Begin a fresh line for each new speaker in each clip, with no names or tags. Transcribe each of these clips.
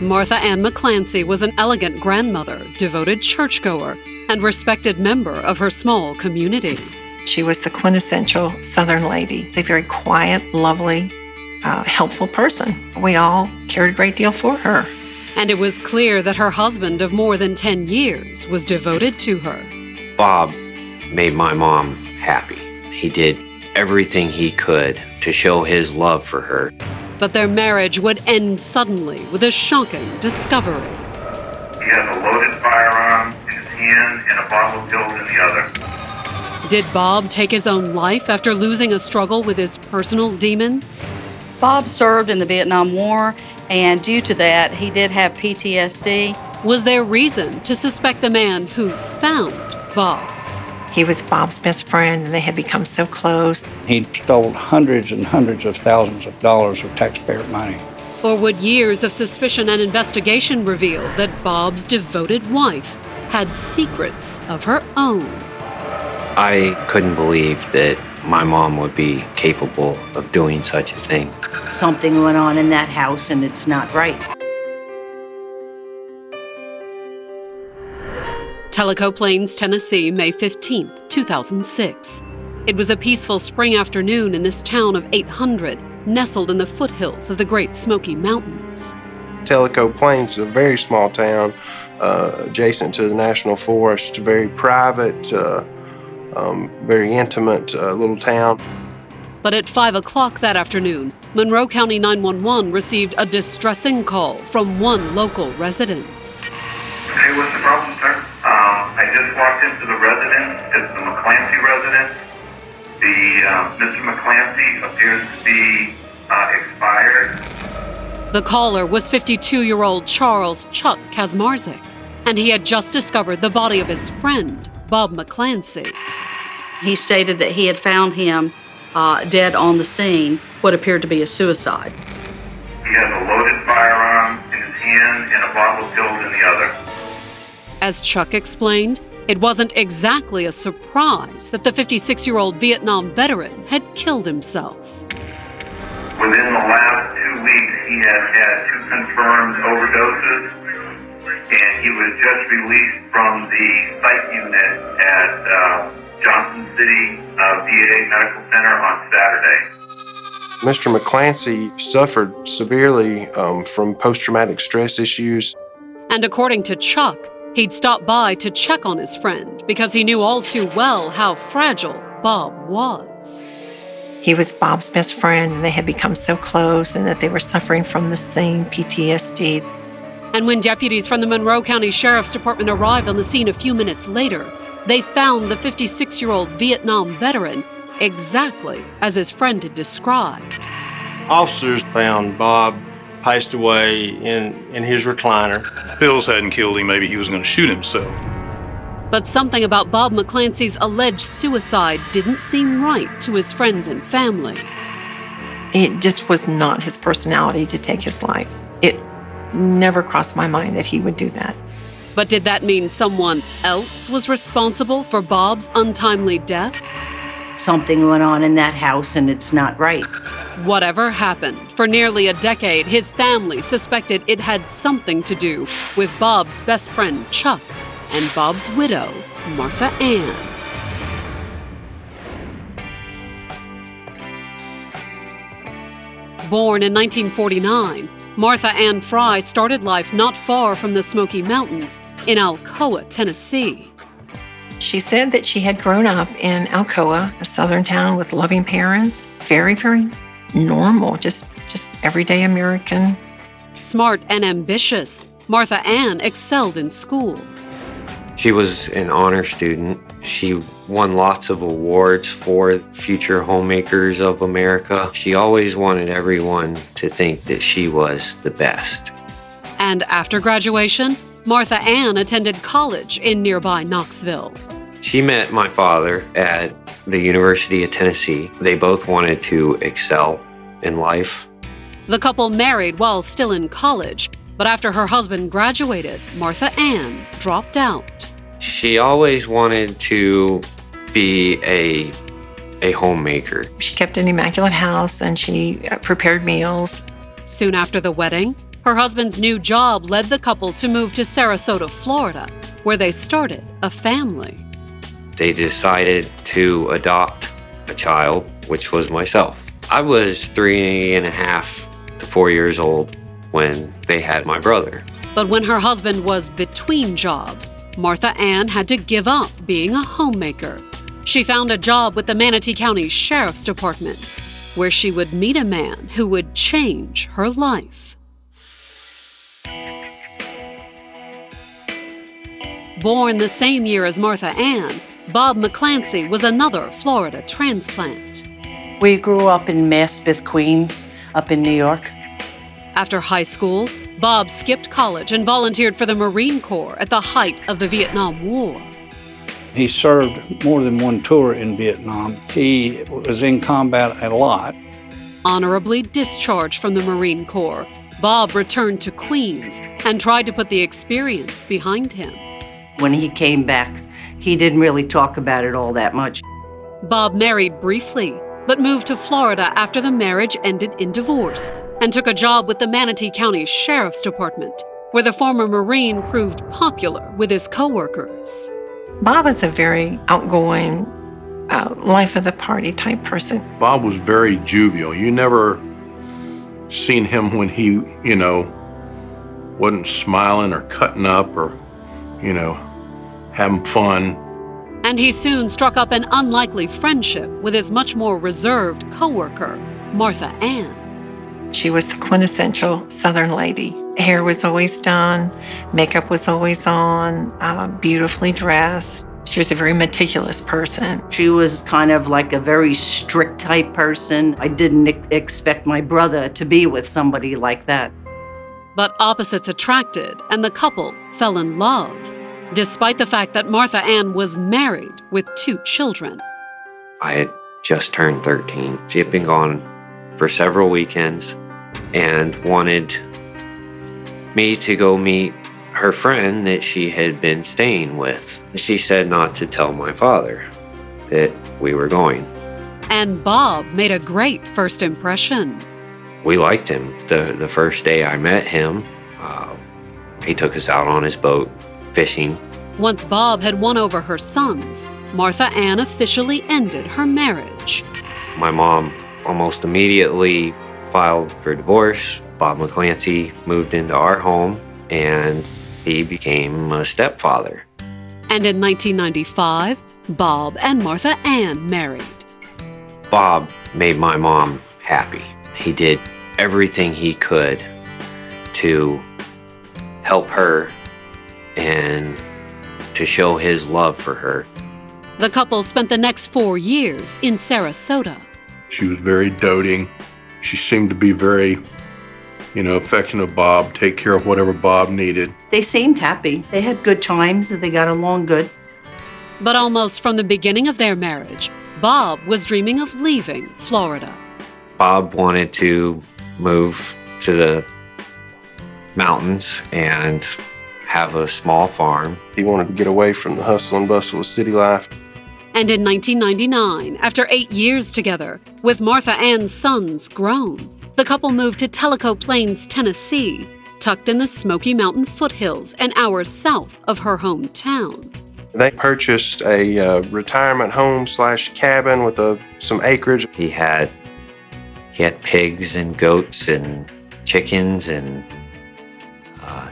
Martha Ann McClancy was an elegant grandmother, devoted churchgoer, and respected member of her small community.
She was the quintessential Southern lady, a very quiet, lovely, helpful person. We all cared a great deal for her.
And it was clear that her husband of more than 10 years was devoted to her.
Bob made my mom happy. He did everything he could to show his love for her.
But their marriage would end suddenly with a shocking discovery.
He has a loaded firearm in his hand and a bottle of pills in the other.
Did Bob take his own life after losing a struggle with his personal demons?
Bob served in the Vietnam War, and due to that, he did have PTSD.
Was there reason to suspect the man who found Bob?
He was Bob's best friend, and they had become so close.
He'd stole hundreds and hundreds of thousands of dollars of taxpayer money.
Or would years of suspicion and investigation reveal that Bob's devoted wife had secrets of her own?
I couldn't believe that my mom would be capable of doing such a thing.
Something went on in that house and it's not right.
Tellico Plains, Tennessee, May 15, 2006. It was a peaceful spring afternoon in this town of 800, nestled in the foothills of the Great Smoky Mountains.
Tellico Plains is a very small town adjacent to the National Forest, very private, very intimate little town.
But at 5 o'clock that afternoon, Monroe County 911 received a distressing call from one local resident.
Hey, what's the problem, sir? I just walked into the residence. It's the McClancy residence. Mr. McClancy appears to be expired.
The caller was 52-year-old Charles Chuck Kazmarzik, and he had just discovered the body of his friend, Bob McClancy.
He stated that he had found him dead on the scene, what appeared to be a suicide.
He has a loaded firearm in his hand and a bottle of pills in the other.
As Chuck explained, it wasn't exactly a surprise that the 56-year-old Vietnam veteran had killed himself.
Within the last 2 weeks, he has had 2 confirmed overdoses, and he was just released from the psych unit at Johnson City VA Medical Center on Saturday.
Mr. McClancy suffered severely from post-traumatic stress issues.
And according to Chuck, he'd stopped by to check on his friend because he knew all too well how fragile Bob was.
He was Bob's best friend, and they had become so close, and that they were suffering from the same PTSD.
And when deputies from the Monroe County Sheriff's Department arrived on the scene a few minutes later, they found the 56-year-old Vietnam veteran exactly as his friend had described.
Officers found Bob passed away in his recliner.
Pills hadn't killed him. Maybe he was going to shoot himself.
But something about Bob McClancy's alleged suicide didn't seem right to his friends and family.
It just was not his personality to take his life. It never crossed my mind that he would do that.
But did that mean someone else was responsible for Bob's untimely death?
Something went on in that house and it's not right.
Whatever happened, for nearly a decade, his family suspected it had something to do with Bob's best friend, Chuck, and Bob's widow, Martha Ann. Born in 1949, Martha Ann Fry started life not far from the Smoky Mountains in Alcoa, Tennessee.
She said that she had grown up in Alcoa, a southern town with loving parents, very, very normal, just everyday American.
Smart and ambitious, Martha Ann excelled in school.
She was an honor student. She won lots of awards for future homemakers of America. She always wanted everyone to think that she was the best.
And after graduation, Martha Ann attended college in nearby Knoxville.
She met my father at the University of Tennessee. They both wanted to excel in life.
The couple married while still in college, but after her husband graduated, Martha Ann dropped out.
She always wanted to be a homemaker.
She kept an immaculate house, and she prepared meals.
Soon after the wedding, Her husband's new job led the couple to move to Sarasota, Florida, where they started a family.
They decided to adopt a child, which was myself. I was 3.5 to 4 years old when they had my brother.
But when her husband was between jobs, Martha Ann had to give up being a homemaker. She found a job with the Manatee County Sheriff's Department, where she would meet a man who would change her life. Born the same year as Martha Ann, Bob McClancy was another Florida transplant.
We grew up in Maspeth, Queens, up in New York.
After high school, Bob skipped college and volunteered for the Marine Corps at the height of the Vietnam War.
He served more than one tour in Vietnam. He was in combat a lot.
Honorably discharged from the Marine Corps, Bob returned to Queens and tried to put the experience behind him.
When he came back, he didn't really talk about it all that much.
Bob married briefly, but moved to Florida after the marriage ended in divorce and took a job with the Manatee County Sheriff's Department, where the former Marine proved popular with his coworkers.
Bob is a very outgoing, life of the party type person.
Bob was very jovial. You never seen him when he, wasn't smiling or cutting up or, having fun.
And he soon struck up an unlikely friendship with his much more reserved coworker, Martha Ann.
She was the quintessential Southern lady. Hair was always done, makeup was always on, beautifully dressed. She was a very meticulous person.
She was kind of like a very strict type person. I didn't expect my brother to be with somebody like that.
But opposites attracted, and the couple fell in love, despite the fact that Martha Ann was married with 2 children.
I had just turned 13. She had been gone for several weekends and wanted me to go meet her friend that she had been staying with. She said not to tell my father that we were going.
And Bob made a great first impression.
We liked him. The first day I met him, he took us out on his boat fishing.
Once Bob had won over her sons, Martha Ann officially ended her marriage.
My mom almost immediately filed for divorce. Bob McClancy moved into our home, and he became a stepfather.
And in 1995, Bob and Martha Ann married.
Bob made my mom happy. He did everything he could to help her and to show his love for her.
The couple spent the next 4 years in Sarasota.
She was very doting. She seemed to be very, affectionate of Bob, take care of whatever Bob needed.
They seemed happy. They had good times. They got along good.
But almost from the beginning of their marriage, Bob was dreaming of leaving Florida.
Bob wanted to move to the mountains and have a small farm.
He wanted to get away from the hustle and bustle of city life.
And in 1999, after 8 years together, with Martha Ann's sons grown, the couple moved to Tellico Plains, Tennessee, tucked in the Smoky Mountain foothills an hour south of her hometown.
They purchased a retirement home / cabin with some acreage.
He had pigs and goats and chickens and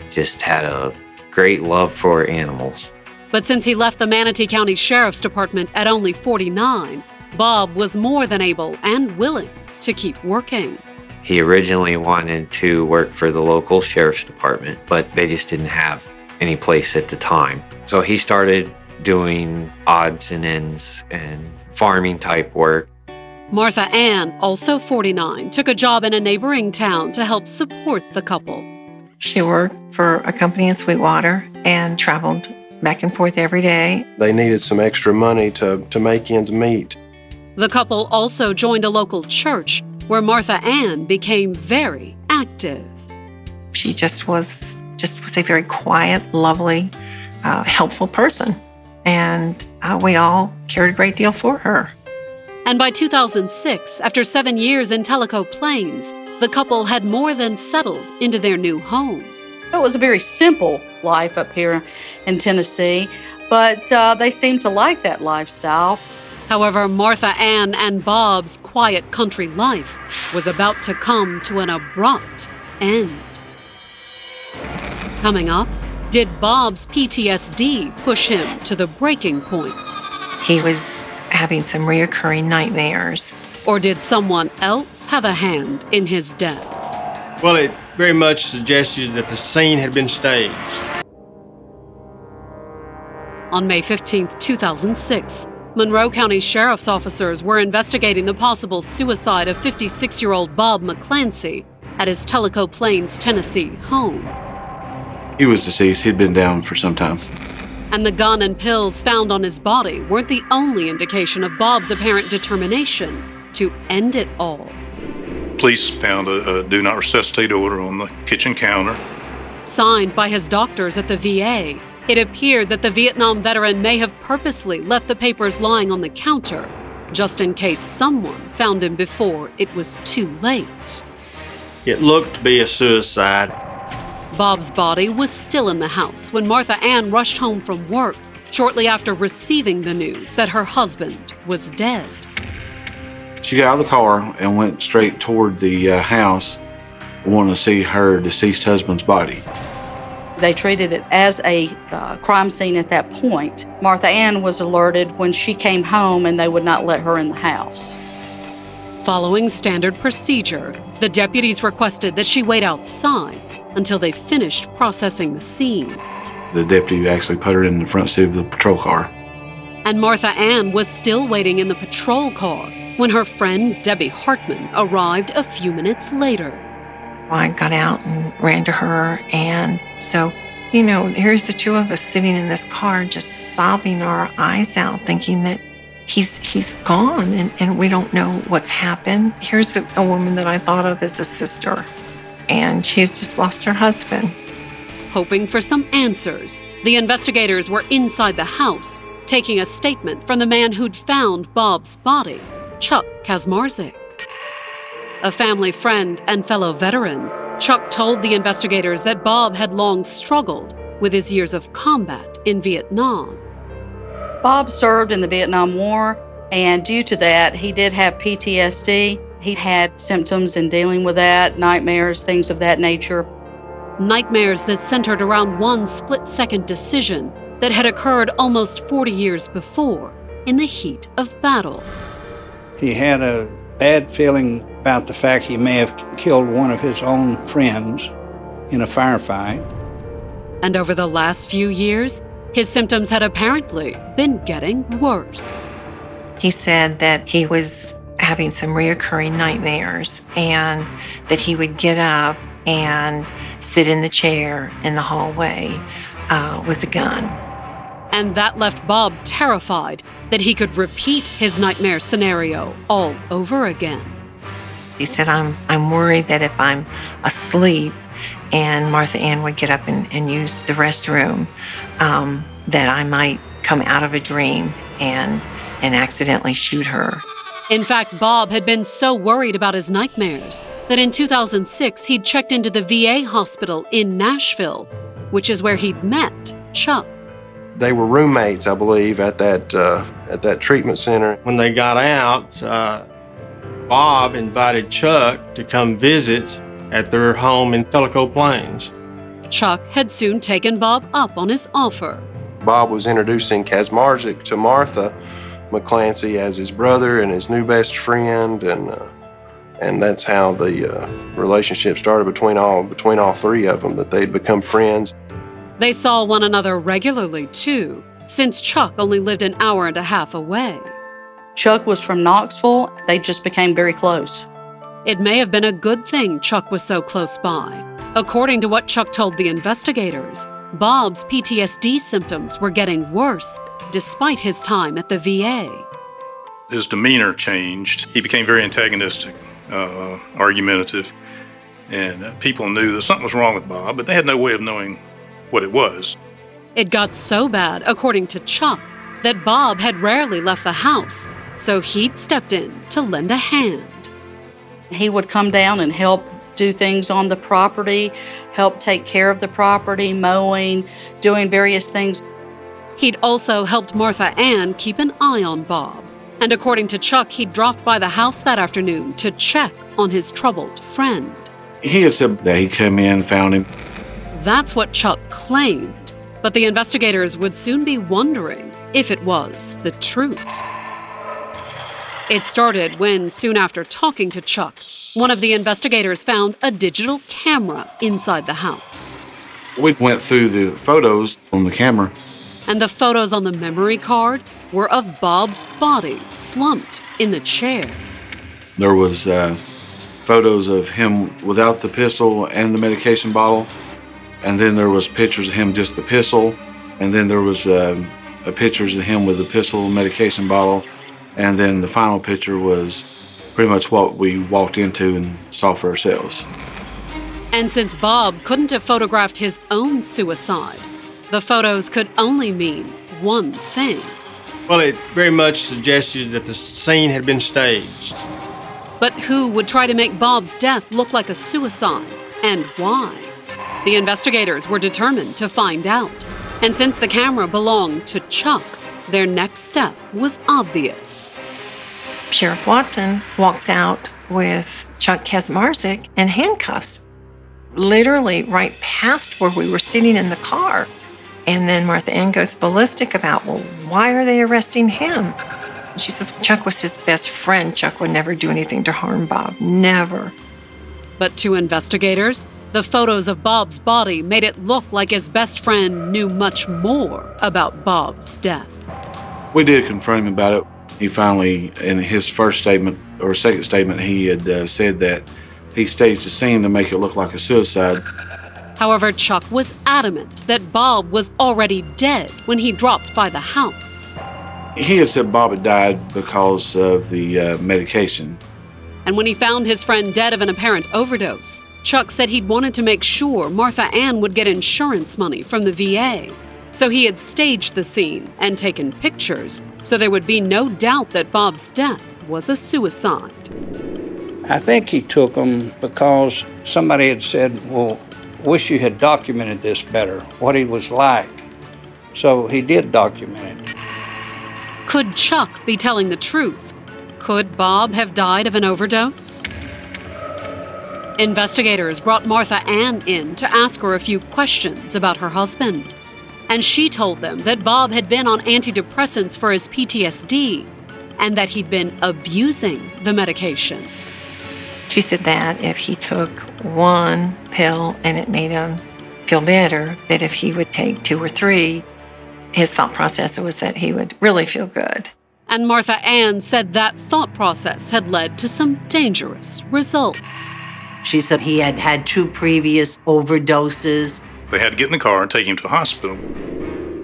just had a great love for animals.
But since he left the Manatee County Sheriff's Department at only 49, Bob was more than able and willing to keep working.
He originally wanted to work for the local sheriff's department, but they just didn't have any place at the time. So he started doing odds and ends and farming type work.
Martha Ann, also 49, took a job in a neighboring town to help support the couple.
She worked for a company in Sweetwater and traveled back and forth every day.
They needed some extra money to make ends meet.
The couple also joined a local church where Martha Ann became very active.
She just was a very quiet, lovely, helpful person. And we all cared a great deal for her.
And by 2006, after 7 years in Tellico Plains, the couple had more than settled into their new home.
It was a very simple life up here in Tennessee, but they seemed to like that lifestyle.
However, Martha Ann and Bob's quiet country life was about to come to an abrupt end. Coming up, did Bob's PTSD push him to the breaking point?
He was having some reoccurring nightmares.
Or did someone else have a hand in his death?
Well, it very much suggested that the scene had been staged.
On May 15, 2006, Monroe County Sheriff's officers were investigating the possible suicide of 56-year-old Bob McClancy at his Tellico Plains, Tennessee home.
He was deceased. He'd been down for some time.
And the gun and pills found on his body weren't the only indication of Bob's apparent determination to end it all.
Police found a do not resuscitate order on the kitchen counter.
Signed by his doctors at the VA, it appeared that the Vietnam veteran may have purposely left the papers lying on the counter, just in case someone found him before it was too late.
It looked to be a suicide.
Bob's body was still in the house when Martha Ann rushed home from work shortly after receiving the news that her husband was dead.
She got out of the car and went straight toward the house, wanting to see her deceased husband's body.
They treated it as a crime scene at that point. Martha Ann was alerted when she came home and they would not let her in the house.
Following standard procedure, the deputies requested that she wait outside until they finished processing the scene.
The deputy actually put her in the front seat of the patrol car.
And Martha Ann was still waiting in the patrol car when her friend Debbie Hartman arrived a few minutes later.
I got out and ran to her, and so, here's the two of us sitting in this car just sobbing our eyes out, thinking that he's gone and we don't know what's happened. Here's a woman that I thought of as a sister, and she's just lost her husband.
Hoping for some answers, the investigators were inside the house, taking a statement from the man who'd found Bob's body, Chuck Kazmarzik. A family friend and fellow veteran, Chuck told the investigators that Bob had long struggled with his years of combat in Vietnam.
Bob served in the Vietnam War, and due to that, he did have PTSD. He had symptoms in dealing with that, nightmares, things of that nature.
Nightmares that centered around one split-second decision that had occurred almost 40 years before in the heat of battle.
He had a bad feeling about the fact he may have killed one of his own friends in a firefight.
And over the last few years, his symptoms had apparently been getting worse.
He said that he was having some reoccurring nightmares and that he would get up and sit in the chair in the hallway with a gun.
And that left Bob terrified that he could repeat his nightmare scenario all over again.
He said, I'm worried that if I'm asleep and Martha Ann would get up and use the restroom, that I might come out of a dream and accidentally shoot her.
In fact, Bob had been so worried about his nightmares that in 2006 he'd checked into the VA hospital in Nashville, which is where he'd met Chuck.
They were roommates, I believe, at that treatment center.
When they got out, Bob invited Chuck to come visit at their home in Tellico Plains.
Chuck had soon taken Bob up on his offer.
Bob was introducing Kazmarzik to Martha McClancy as his brother and his new best friend, and that's how the relationship started between all three of them, that they'd become friends.
They saw one another regularly, too, since Chuck only lived an hour and a half away.
Chuck was from Knoxville. They just became very close.
It may have been a good thing Chuck was so close by. According to what Chuck told the investigators, Bob's PTSD symptoms were getting worse despite his time at the VA.
His demeanor changed. He became very antagonistic, argumentative, and people knew that something was wrong with Bob, but they had no way of knowing what it was.
It got so bad, according to Chuck, that Bob had rarely left the house, so he'd stepped in to lend a hand.
He would come down and help do things on the property, help take care of the property, mowing, doing various things.
He'd also helped Martha Ann keep an eye on Bob. And according to Chuck, he'd dropped by the house that afternoon to check on his troubled friend.
He had said that he came in, found him.
That's what Chuck claimed. But the investigators would soon be wondering if it was the truth. It started when, soon after talking to Chuck, one of the investigators found a digital camera inside the house.
We went through the photos on the camera.
And the photos on the memory card were of Bob's body slumped in the chair.
There was photos of him without the pistol and the medication bottle. And then there was pictures of him just the pistol. And then there was pictures of him with the pistol, medication bottle. And then the final picture was pretty much what we walked into and saw for ourselves.
And since Bob couldn't have photographed his own suicide, the photos could only mean one thing.
Well, it very much suggested that the scene had been staged.
But who would try to make Bob's death look like a suicide, and why? The investigators were determined to find out. And since the camera belonged to Chuck, their next step was obvious.
Sheriff Watson walks out with Chuck Kaczmarzyk in handcuffs, literally right past where we were sitting in the car. And then Martha Ann goes ballistic about, well, why are they arresting him? She says Chuck was his best friend. Chuck would never do anything to harm Bob. Never.
But to investigators, the photos of Bob's body made it look like his best friend knew much more about Bob's death.
We did confront him about it. He finally, in his first statement or second statement, he had said that he staged the scene to make it look like a suicide.
However, Chuck was adamant that Bob was already dead when he dropped by the house.
He had said Bob had died because of the medication.
And when he found his friend dead of an apparent overdose, Chuck said he'd wanted to make sure Martha Ann would get insurance money from the VA. So he had staged the scene and taken pictures so there would be no doubt that Bob's death was a suicide.
I think he took them because somebody had said, well, wish you had documented this better, what he was like. So he did document it.
Could Chuck be telling the truth? Could Bob have died of an overdose? Investigators brought Martha Ann in to ask her a few questions about her husband. And she told them that Bob had been on antidepressants for his PTSD and that he'd been abusing the medication.
She said that if he took one pill and it made him feel better, that if he would take 2 or 3, his thought process was that he would really feel good.
And Martha Ann said that thought process had led to some dangerous results.
She said he had had 2 previous overdoses.
They had to get in the car and take him to the hospital.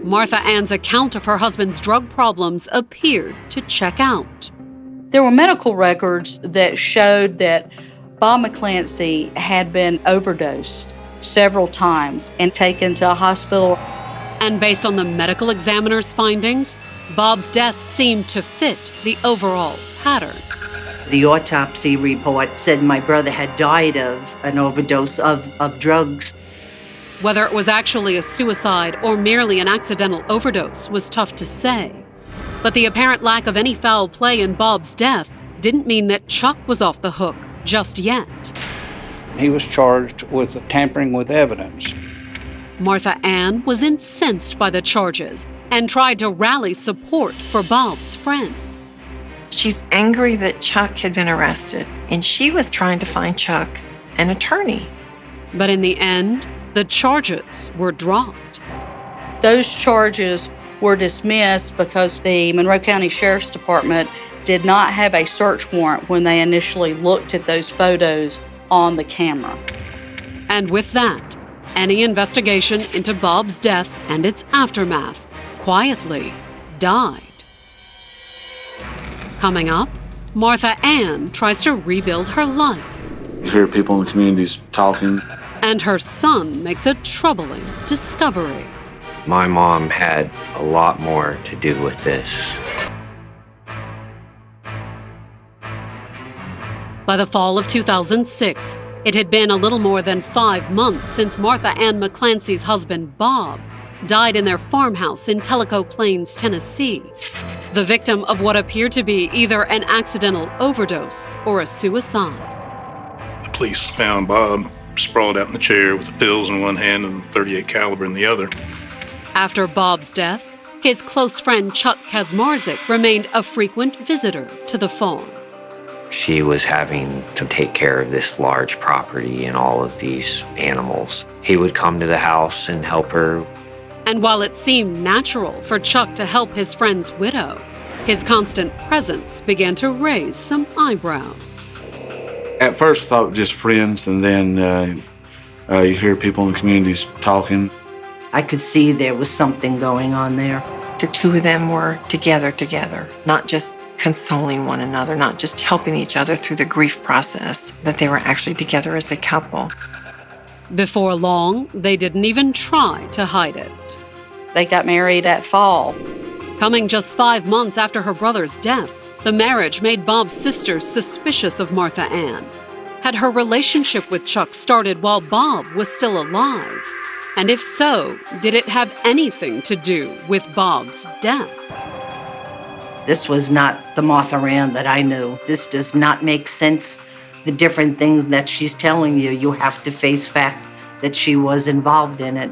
Martha Ann's account of her husband's drug problems appeared to check out.
There were medical records that showed that Bob McClancy had been overdosed several times and taken to a hospital.
And based on the medical examiner's findings, Bob's death seemed to fit the overall pattern.
The autopsy report said my brother had died of an overdose of drugs.
Whether it was actually a suicide or merely an accidental overdose was tough to say. But the apparent lack of any foul play in Bob's death didn't mean that Chuck was off the hook just yet.
He was charged with tampering with evidence.
Martha Ann was incensed by the charges and tried to rally support for Bob's friend.
She's angry that Chuck had been arrested, and she was trying to find Chuck an attorney.
But in the end, the charges were dropped.
Those charges were dismissed because the Monroe County Sheriff's Department did not have a search warrant when they initially looked at those photos on the camera.
And with that, any investigation into Bob's death and its aftermath quietly died. Coming up, Martha Ann tries to rebuild her life.
You hear people in the communities talking.
And her son makes a troubling discovery.
My mom had a lot more to do with this.
By the fall of 2006, it had been a little more than 5 months since Martha Ann McClancy's husband, Bob, died in their farmhouse in Tellico Plains, Tennessee, the victim of what appeared to be either an accidental overdose or a suicide.
The police found Bob sprawled out in the chair with the pills in one hand and .38 caliber in the other.
After Bob's death, his close friend Chuck Kaczmarzyk remained a frequent visitor to the farm.
She was having to take care of this large property and all of these animals. He would come to the house and help her.
And while it seemed natural for Chuck to help his friend's widow, his constant presence began to raise some eyebrows.
At first, I thought just friends, and then you hear people in the communities talking.
I could see there was something going on there.
The two of them were together, not just consoling one another, not just helping each other through the grief process, that they were actually together as a couple.
Before long, they didn't even try to hide it.
They got married that fall.
Coming just 5 months after her brother's death, the marriage made Bob's sister suspicious of Martha Ann. Had her relationship with Chuck started while Bob was still alive? And if so, did it have anything to do with Bob's death?
This was not the Martha Ann that I knew. This does not make sense. The different things that she's telling you, you have to face fact that she was involved in it.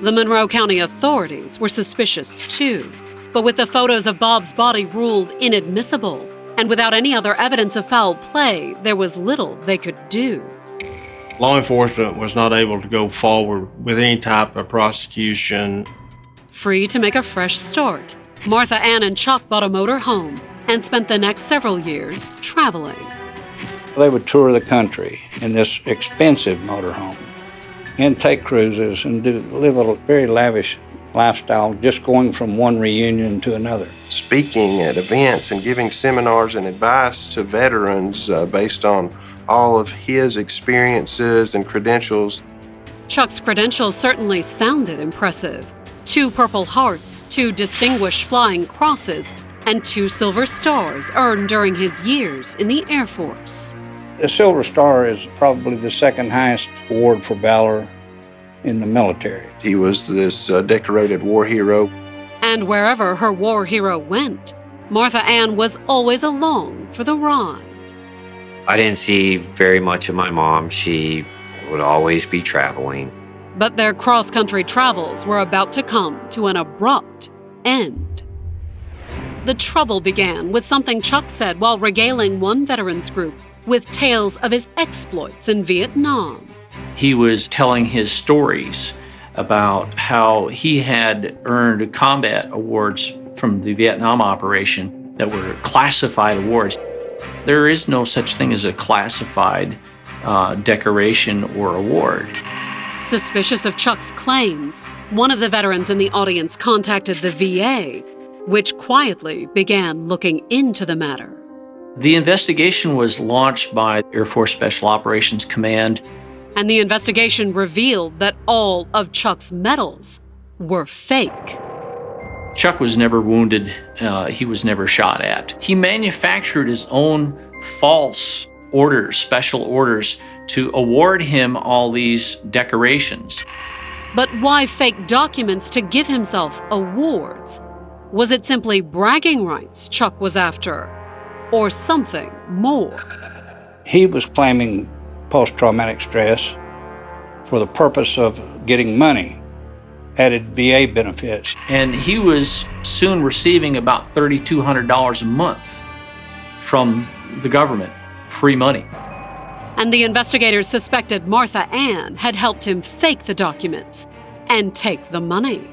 The Monroe County authorities were suspicious too, but with the photos of Bob's body ruled inadmissible, and without any other evidence of foul play, there was little they could do.
Law enforcement was not able to go forward with any type of prosecution.
Free to make a fresh start, Martha Ann and Chuck bought a motor home and spent the next several years traveling.
They would tour the country in this expensive motorhome and take cruises and live a very lavish lifestyle, just going from one reunion to another.
Speaking at events and giving seminars and advice to veterans based on all of his experiences and credentials.
Chuck's credentials certainly sounded impressive. 2 Purple Hearts, 2 Distinguished Flying Crosses, and 2 Silver Stars earned during his years in the Air Force.
The Silver Star is probably the second highest award for valor in the military.
He was this decorated war hero.
And wherever her war hero went, Martha Ann was always along for the ride.
I didn't see very much of my mom. She would always be traveling.
But their cross-country travels were about to come to an abrupt end. The trouble began with something Chuck said while regaling one veterans group with tales of his exploits in Vietnam.
He was telling his stories about how he had earned combat awards from the Vietnam operation that were classified awards. There is no such thing as a classified decoration or award.
Suspicious of Chuck's claims, one of the veterans in the audience contacted the VA, which quietly began looking into the matter.
The investigation was launched by Air Force Special Operations Command.
And the investigation revealed that all of Chuck's medals were fake.
Chuck was never wounded. He was never shot at. He manufactured his own false orders, special orders, to award him all these decorations.
But why fake documents to give himself awards? Was it simply bragging rights Chuck was after, or something more?
He was claiming post-traumatic stress for the purpose of getting money, added VA benefits.
And he was soon receiving about $3,200 a month from the government, free money.
And the investigators suspected Martha Ann had helped him fake the documents and take the money.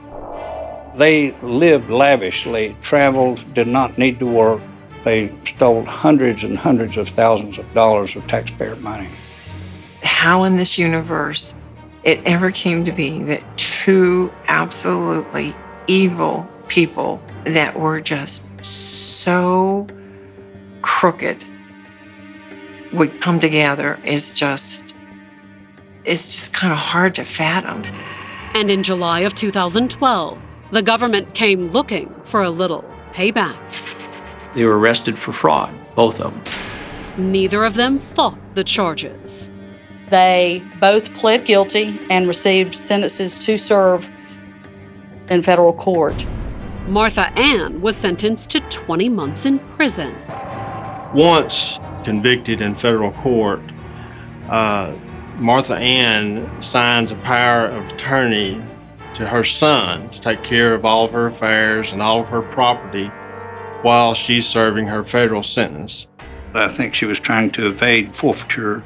They lived lavishly, traveled, did not need to work. They stole hundreds and hundreds of thousands of dollars of taxpayer money.
How in this universe it ever came to be that 2 absolutely evil people that were just so crooked would come together is just, it's just kind of hard to fathom.
And in July of 2012, the government came looking for a little payback.
They were arrested for fraud, both of them.
neither of them fought the charges.
They both pled guilty and received sentences to serve in federal court.
Martha Ann was sentenced to 20 months in prison.
Once convicted in federal court, Martha Ann signs a power of attorney to her son to take care of all of her affairs and all of her property while she's serving her federal sentence.
I think she was trying to evade forfeiture.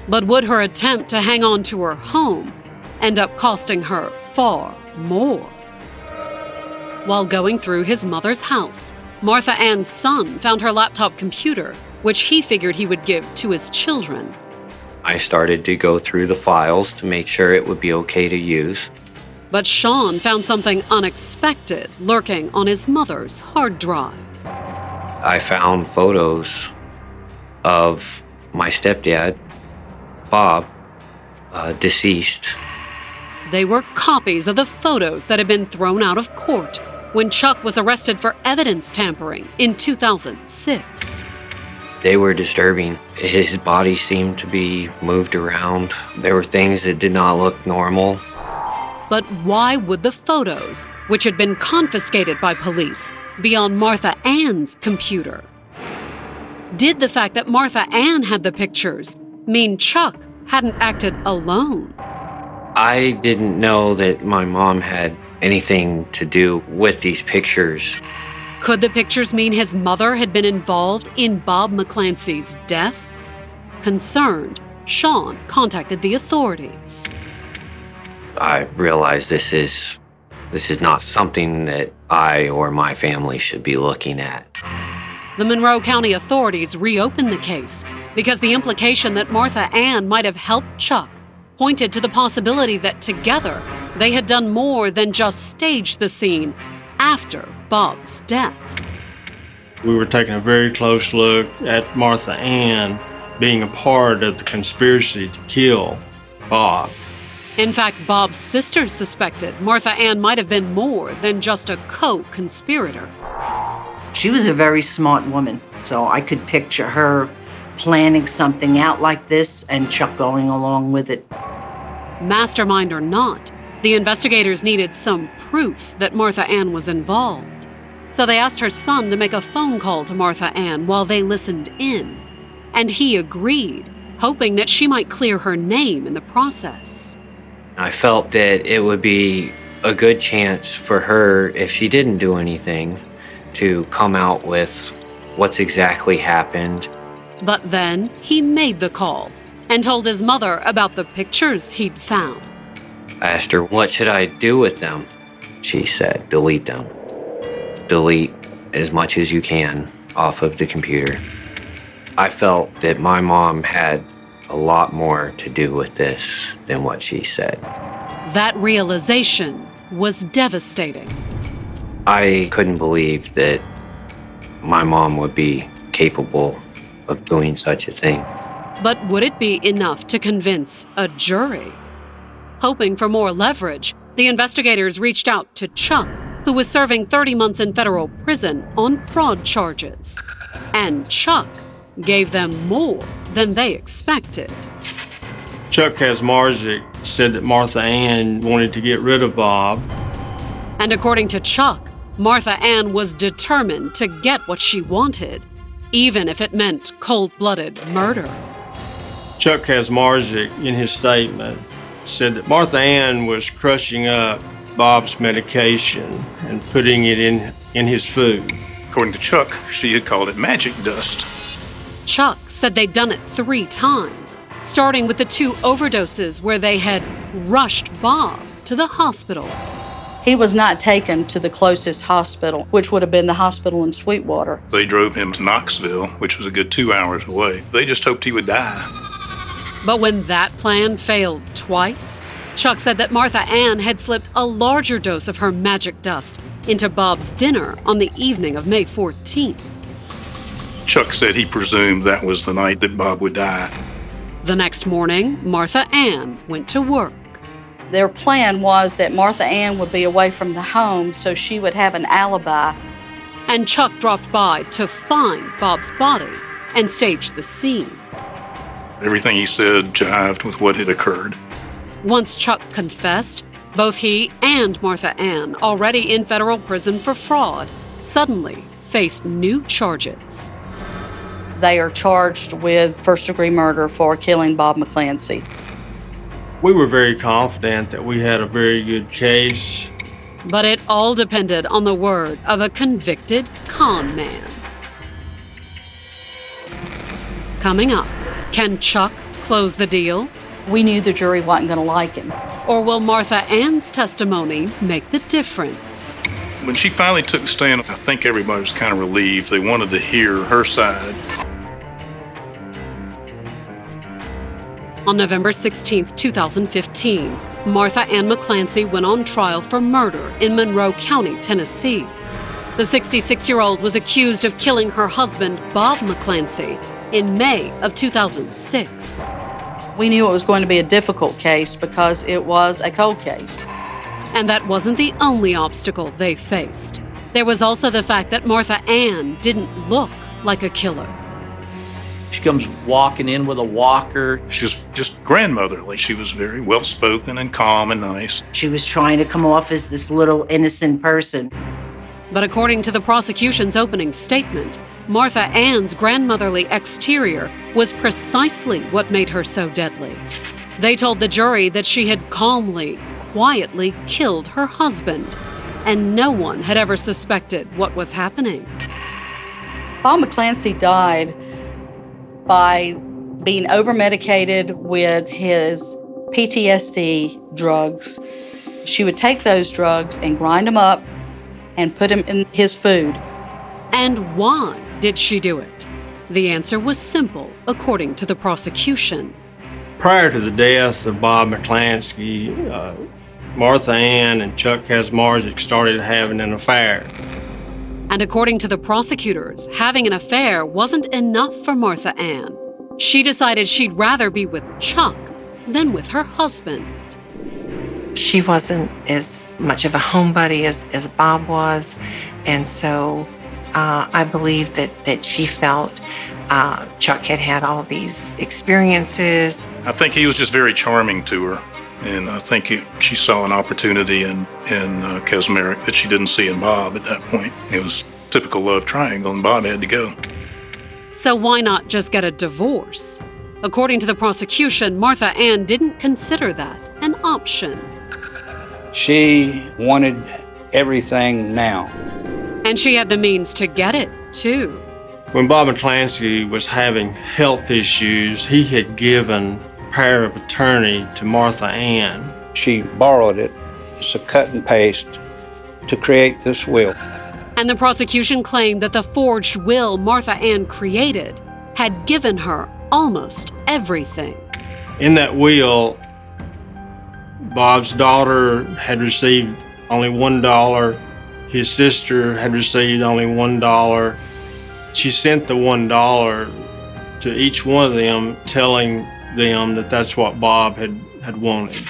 But would her attempt to hang on to her home end up costing her far more? While going through his mother's house, Martha Ann's son found her laptop computer, which he figured he would give to his children.
I started to go through the files to make sure it would be okay to use.
But Sean found something unexpected lurking on his mother's hard drive.
I found photos of my stepdad, Bob, deceased.
They were copies of the photos that had been thrown out of court when Chuck was arrested for evidence tampering in 2006.
They were disturbing. His body seemed to be moved around. There were things that did not look normal.
But why would the photos, which had been confiscated by police, be on Martha Ann's computer? Did the fact that Martha Ann had the pictures mean Chuck hadn't acted alone?
I didn't know that my mom had anything to do with these pictures.
Could the pictures mean his mother had been involved in Bob McClancy's death? Concerned, Sean contacted the authorities.
I realized this is not something that I or my family should be looking at.
The Monroe County authorities reopened the case because the implication that Martha Ann might have helped Chuck pointed to the possibility that together they had done more than just stage the scene after Bob's death.
We were taking a very close look at Martha Ann being a part of the conspiracy to kill Bob.
In fact, Bob's sisters suspected Martha Ann might have been more than just a co-conspirator.
She was a very smart woman, so I could picture her planning something out like this and Chuck going along with it.
Mastermind or not, the investigators needed some proof that Martha Ann was involved. So they asked her son to make a phone call to Martha Ann while they listened in. And he agreed, hoping that she might clear her name in the process.
I felt that it would be a good chance for her, if she didn't do anything, to come out with what's exactly happened.
But then he made the call and told his mother about the pictures he'd found.
I asked her, what should I do with them? She said, delete them. Delete as much as you can off of the computer. I felt that my mom had a lot more to do with this than what she said.
That realization was devastating.
I couldn't believe that my mom would be capable of doing such a thing.
But would it be enough to convince a jury? Hoping for more leverage, the investigators reached out to Chuck, who was serving 30 months in federal prison on fraud charges. And Chuck gave them more than they expected.
Chuck Kazmarzik said that Martha Ann wanted to get rid of Bob.
And according to Chuck, Martha Ann was determined to get what she wanted, even if it meant cold-blooded murder.
Chuck Kazmarzik, in his statement, said that Martha Ann was crushing up Bob's medication and putting it in his food.
According to Chuck, she had called it magic dust.
Chuck said they'd done it 3 times, starting with the 2 overdoses where they had rushed Bob to the hospital.
He was not taken to the closest hospital, which would have been the hospital in Sweetwater.
They drove him to Knoxville, which was a good 2 hours away. They just hoped he would die.
But when that plan failed twice, Chuck said that Martha Ann had slipped a larger dose of her magic dust into Bob's dinner on the evening of May 14th.
Chuck said he presumed that was the night that Bob would die.
The next morning, Martha Ann went to work.
Their plan was that Martha Ann would be away from the home so she would have an alibi.
And Chuck dropped by to find Bob's body and staged the scene.
Everything he said jived with what had occurred.
Once Chuck confessed, both he and Martha Ann, already in federal prison for fraud, suddenly faced new charges.
They are charged with first-degree murder for killing Bob McClancy.
We were very confident that we had a very good case.
But it all depended on the word of a convicted con man. Coming up, can Chuck close the deal?
We knew the jury wasn't going to like him.
Or will Martha Ann's testimony make the difference?
When she finally took the stand, I think everybody was kind of relieved. They wanted to hear her side.
On November 16, 2015, Martha Ann McClancy went on trial for murder in Monroe County, Tennessee. The 66-year-old was accused of killing her husband, Bob McClancy, in May of 2006.
We knew it was going to be a difficult case because it was a cold case.
And that wasn't the only obstacle they faced. There was also the fact that Martha Ann didn't look like a killer.
She comes walking in with a walker.
She was just grandmotherly. She was very well-spoken and calm and nice.
She was trying to come off as this little innocent person.
But according to the prosecution's opening statement, Martha Ann's grandmotherly exterior was precisely what made her so deadly. They told the jury that she had calmly, quietly killed her husband, and no one had ever suspected what was happening.
Bob McClancy died by being over-medicated with his PTSD drugs. She would take those drugs and grind them up and put them in his food.
And why did she do it? The answer was simple, according to the prosecution.
Prior to the death of Bob McClancy, Martha Ann and Chuck Kaczmarzyk started having an affair.
And according to the prosecutors, having an affair wasn't enough for Martha Ann. She decided she'd rather be with Chuck than with her husband.
She wasn't as much of a homebody as Bob was, and so I believe that she felt Chuck had all these experiences.
I think he was just very charming to her, and I think she saw an opportunity in Kaczmarzyk that she didn't see in Bob at that point. It was typical love triangle, and Bob had to go.
So why not just get a divorce? According to the prosecution, Martha Ann didn't consider that an option.
She wanted everything now.
And she had the means to get it, too.
When Bob McClancy was having health issues, he had given power of attorney to Martha Ann.
She borrowed it as a cut and paste to create this will.
And the prosecution claimed that the forged will Martha Ann created had given her almost everything.
In that will, Bob's daughter had received only $1. His sister had received only $1. She sent the $1 to each one of them, telling them that that's what Bob had wanted.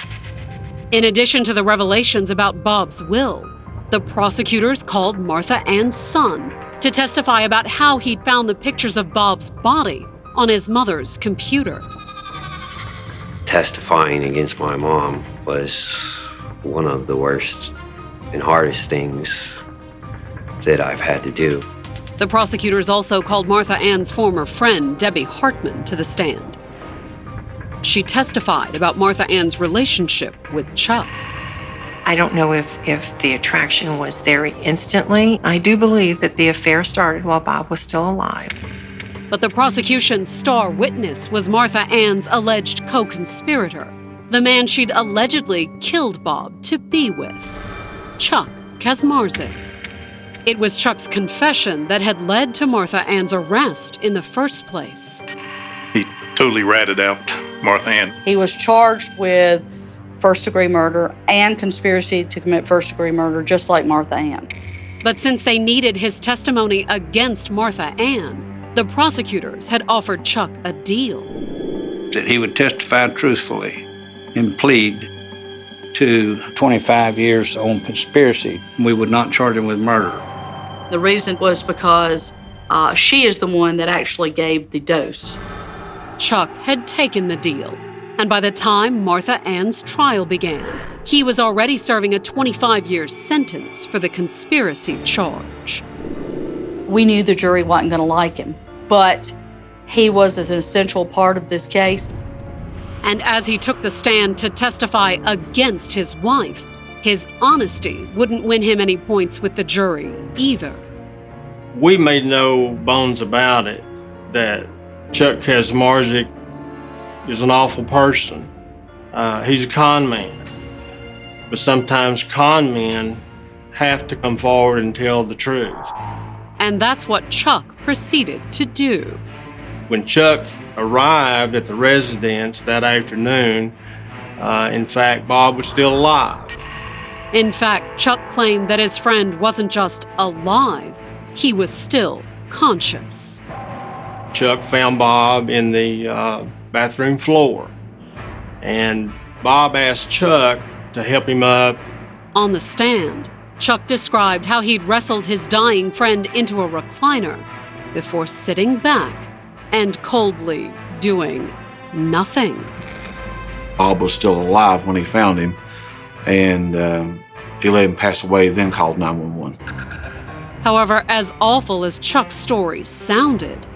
In addition to the revelations about Bob's will, the prosecutors called Martha Ann's son to testify about how he'd found the pictures of Bob's body on his mother's computer.
Testifying against my mom was one of the worst and hardest things that I've had to do.
The prosecutors also called Martha Ann's former friend, Debbie Hartman, to the stand. She testified about Martha Ann's relationship with Chuck.
I don't know if the attraction was there instantly. I do believe that the affair started while Bob was still alive.
But the prosecution's star witness was Martha Ann's alleged co-conspirator, the man she'd allegedly killed Bob to be with, Chuck Kaczmarzyk. It was Chuck's confession that had led to Martha Ann's arrest in the first place.
He totally ratted out Martha Ann.
He was charged with first-degree murder and conspiracy to commit first-degree murder, just like Martha Ann.
But since they needed his testimony against Martha Ann, the prosecutors had offered Chuck a deal.
That he would testify truthfully and plead to 25 years on conspiracy. We would not charge him with murder.
The reason was because She is the one that actually gave the dose.
Chuck had taken the deal, and by the time Martha Ann's trial began, he was already serving a 25-year sentence for the conspiracy charge.
We knew the jury wasn't going to like him, but he was an essential part of this case.
And as he took the stand to testify against his wife, his honesty wouldn't win him any points with the jury either.
We made no bones about it that Chuck Kaczmarzyk is an awful person. He's a con man. But sometimes con men have to come forward and tell the truth.
And that's what Chuck proceeded to do.
When Chuck arrived at the residence that afternoon, in fact, Bob was still alive.
In fact, Chuck claimed that his friend wasn't just alive, he was still conscious.
Chuck found Bob in the bathroom floor, and Bob asked Chuck to help him up.
On the stand, Chuck described how he'd wrestled his dying friend into a recliner before sitting back and coldly doing nothing.
Bob was still alive when he found him, and he let him pass away, then called 911.
However, as awful as Chuck's story sounded,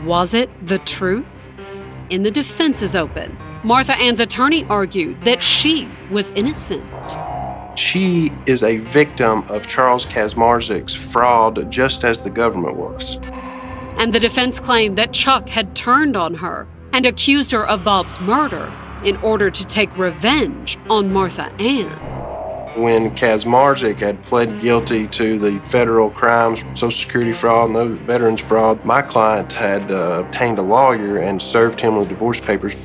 was it the truth? In the defense's open, Martha Ann's attorney argued that she was innocent.
She is a victim of Charles Kaczmarzyk's fraud, just as the government was.
And the defense claimed that Chuck had turned on her and accused her of Bob's murder in order to take revenge on Martha Ann.
When Kaczmarzyk had pled guilty to the federal crimes, Social Security fraud, and veterans fraud, my client had obtained a lawyer and served him with divorce papers.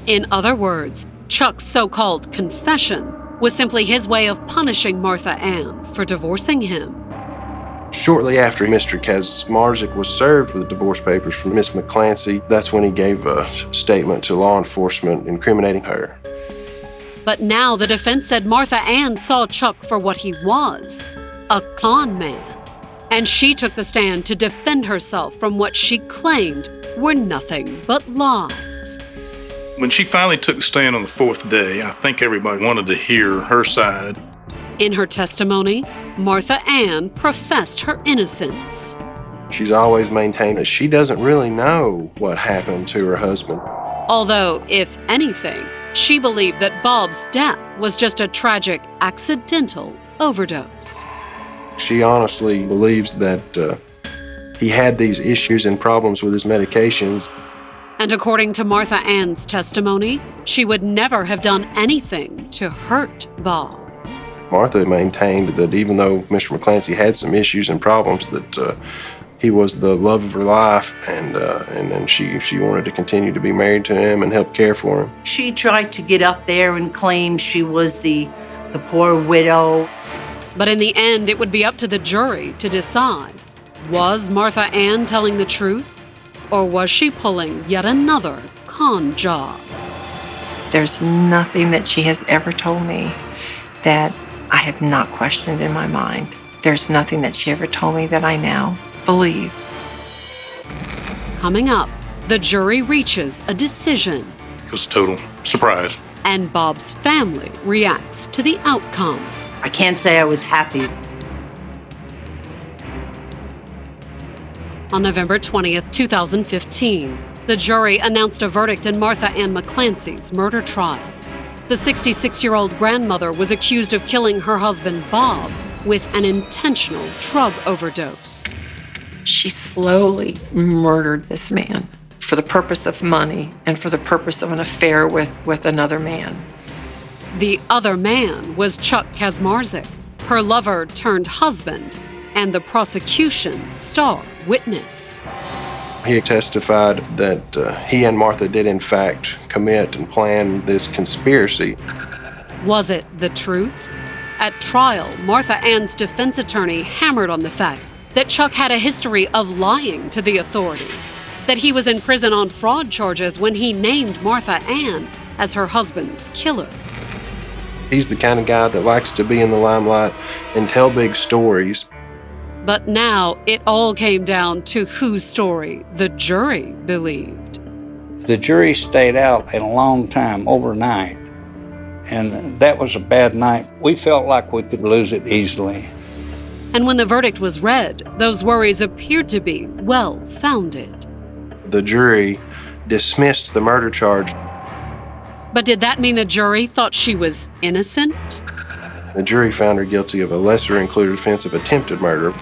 In other words, Chuck's so-called confession was simply his way of punishing Martha Ann for divorcing him.
Shortly after Mr. Kaczmarzyk was served with divorce papers from Miss McClancy, that's when he gave a statement to law enforcement incriminating her.
But now the defense said Martha Ann saw Chuck for what he was, a con man. And she took the stand to defend herself from what she claimed were nothing but lies.
When she finally took the stand on the fourth day, I think everybody wanted to hear her side.
In her testimony, Martha Ann professed her innocence.
She's always maintained that she doesn't really know what happened to her husband.
Although, if anything, she believed that Bob's death was just a tragic, accidental overdose.
She honestly believes that he had these issues and problems with his medications.
And according to Martha Ann's testimony, she would never have done anything to hurt Bob.
Martha maintained that even though Mr. McClancy had some issues and problems, that he was the love of her life, and she wanted to continue to be married to him and help care for him.
She tried to get up there and claim she was the poor widow.
But in the end, it would be up to the jury to decide. Was Martha Ann telling the truth? Or was she pulling yet another con job?
There's nothing that she has ever told me that I have not questioned in my mind. There's nothing that she ever told me that I now believe.
Coming up, the jury reaches a decision.
It was a total surprise.
And Bob's family reacts to the outcome.
I can't say I was happy.
On November 20th, 2015, the jury announced a verdict in Martha Ann McClancy's murder trial. The 66-year-old grandmother was accused of killing her husband, Bob, with an intentional drug overdose.
She slowly murdered this man for the purpose of money and for the purpose of an affair with another man.
The other man was Chuck Kaczmarzyk, her lover turned husband, and the prosecution's star witness.
He testified that he and Martha did in fact commit and plan this conspiracy.
Was it the truth? At trial, Martha Ann's defense attorney hammered on the fact that Chuck had a history of lying to the authorities, that he was in prison on fraud charges when he named Martha Ann as her husband's killer.
He's the kind of guy that likes to be in the limelight and tell big stories.
But now it all came down to whose story the jury believed.
The jury stayed out a long time, overnight, and that was a bad night. We felt like we could lose it easily.
And when the verdict was read, those worries appeared to be well-founded.
The jury dismissed the murder charge.
But did that mean the jury thought she was innocent?
The jury found her guilty of a lesser included offense of attempted murder.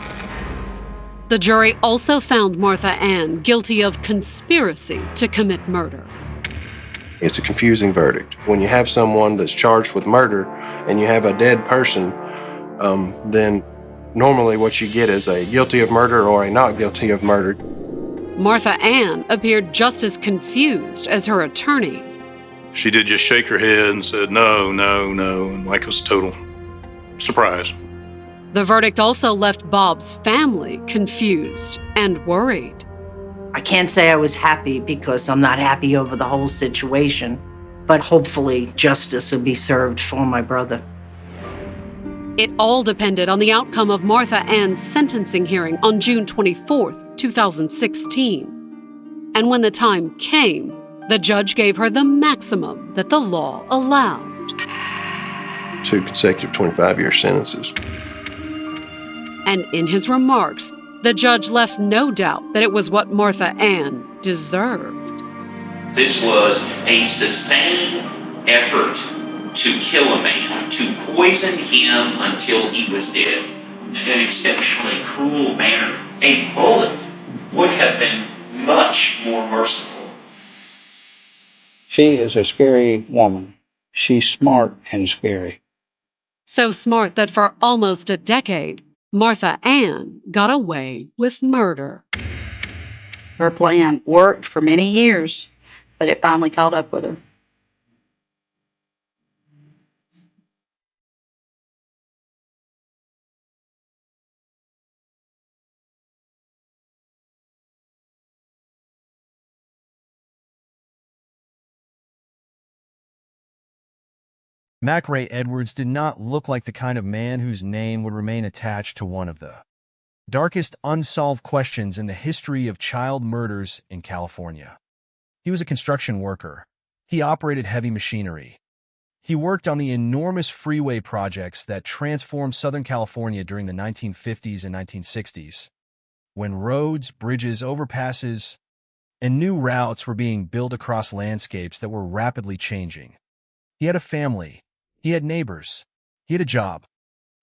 The jury also found Martha Ann guilty of conspiracy to commit murder.
It's a confusing verdict. When you have someone that's charged with murder and you have a dead person, then normally what you get is a guilty of murder or a not guilty of murder.
Martha Ann appeared just as confused as her attorney.
She did just shake her head and said, no, no, no, and like it was a total surprise.
The verdict also left Bob's family confused and worried.
I can't say I was happy because I'm not happy over the whole situation, but hopefully justice will be served for my brother.
It all depended on the outcome of Martha Ann's sentencing hearing on June 24th, 2016. And when the time came, the judge gave her the maximum that the law allowed.
2 consecutive 25-year sentences.
And in his remarks, the judge left no doubt that it was what Martha Ann deserved.
This was a sustained effort to kill a man, to poison him until he was dead. In an exceptionally cruel manner. A bullet would have been much more merciful.
She is a scary woman. She's smart and scary.
So smart that for almost a decade, Martha Ann got away with murder.
Her plan worked for many years, but it finally caught up with her.
Mac Ray Edwards did not look like the kind of man whose name would remain attached to one of the darkest unsolved questions in the history of child murders in California. He was a construction worker. He operated heavy machinery. He worked on the enormous freeway projects that transformed Southern California during the 1950s and 1960s, when roads, bridges, overpasses, and new routes were being built across landscapes that were rapidly changing. He had a family. He had neighbors. He had a job.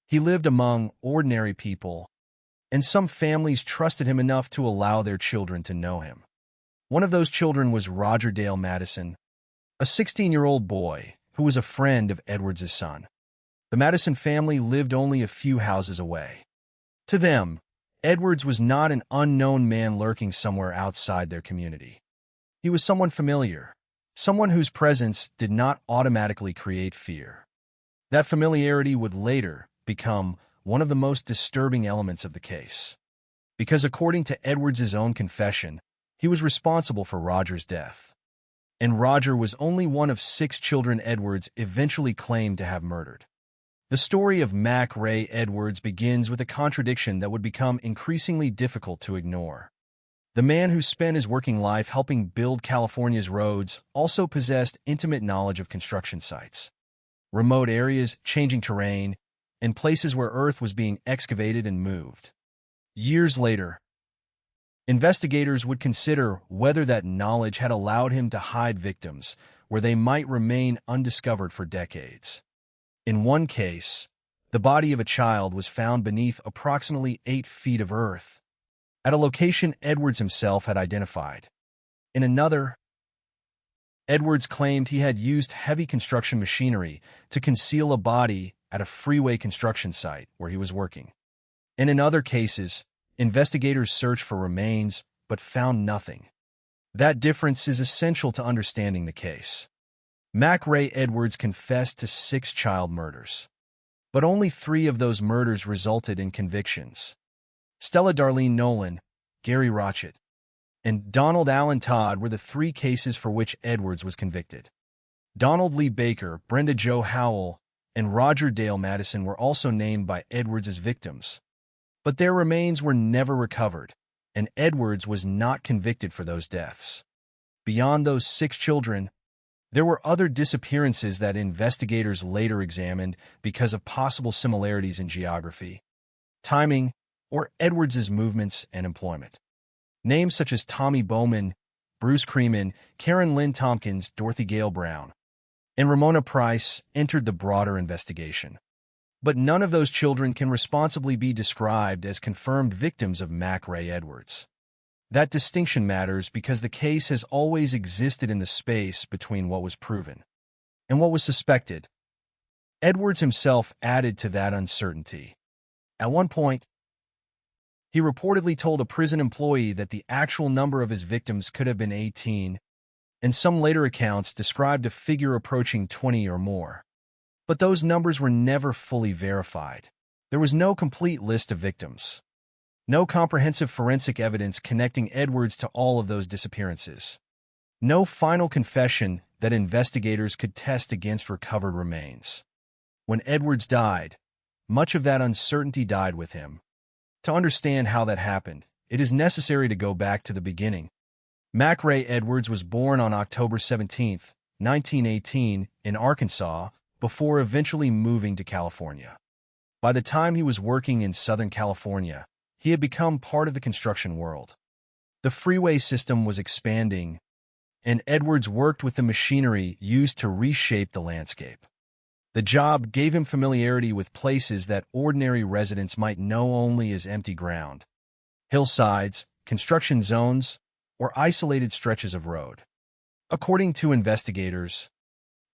He lived among ordinary people, and some families trusted him enough to allow their children to know him. One of those children was Roger Dale Madison, a 16-year-old boy who was a friend of Edwards' son. The Madison family lived only a few houses away. To them, Edwards was not an unknown man lurking somewhere outside their community. He was someone familiar, someone whose presence did not automatically create fear. That familiarity would later become one of the most disturbing elements of the case, because according to Edwards' own confession, he was responsible for Roger's death. And Roger was only one of 6 children Edwards eventually claimed to have murdered. The story of Mac Ray Edwards begins with a contradiction that would become increasingly difficult to ignore. The man who spent his working life helping build California's roads also possessed intimate knowledge of construction sites, remote areas, changing terrain, and places where earth was being excavated and moved. Years later, investigators would consider whether that knowledge had allowed him to hide victims where they might remain undiscovered for decades. In one case, the body of a child was found beneath approximately 8 feet of earth, at a location Edwards himself had identified. In another, Edwards claimed he had used heavy construction machinery to conceal a body at a freeway construction site where he was working. And in other cases, investigators searched for remains but found nothing. That difference is essential to understanding the case. Mac Ray Edwards confessed to 6 child murders, but only 3 of those murders resulted in convictions. Stella Darlene Nolan, Gary Rotchett, and Donald Allen Todd were the 3 cases for which Edwards was convicted. Donald Lee Baker, Brenda Jo Howell, and Roger Dale Madison were also named by Edwards as victims. But their remains were never recovered, and Edwards was not convicted for those deaths. Beyond those 6 children, there were other disappearances that investigators later examined because of possible similarities in geography, timing, or Edwards's movements and employment. Names such as Tommy Bowman, Bruce Creeman, Karen Lynn Tompkins, Dorothy Gale Brown, and Ramona Price entered the broader investigation. But none of those children can responsibly be described as confirmed victims of Mac Ray Edwards. That distinction matters because the case has always existed in the space between what was proven and what was suspected. Edwards himself added to that uncertainty. At one point, he reportedly told a prison employee that the actual number of his victims could have been 18, and some later accounts described a figure approaching 20 or more. But those numbers were never fully verified. There was no complete list of victims. No comprehensive forensic evidence connecting Edwards to all of those disappearances. No final confession that investigators could test against recovered remains. When Edwards died, much of that uncertainty died with him. To understand how that happened, it is necessary to go back to the beginning. Mac Ray Edwards was born on October 17, 1918, in Arkansas, before eventually moving to California. By the time he was working in Southern California, he had become part of the construction world. The freeway system was expanding, and Edwards worked with the machinery used to reshape the landscape. The job gave him familiarity with places that ordinary residents might know only as empty ground: hillsides, construction zones, or isolated stretches of road. According to investigators,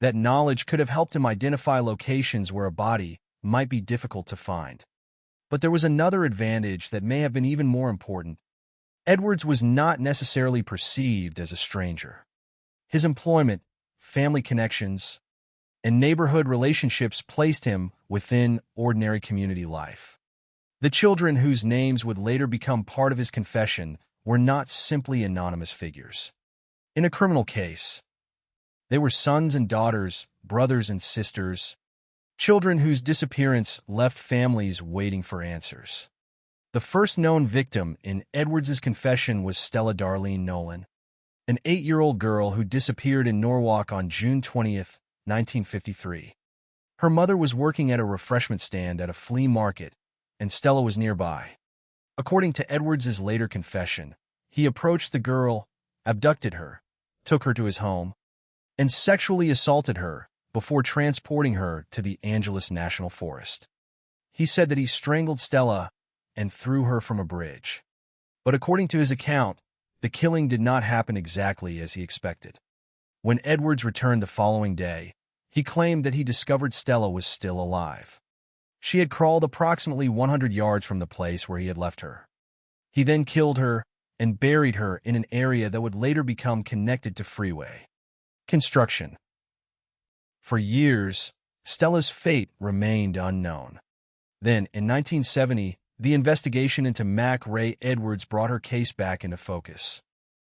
that knowledge could have helped him identify locations where a body might be difficult to find. But there was another advantage that may have been even more important. Edwards was not necessarily perceived as a stranger. His employment, family connections, and neighborhood relationships placed him within ordinary community life. The children whose names would later become part of his confession were not simply anonymous figures. In a criminal case, they were sons and daughters, brothers and sisters, children whose disappearance left families waiting for answers. The first known victim in Edwards's confession was Stella Darlene Nolan, an 8-year-old girl who disappeared in Norwalk on June 20th, 1953. Her mother was working at a refreshment stand at a flea market, and Stella was nearby. According to Edwards's later confession, he approached the girl, abducted her, took her to his home, and sexually assaulted her before transporting her to the Angeles National Forest. He said that he strangled Stella and threw her from a bridge. But according to his account, the killing did not happen exactly as he expected. When Edwards returned the following day, he claimed that he discovered Stella was still alive. She had crawled approximately 100 yards from the place where he had left her. He then killed her and buried her in an area that would later become connected to freeway construction. For years, Stella's fate remained unknown. Then, in 1970, the investigation into Mac Ray Edwards brought her case back into focus.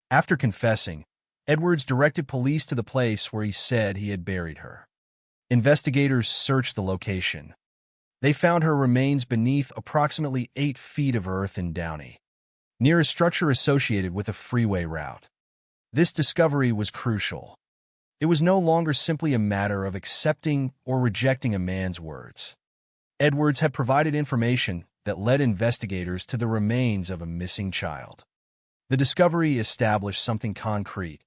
After confessing, Edwards directed police to the place where he said he had buried her. Investigators searched the location. They found her remains beneath approximately 8 feet of earth in Downey, near a structure associated with a freeway route. This discovery was crucial. It was no longer simply a matter of accepting or rejecting a man's words. Edwards had provided information that led investigators to the remains of a missing child. The discovery established something concrete.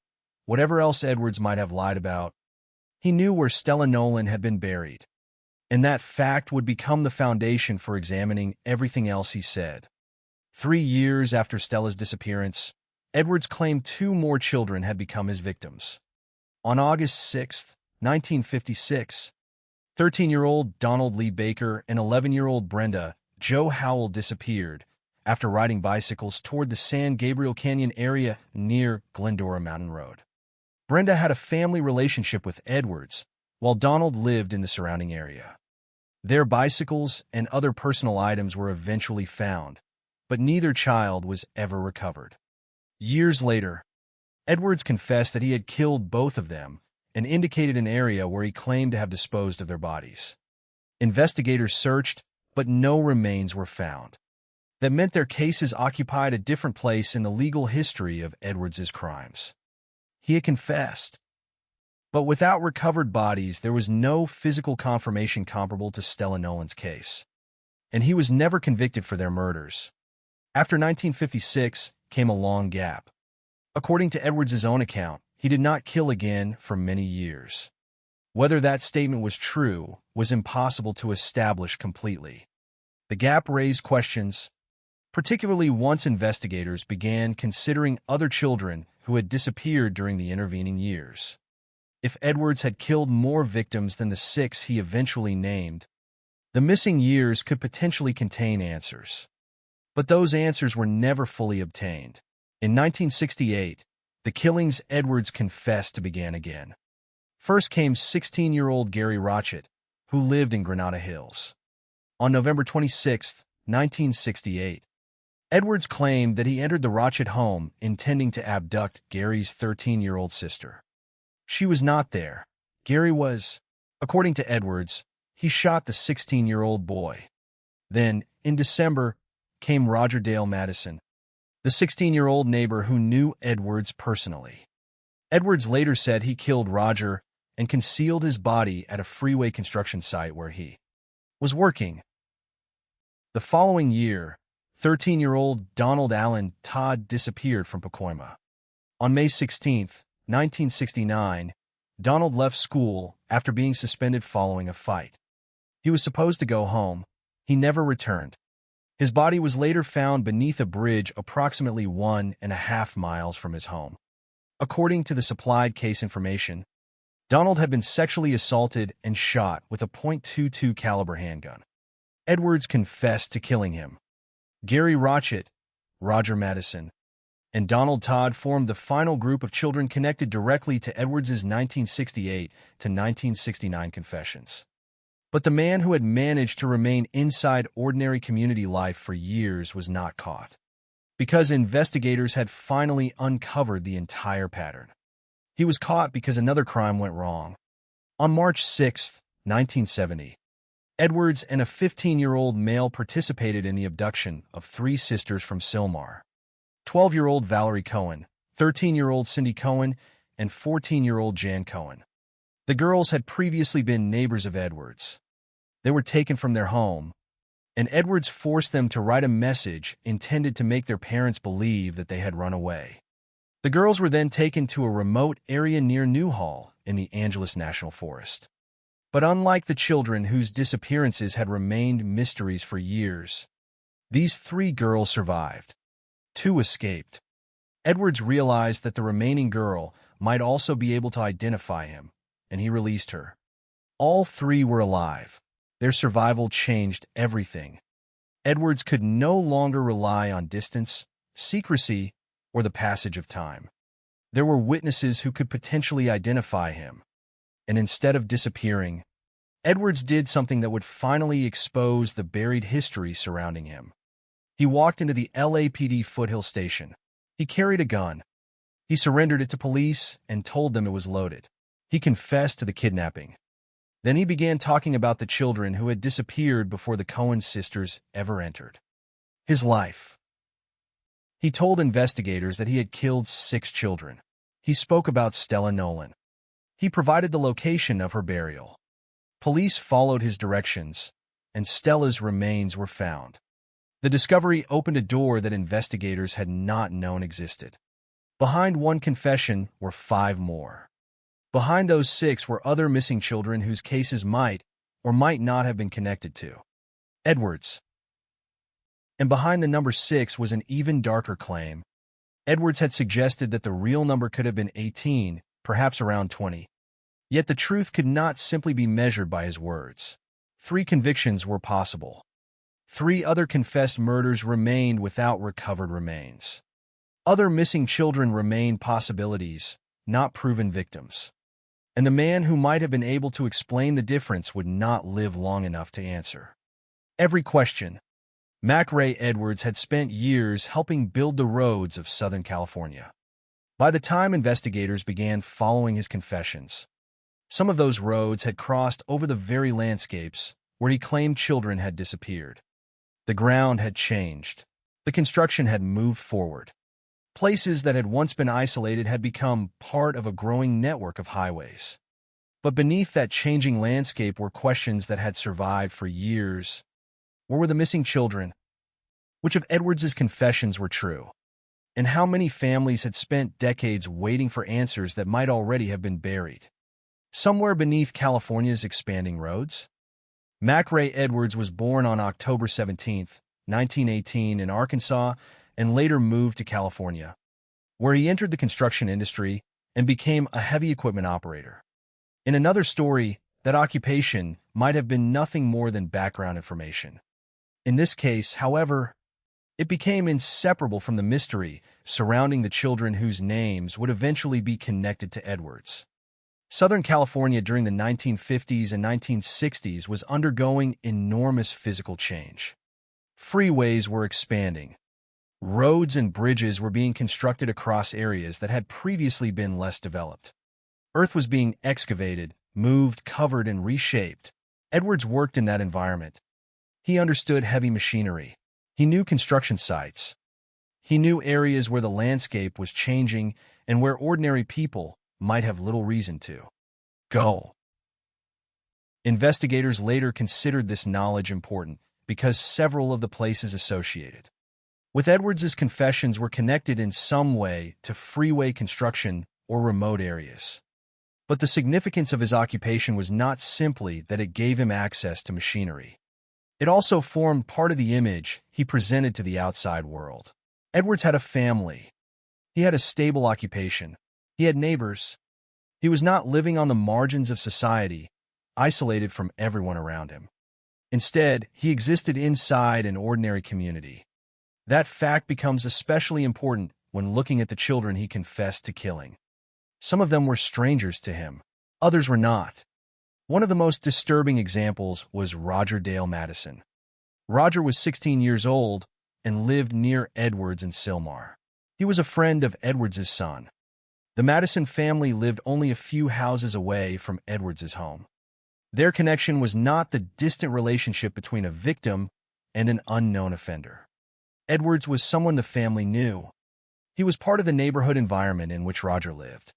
Whatever else Edwards might have lied about, he knew where Stella Nolan had been buried, and that fact would become the foundation for examining everything else he said. 3 years after Stella's disappearance, Edwards claimed 2 more children had become his victims. On August 6, 1956, 13-year-old Donald Lee Baker and 11-year-old Brenda Jo Howell disappeared after riding bicycles toward the San Gabriel Canyon area near Glendora Mountain Road. Brenda had a family relationship with Edwards, while Donald lived in the surrounding area. Their bicycles and other personal items were eventually found, but neither child was ever recovered. Years later, Edwards confessed that he had killed both of them and indicated an area where he claimed to have disposed of their bodies. Investigators searched, but no remains were found. that meant their cases occupied a different place in the legal history of Edwards's crimes. He had confessed. But without recovered bodies, there was no physical confirmation comparable to Stella Nolan's case. And he was never convicted for their murders. After 1956 came a long gap. According to Edwards's own account, he did not kill again for many years. Whether that statement was true was impossible to establish completely. The gap raised questions, particularly once investigators began considering other children who had disappeared during the intervening years. If Edwards had killed more victims than the 6 he eventually named, the missing years could potentially contain answers. But those answers were never fully obtained. In 1968, the killings Edwards confessed to began again. First came 16-year-old Gary Rochett, who lived in Granada Hills. On November 26, 1968, Edwards claimed that he entered the Rochett home intending to abduct Gary's 13-year-old sister. She was not there. Gary was. According to Edwards, he shot the 16-year-old boy. Then, in December, came Roger Dale Madison, the 16-year-old neighbor who knew Edwards personally. Edwards later said he killed Roger and concealed his body at a freeway construction site where he was working. The following year, 13-year-old Donald Allen Todd disappeared from Pacoima. On May 16, 1969, Donald left school after being suspended following a fight. He was supposed to go home. He never returned. His body was later found beneath a bridge approximately 1.5 miles from his home. According to the supplied case information, Donald had been sexually assaulted and shot with a .22 caliber handgun. Edwards confessed to killing him. Gary Rochett, Roger Madison, and Donald Todd formed the final group of children connected directly to Edwards's 1968 to 1969 confessions. But the man who had managed to remain inside ordinary community life for years was not caught, because investigators had finally uncovered the entire pattern. He was caught because another crime went wrong. On March 6, 1970, Edwards and a 15-year-old male participated in the abduction of 3 sisters from Sylmar: 12-year-old Valerie Cohen, 13-year-old Cindy Cohen, and 14-year-old Jan Cohen. The girls had previously been neighbors of Edwards. They were taken from their home, and Edwards forced them to write a message intended to make their parents believe that they had run away. The girls were then taken to a remote area near Newhall in the Angeles National Forest. But unlike the children whose disappearances had remained mysteries for years, these 3 girls survived. 2 escaped. Edwards realized that the remaining girl might also be able to identify him, and he released her. All 3 were alive. Their survival changed everything. Edwards could no longer rely on distance, secrecy, or the passage of time. There were witnesses who could potentially identify him. And instead of disappearing, Edwards did something that would finally expose the buried history surrounding him. He walked into the LAPD Foothill Station. He carried a gun. He surrendered it to police and told them it was loaded. He confessed to the kidnapping. Then he began talking about the children who had disappeared before the Cohen sisters ever entered his life. He told investigators that he had killed 6 children. He spoke about Stella Nolan. He provided the location of her burial. Police followed his directions, and Stella's remains were found. The discovery opened a door that investigators had not known existed. Behind one confession were 5 more. Behind those 6 were other missing children whose cases might or might not have been connected to Edwards. And behind the number 6 was an even darker claim. Edwards had suggested that the real number could have been 18, perhaps around 20. Yet the truth could not simply be measured by his words. 3 convictions were possible. 3 other confessed murders remained without recovered remains. Other missing children remained possibilities, not proven victims. And the man who might have been able to explain the difference would not live long enough to answer every question. McRae Edwards had spent years helping build the roads of Southern California. By the time investigators began following his confessions, some of those roads had crossed over the very landscapes where he claimed children had disappeared. The ground had changed. The construction had moved forward. Places that had once been isolated had become part of a growing network of highways. But beneath that changing landscape were questions that had survived for years. Where were the missing children? Which of Edwards's confessions were true? And how many families had spent decades waiting for answers that might already have been buried? Somewhere beneath California's expanding roads? Mac Ray Edwards was born on October 17, 1918 in Arkansas and later moved to California, where he entered the construction industry and became a heavy equipment operator. In another story, that occupation might have been nothing more than background information. In this case, however, it became inseparable from the mystery surrounding the children whose names would eventually be connected to Edwards. Southern California during the 1950s and 1960s was undergoing enormous physical change. Freeways were expanding. Roads and bridges were being constructed across areas that had previously been less developed. Earth was being excavated, moved, covered, and reshaped. Edwards worked in that environment. He understood heavy machinery. He knew construction sites. He knew areas where the landscape was changing and where ordinary people might have little reason to go. Investigators later considered this knowledge important because several of the places associated with Edwards's confessions were connected in some way to freeway construction or remote areas. But the significance of his occupation was not simply that it gave him access to machinery. It also formed part of the image he presented to the outside world. Edwards had a family. He had a stable occupation. He had neighbors. He was not living on the margins of society, isolated from everyone around him. Instead, he existed inside an ordinary community. That fact becomes especially important when looking at the children he confessed to killing. Some of them were strangers to him. Others were not. One of the most disturbing examples was Roger Dale Madison. Roger was 16 years old and lived near Edwards in Sylmar. He was a friend of Edwards's son. The Madison family lived only a few houses away from Edwards's home. Their connection was not the distant relationship between a victim and an unknown offender. Edwards was someone the family knew. He was part of the neighborhood environment in which Roger lived.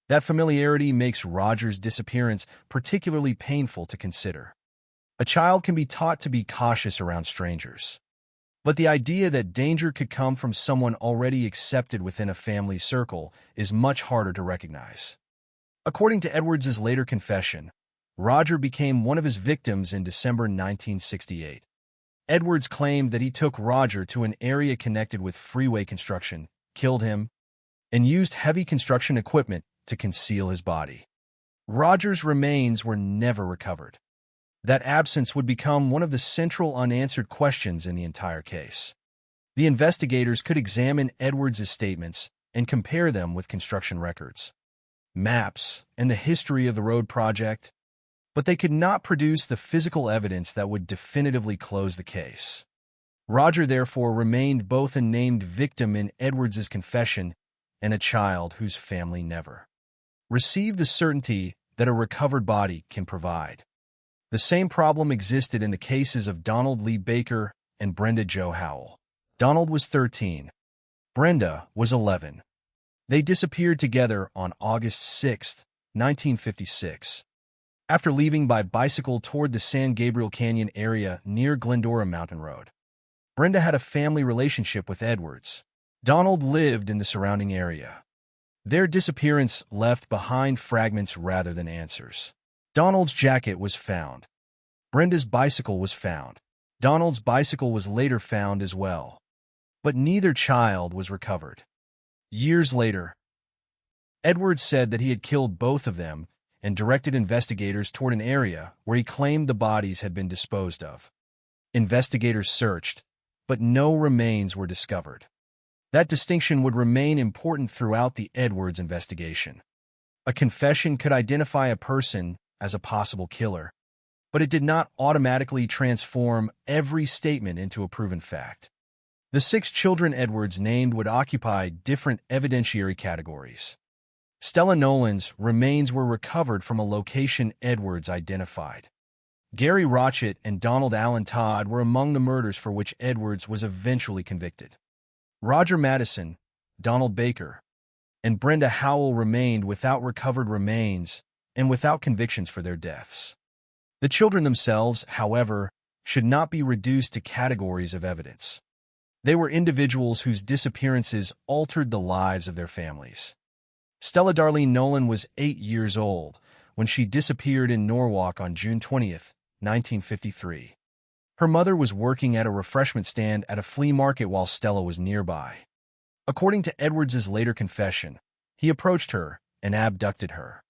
That familiarity makes Roger's disappearance particularly painful to consider. A child can be taught to be cautious around strangers. But the idea that danger could come from someone already accepted within a family circle is much harder to recognize. According to Edwards's later confession, Roger became one of his victims in December 1968. Edwards claimed that he took Roger to an area connected with freeway construction, killed him, and used heavy construction equipment to conceal his body. Roger's remains were never recovered. That absence would become one of the central unanswered questions in the entire case. The investigators could examine Edwards's statements and compare them with construction records, maps, and the history of the road project, but they could not produce the physical evidence that would definitively close the case. Roger therefore remained both a named victim in Edwards's confession and a child whose family never received the certainty that a recovered body can provide. The same problem existed in the cases of Donald Lee Baker and Brenda Jo Howell. Donald was 13. Brenda was 11. They disappeared together on August 6, 1956. After leaving by bicycle toward the San Gabriel Canyon area near Glendora Mountain Road. Brenda had a family relationship with Edwards. Donald lived in the surrounding area. Their disappearance left behind fragments rather than answers. Donald's jacket was found. Brenda's bicycle was found. Donald's bicycle was later found as well. But neither child was recovered. Years later, Edwards said that he had killed both of them and directed investigators toward an area where he claimed the bodies had been disposed of. Investigators searched, but no remains were discovered. That distinction would remain important throughout the Edwards investigation. A confession could identify a person as a possible killer, but it did not automatically transform every statement into a proven fact. The 6 children Edwards named would occupy different evidentiary categories. Stella Nolan's remains were recovered from a location Edwards identified. Gary Rotchett and Donald Allen Todd were among the murders for which Edwards was eventually convicted. Roger Madison, Donald Baker, and Brenda Howell remained without recovered remains and without convictions for their deaths. The children themselves, however, should not be reduced to categories of evidence. They were individuals whose disappearances altered the lives of their families. Stella Darlene Nolan was 8 years old when she disappeared in Norwalk on June 20th, 1953. Her mother was working at a refreshment stand at a flea market while Stella was nearby. According to Edwards's later confession, he approached her and abducted her.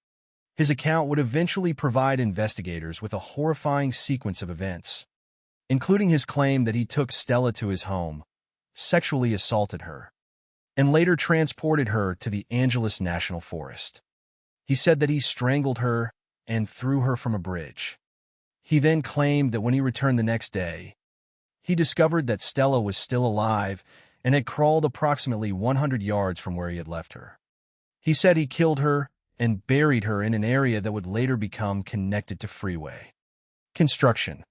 His account would eventually provide investigators with a horrifying sequence of events, including his claim that he took Stella to his home, sexually assaulted her, and later transported her to the Angeles National Forest. He said that he strangled her and threw her from a bridge. He then claimed that when he returned the next day, he discovered that Stella was still alive and had crawled approximately 100 yards from where he had left her. He said he killed her and buried her in an area that would later become connected to freeway construction.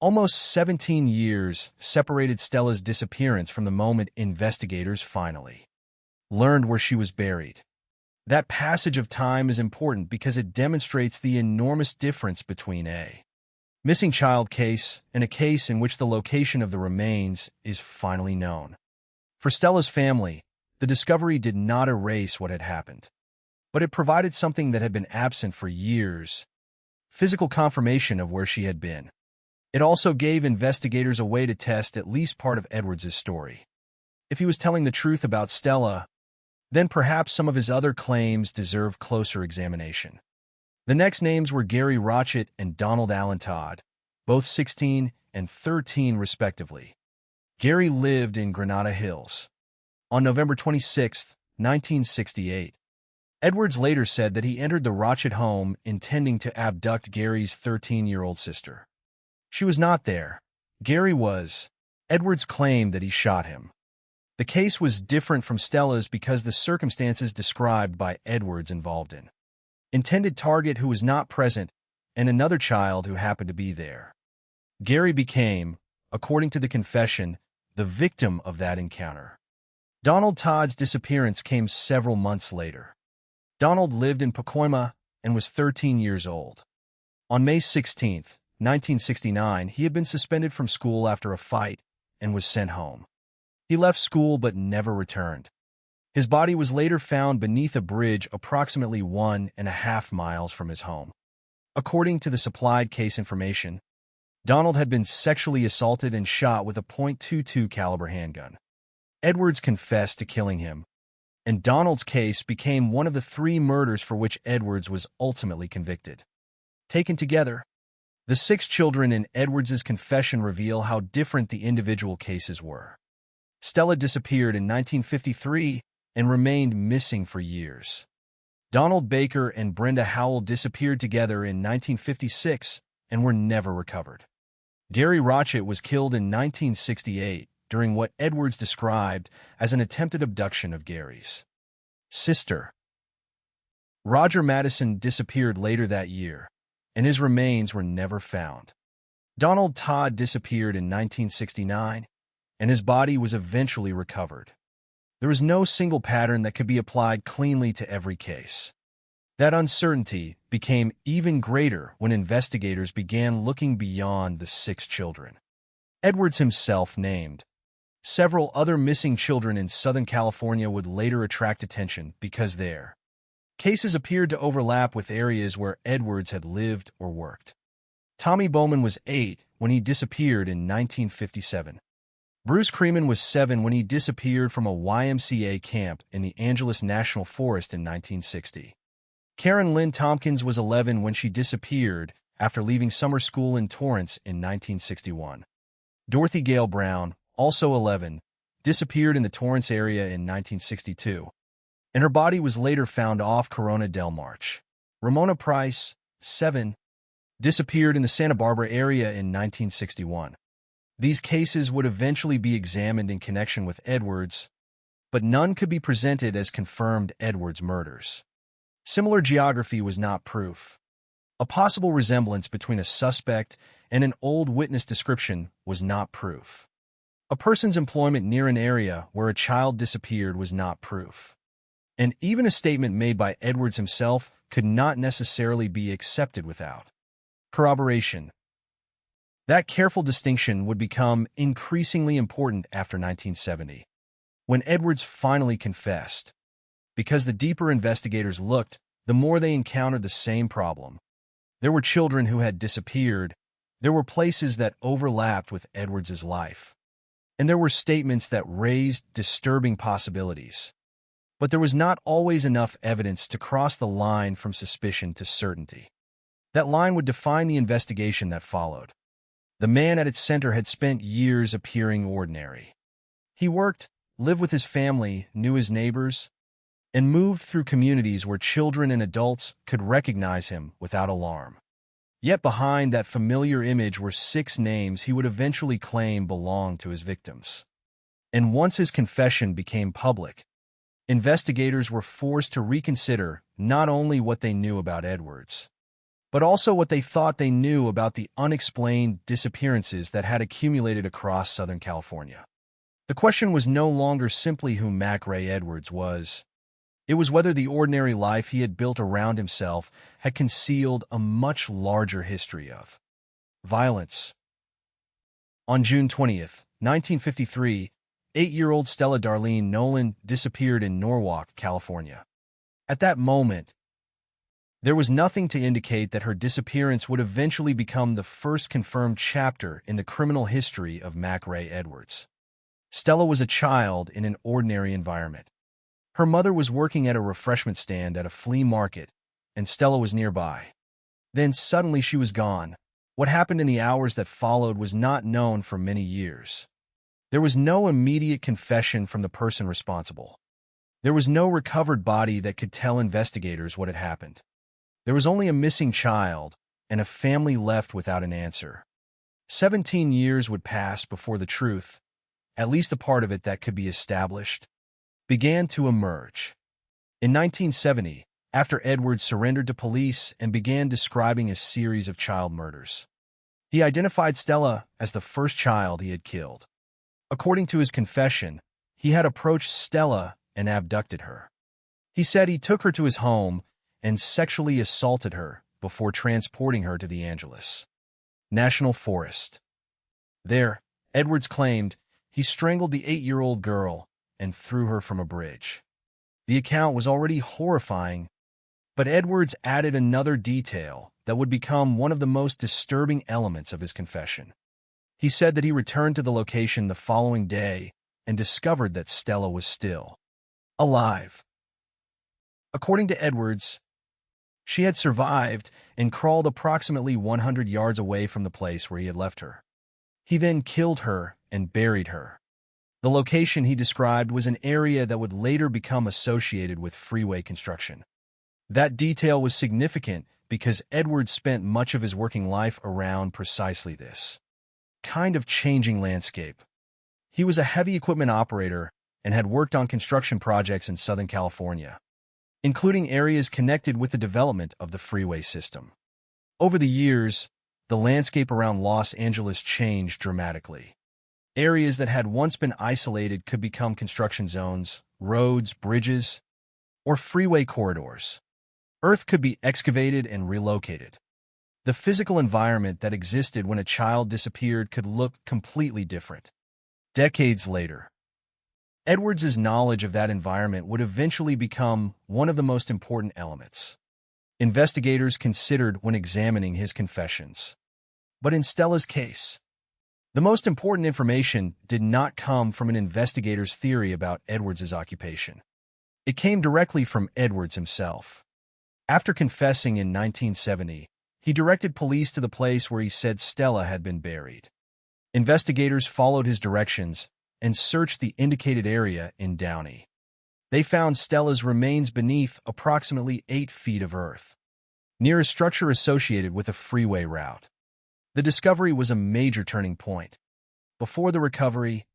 Almost 17 years separated Stella's disappearance from the moment investigators finally learned where she was buried. That passage of time is important because it demonstrates the enormous difference between a missing child case and a case in which the location of the remains is finally known. For Stella's family, the discovery did not erase what had happened, but it provided something that had been absent for years: physical confirmation of where she had been. It also gave investigators a way to test at least part of Edwards' story. If he was telling the truth about Stella, then perhaps some of his other claims deserve closer examination. The next names were Gary Rotchett and Donald Allen Todd, both 16 and 13 respectively. Gary lived in Granada Hills. On November 26, 1968, Edwards later said that he entered the Rotchett home intending to abduct Gary's 13-year-old sister. She was not there. Gary was. Edwards claimed that he shot him. The case was different from Stella's because the circumstances described by Edwards involved an intended target who was not present and another child who happened to be there. Gary became, according to the confession, the victim of that encounter. Donald Todd's disappearance came several months later. Donald lived in Pacoima and was 13 years old. On May 16, 1969, he had been suspended from school after a fight and was sent home. He left school but never returned. His body was later found beneath a bridge approximately 1.5 miles from his home. According to the supplied case information, Donald had been sexually assaulted and shot with a .22 caliber handgun. Edwards confessed to killing him, and Donald's case became one of the 3 murders for which Edwards was ultimately convicted. Taken together, the 6 children in Edwards's confession reveal how different the individual cases were. Stella disappeared in 1953 and remained missing for years. Donald Baker and Brenda Howell disappeared together in 1956 and were never recovered. Gary Rotchett was killed in 1968 during what Edwards described as an attempted abduction of Gary's sister. Roger Madison disappeared later that year, and his remains were never found. Donald Todd disappeared in 1969, and his body was eventually recovered. There was no single pattern that could be applied cleanly to every case. That uncertainty became even greater when investigators began looking beyond the 6 children Edwards himself named. Several other missing children in Southern California would later attract attention because their cases appeared to overlap with areas where Edwards had lived or worked. Tommy Bowman was 8 when he disappeared in 1957. Bruce Creeman was 7 when he disappeared from a YMCA camp in the Angeles National Forest in 1960. Karen Lynn Tompkins was 11 when she disappeared after leaving summer school in Torrance in 1961. Dorothy Gale Brown, also 11, disappeared in the Torrance area in 1962, and her body was later found off Corona del March. Ramona Price, 7, disappeared in the Santa Barbara area in 1961. These cases would eventually be examined in connection with Edwards, but none could be presented as confirmed Edwards murders. Similar geography was not proof. A possible resemblance between a suspect and an old witness description was not proof. A person's employment near an area where a child disappeared was not proof. And even a statement made by Edwards himself could not necessarily be accepted without corroboration. That careful distinction would become increasingly important after 1970, when Edwards finally confessed. Because the deeper investigators looked, the more they encountered the same problem. There were children who had disappeared. There were places that overlapped with Edwards's life. And there were statements that raised disturbing possibilities. But there was not always enough evidence to cross the line from suspicion to certainty. That line would define the investigation that followed. The man at its center had spent years appearing ordinary. He worked, lived with his family, knew his neighbors, and moved through communities where children and adults could recognize him without alarm. Yet behind that familiar image were 6 names he would eventually claim belonged to his victims. And once his confession became public, investigators were forced to reconsider not only what they knew about Edwards, but also what they thought they knew about the unexplained disappearances that had accumulated across Southern California. The question was no longer simply who McRae Edwards was. It was whether the ordinary life he had built around himself had concealed a much larger history of violence. On June 20th, 1953, 8-year-old Stella Darlene Nolan disappeared in Norwalk, California. At that moment, there was nothing to indicate that her disappearance would eventually become the first confirmed chapter in the criminal history of McRae Edwards. Stella was a child in an ordinary environment. Her mother was working at a refreshment stand at a flea market, and Stella was nearby. Then suddenly she was gone. What happened in the hours that followed was not known for many years. There was no immediate confession from the person responsible. There was no recovered body that could tell investigators what had happened. There was only a missing child and a family left without an answer. 17 years would pass before the truth, at least a part of it that could be established, began to emerge. In 1970, after Edwards surrendered to police and began describing a series of child murders, he identified Stella as the first child he had killed. According to his confession, he had approached Stella and abducted her. He said he took her to his home and sexually assaulted her before transporting her to the Angeles National Forest. There, Edwards claimed he strangled the 8-year-old girl and threw her from a bridge. The account was already horrifying, but Edwards added another detail that would become one of the most disturbing elements of his confession. He said that he returned to the location the following day and discovered that Stella was still alive. According to Edwards, she had survived and crawled approximately 100 yards away from the place where he had left her. He then killed her and buried her. The location he described was an area that would later become associated with freeway construction. That detail was significant because Edwards spent much of his working life around precisely this kind of changing landscape. He was a heavy equipment operator and had worked on construction projects in Southern California, including areas connected with the development of the freeway system. Over the years, the landscape around Los Angeles changed dramatically. Areas that had once been isolated could become construction zones, roads, bridges, or freeway corridors. Earth could be excavated and relocated. The physical environment that existed when a child disappeared could look completely different. Decades later, Edwards's knowledge of that environment would eventually become one of the most important elements investigators considered when examining his confessions. But in Stella's case, the most important information did not come from an investigator's theory about Edwards's occupation. It came directly from Edwards himself. After confessing in 1970, he directed police to the place where he said Stella had been buried. Investigators followed his directions and searched the indicated area in Downey. They found Stella's remains beneath approximately 8 feet of earth, near a structure associated with a freeway route. The discovery was a major turning point. Before the recovery,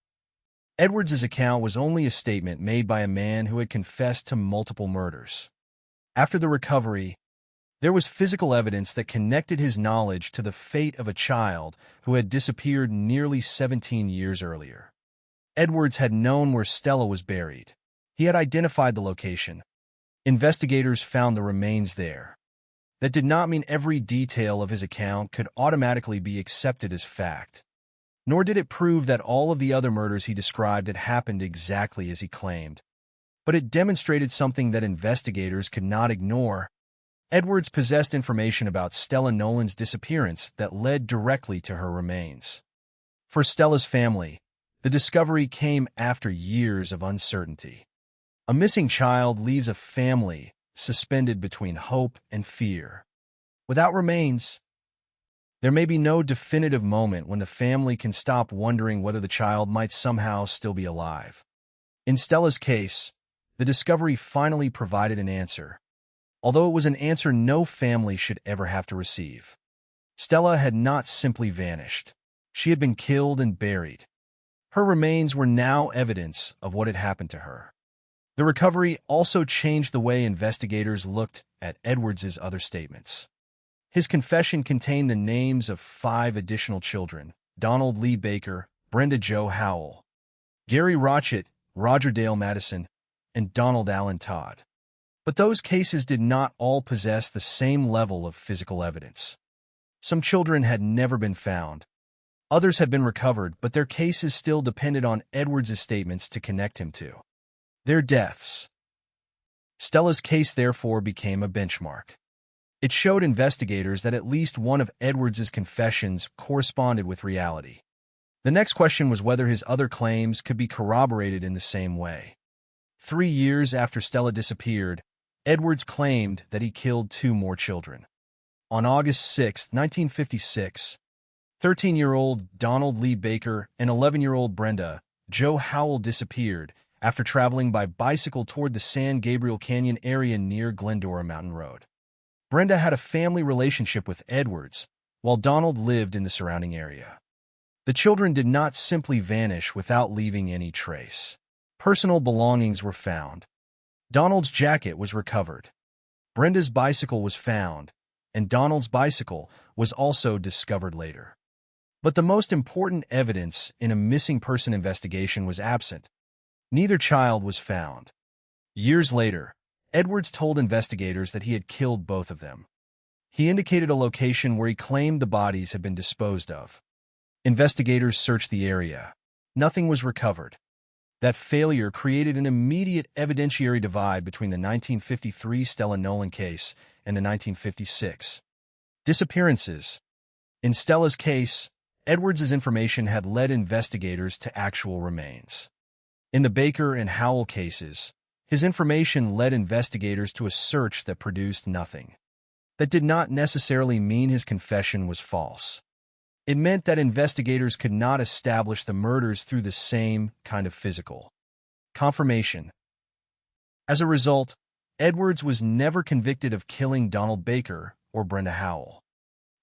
Edwards's account was only a statement made by a man who had confessed to multiple murders. After the recovery, There was physical evidence that connected his knowledge to the fate of a child who had disappeared nearly 17 years earlier. Edwards had known where Stella was buried. He had identified the location. Investigators found the remains there. That did not mean every detail of his account could automatically be accepted as fact. Nor did it prove that all of the other murders he described had happened exactly as he claimed. But it demonstrated something that investigators could not ignore. Edwards possessed information about Stella Nolan's disappearance that led directly to her remains. For Stella's family, the discovery came after years of uncertainty. A missing child leaves a family suspended between hope and fear. Without remains, there may be no definitive moment when the family can stop wondering whether the child might somehow still be alive. In Stella's case, the discovery finally provided an answer, although it was an answer no family should ever have to receive. Stella had not simply vanished. She had been killed and buried. Her remains were now evidence of what had happened to her. The recovery also changed the way investigators looked at Edwards' other statements. His confession contained the names of 5 additional children: Donald Lee Baker, Brenda Jo Howell, Gary Rochett, Roger Dale Madison, and Donald Allen Todd. But those cases did not all possess the same level of physical evidence. Some children had never been found. Others had been recovered, but their cases still depended on Edwards' statements to connect him to their deaths. Stella's case therefore became a benchmark. It showed investigators that at least one of Edwards' confessions corresponded with reality. The next question was whether his other claims could be corroborated in the same way. 3 years after Stella disappeared, Edwards claimed that he killed 2 more children. On August 6, 1956, 13-year-old Donald Lee Baker and 11-year-old Brenda Jo Howell disappeared after traveling by bicycle toward the San Gabriel Canyon area near Glendora Mountain Road. Brenda had a family relationship with Edwards, while Donald lived in the surrounding area. The children did not simply vanish without leaving any trace. Personal belongings were found. Donald's jacket was recovered. Brenda's bicycle was found, and Donald's bicycle was also discovered later. But the most important evidence in a missing person investigation was absent. Neither child was found. Years later, Edwards told investigators that he had killed both of them. He indicated a location where he claimed the bodies had been disposed of. Investigators searched the area. Nothing was recovered. That failure created an immediate evidentiary divide between the 1953 Stella Nolan case and the 1956 disappearances. In Stella's case, Edwards' information had led investigators to actual remains. In the Baker and Howell cases, his information led investigators to a search that produced nothing. That did not necessarily mean his confession was false. It meant that investigators could not establish the murders through the same kind of physical confirmation. As a result, Edwards was never convicted of killing Donald Baker or Brenda Howell.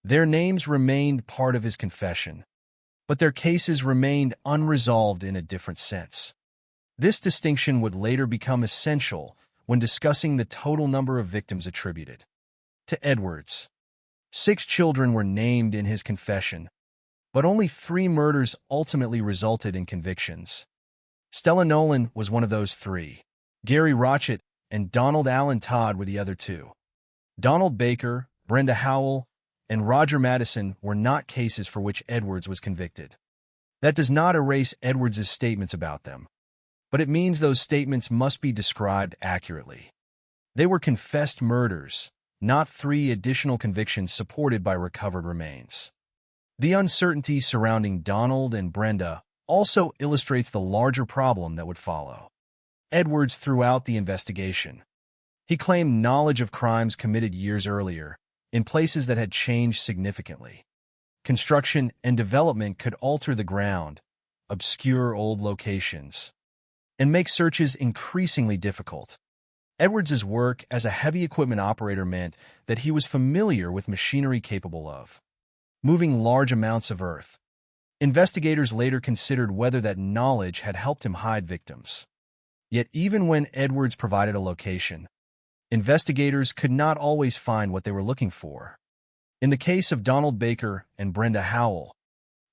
Their names remained part of his confession, but their cases remained unresolved in a different sense. This distinction would later become essential when discussing the total number of victims attributed to Edwards. 6 children were named in his confession, but only 3 murders ultimately resulted in convictions. Stella Nolan was one of those 3. Gary Rochett and Donald Allen Todd were the other 2. Donald Baker, Brenda Howell, and Roger Madison were not cases for which Edwards was convicted. That does not erase Edwards' statements about them, but it means those statements must be described accurately. They were confessed murders, not 3 additional convictions supported by recovered remains. The uncertainty surrounding Donald and Brenda also illustrates the larger problem that would follow. Edwards throughout the investigation. He claimed knowledge of crimes committed years earlier, in places that had changed significantly. Construction and development could alter the ground, obscure old locations, and make searches increasingly difficult. Edwards' work as a heavy equipment operator meant that he was familiar with machinery capable of moving large amounts of earth. Investigators later considered whether that knowledge had helped him hide victims. Yet even when Edwards provided a location, Investigators could not always find what they were looking for. In the case of Donald Baker and Brenda Howell,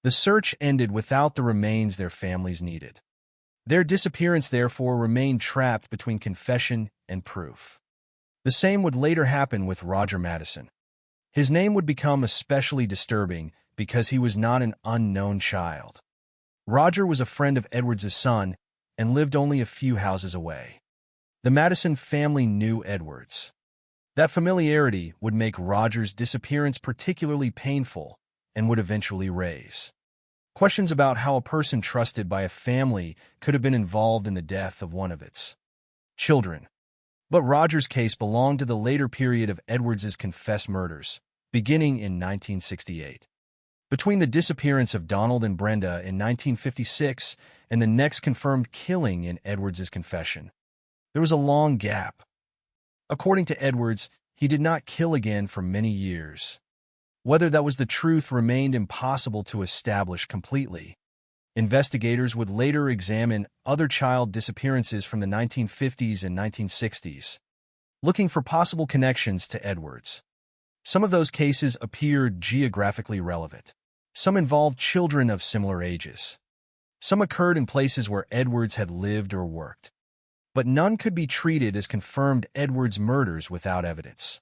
the search ended without the remains their families needed. Their disappearance, therefore, remained trapped between confession and proof. The same would later happen with Roger Madison. His name would become especially disturbing because he was not an unknown child. Roger was a friend of Edwards' son and lived only a few houses away. The Madison family knew Edwards. That familiarity would make Roger's disappearance particularly painful and would eventually raise questions about how a person trusted by a family could have been involved in the death of one of its children. But Roger's case belonged to the later period of Edwards' confessed murders, beginning in 1968. Between the disappearance of Donald and Brenda in 1956 and the next confirmed killing in Edwards' confession, there was a long gap. According to Edwards, he did not kill again for many years. Whether that was the truth remained impossible to establish completely. Investigators would later examine other child disappearances from the 1950s and 1960s, looking for possible connections to Edwards. Some of those cases appeared geographically relevant. Some involved children of similar ages. Some occurred in places where Edwards had lived or worked. But none could be treated as confirmed Edwards murders without evidence.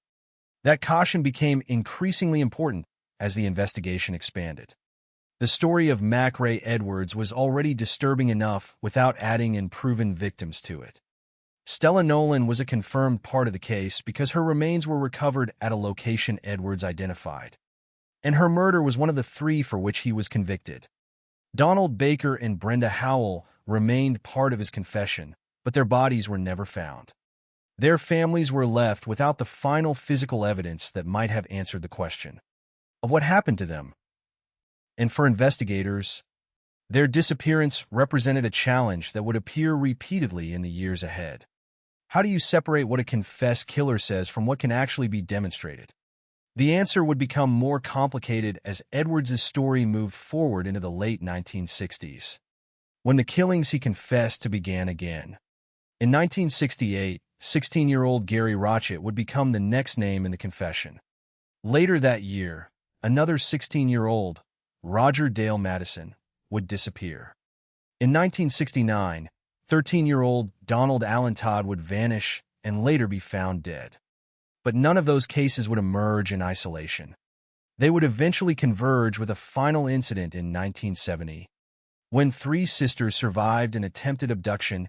That caution became increasingly important as the investigation expanded. The story of McRae Edwards was already disturbing enough without adding in proven victims to it. Stella Nolan was a confirmed part of the case because her remains were recovered at a location Edwards identified, and her murder was one of the three for which he was convicted. Donald Baker and Brenda Howell remained part of his confession, but their bodies were never found. Their families were left without the final physical evidence that might have answered the question of what happened to them. And for investigators, their disappearance represented a challenge that would appear repeatedly in the years ahead. How do you separate what a confessed killer says from what can actually be demonstrated? The answer would become more complicated as Edwards' story moved forward into the late 1960s, when the killings he confessed to began again. In 1968, 16-year-old Gary Rotchett would become the next name in the confession. Later that year, another 16-year-old, Roger Dale Madison, would disappear. In 1969, 13-year-old Donald Allen Todd would vanish and later be found dead. But none of those cases would emerge in isolation. They would eventually converge with a final incident in 1970, when three sisters survived an attempted abduction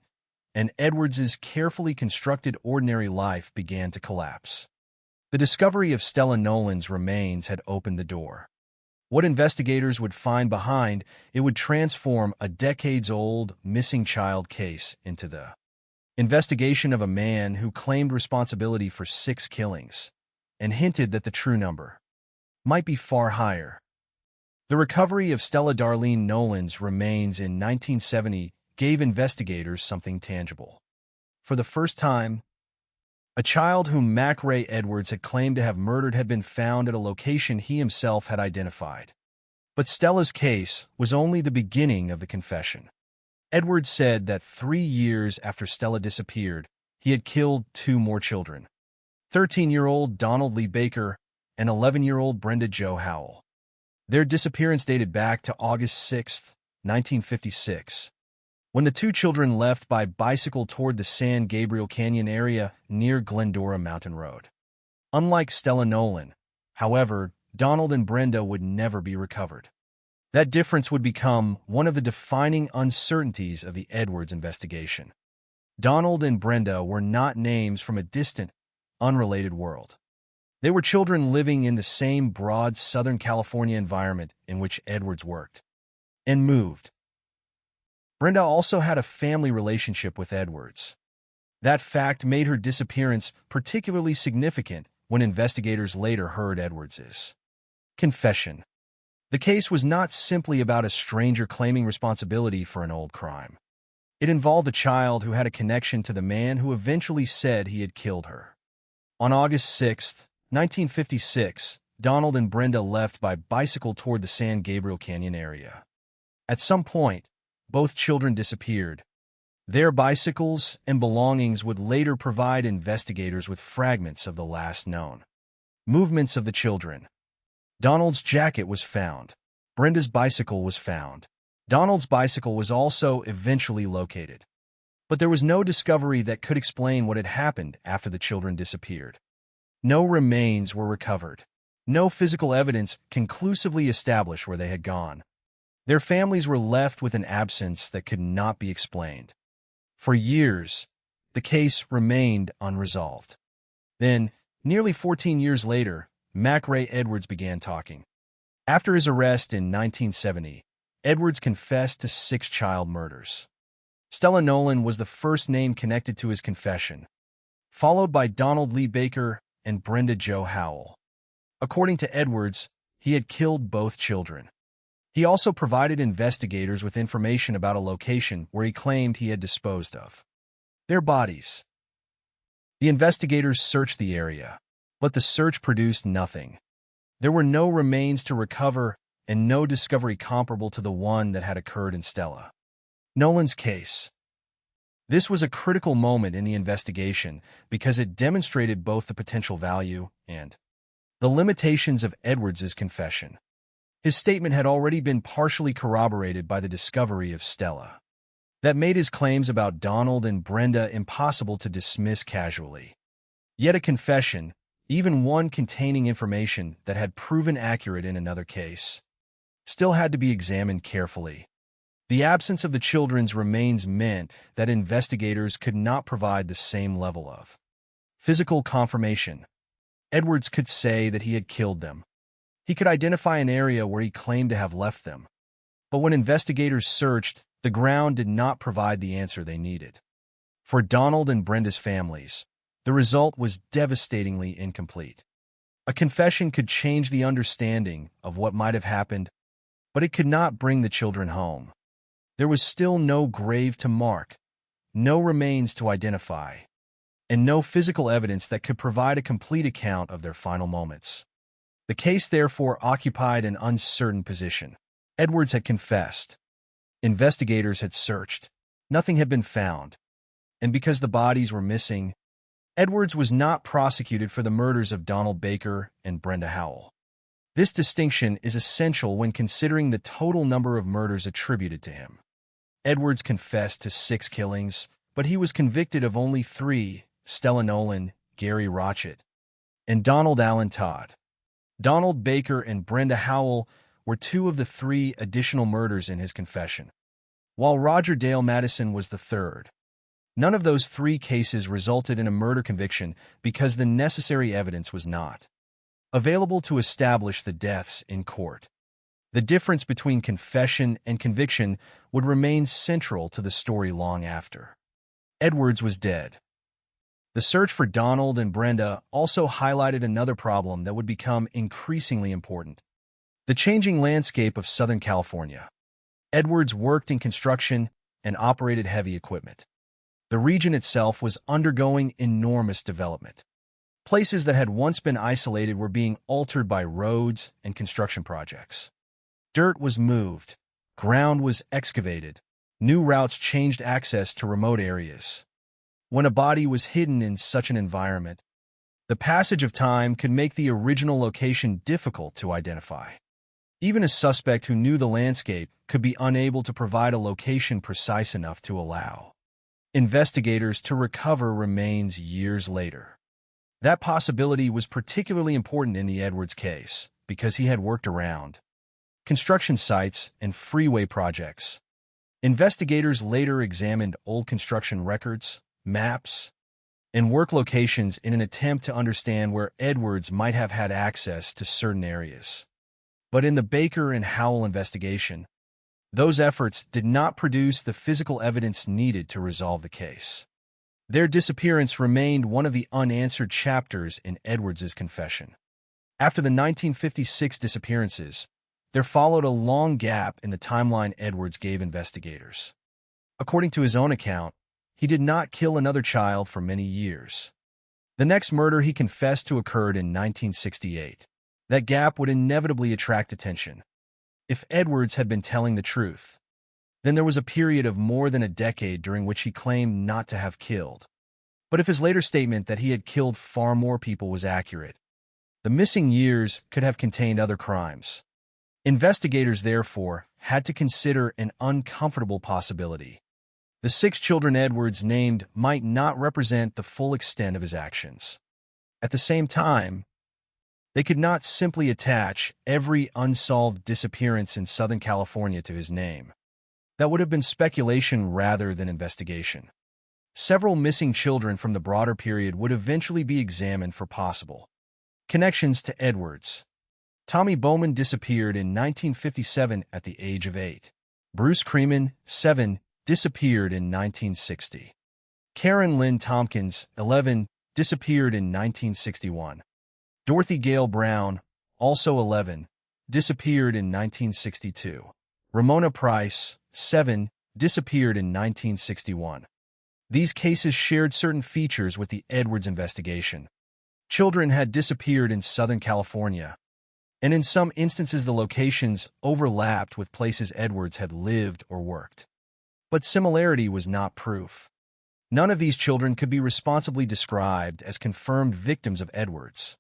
and Edwards' carefully constructed ordinary life began to collapse. The discovery of Stella Nolan's remains had opened the door. What investigators would find behind it would transform a decades-old missing child case into the investigation of a man who claimed responsibility for 6 killings and hinted that the true number might be far higher. The recovery of Stella Darlene Nolan's remains in 1970 gave investigators something tangible. For the first time, a child whom McRae Edwards had claimed to have murdered had been found at a location he himself had identified. But Stella's case was only the beginning of the confession. Edwards said that 3 years after Stella disappeared, he had killed 2 more children, 13-year-old Donald Lee Baker and 11-year-old Brenda Jo Howell. Their disappearance dated back to August 6, 1956, when the 2 children left by bicycle toward the San Gabriel Canyon area near Glendora Mountain Road. Unlike Stella Nolan, however, Donald and Brenda would never be recovered. That difference would become one of the defining uncertainties of the Edwards investigation. Donald and Brenda were not names from a distant, unrelated world. They were children living in the same broad Southern California environment in which Edwards worked and moved. Brenda also had a family relationship with Edwards. That fact made her disappearance particularly significant when investigators later heard Edwards's confession. The case was not simply about a stranger claiming responsibility for an old crime. It involved a child who had a connection to the man who eventually said he had killed her. On August 6, 1956, Donald and Brenda left by bicycle toward the San Gabriel Canyon area. At some point, both children disappeared, Their bicycles and belongings would later provide investigators with fragments of the last known movements of the children. Donald's jacket was found. Brenda's bicycle was found. Donald's bicycle was also eventually located. But there was no discovery that could explain what had happened after the children disappeared. No remains were recovered. No physical evidence conclusively established where they had gone. Their families were left with an absence that could not be explained. For years, the case remained unresolved. Then, nearly 14 years later, McRae Edwards began talking. After his arrest in 1970, Edwards confessed to 6 child murders. Stella Nolan was the first name connected to his confession, followed by Donald Lee Baker and Brenda Jo Howell. According to Edwards, he had killed both children. He also provided investigators with information about a location where he claimed he had disposed of their bodies. The investigators searched the area, but the search produced nothing. There were no remains to recover and no discovery comparable to the one that had occurred in Stella Nolan's case. This was a critical moment in the investigation because it demonstrated both the potential value and the limitations of Edwards's confession. His statement had already been partially corroborated by the discovery of Stella. That made his claims about Donald and Brenda impossible to dismiss casually. Yet a confession, even one containing information that had proven accurate in another case, still had to be examined carefully. The absence of the children's remains meant that investigators could not provide the same level of physical confirmation. Edwards could say that he had killed them. He could identify an area where he claimed to have left them. But when investigators searched, the ground did not provide the answer they needed. For Donald and Brenda's families, the result was devastatingly incomplete. A confession could change the understanding of what might have happened, but it could not bring the children home. There was still no grave to mark, no remains to identify, and no physical evidence that could provide a complete account of their final moments. The case therefore occupied an uncertain position. Edwards had confessed. Investigators had searched. Nothing had been found. And because the bodies were missing, Edwards was not prosecuted for the murders of Donald Baker and Brenda Howell. This distinction is essential when considering the total number of murders attributed to him. Edwards confessed to 6 killings, but he was convicted of only 3: Stella Nolan, Gary Rotchett, and Donald Allen Todd. Donald Baker and Brenda Howell were 2 of the 3 additional murders in his confession, while Roger Dale Madison was the 3rd. None of those 3 cases resulted in a murder conviction because the necessary evidence was not available to establish the deaths in court. The difference between confession and conviction would remain central to the story long after Edwards was dead. The search for Donald and Brenda also highlighted another problem that would become increasingly important: the changing landscape of Southern California. Edwards worked in construction and operated heavy equipment. The region itself was undergoing enormous development. Places that had once been isolated were being altered by roads and construction projects. Dirt was moved, ground was excavated, new routes changed access to remote areas. When a body was hidden in such an environment, the passage of time could make the original location difficult to identify. Even a suspect who knew the landscape could be unable to provide a location precise enough to allow investigators to recover remains years later. That possibility was particularly important in the Edwards case because he had worked around construction sites and freeway projects. Investigators later examined old construction records, maps, and work locations in an attempt to understand where Edwards might have had access to certain areas. But in the Baker and Howell investigation, those efforts did not produce the physical evidence needed to resolve the case. Their disappearance remained one of the unanswered chapters in Edwards's confession. After the 1956 disappearances, there followed a long gap in the timeline Edwards gave investigators. According to his own account, he did not kill another child for many years. The next murder he confessed to occurred in 1968. That gap would inevitably attract attention. If Edwards had been telling the truth, Then there was a period of more than a decade during which he claimed not to have killed. But if his later statement that he had killed far more people was accurate, the missing years could have contained other crimes. Investigators, therefore, had to consider an uncomfortable possibility. The 6 children Edwards named might not represent the full extent of his actions. At the same time, they could not simply attach every unsolved disappearance in Southern California to his name. That would have been speculation rather than investigation. Several missing children from the broader period would eventually be examined for possible connections to Edwards. Tommy Bowman disappeared in 1957 at the age of 8. Bruce Creeman, 7, disappeared in 1960. Karen Lynn Tompkins, 11, disappeared in 1961. Dorothy Gale Brown, also 11, disappeared in 1962. Ramona Price, 7, disappeared in 1961. These cases shared certain features with the Edwards investigation. Children had disappeared in Southern California, and in some instances the locations overlapped with places Edwards had lived or worked. But similarity was not proof. None of these children could be responsibly described as confirmed victims of Edwards.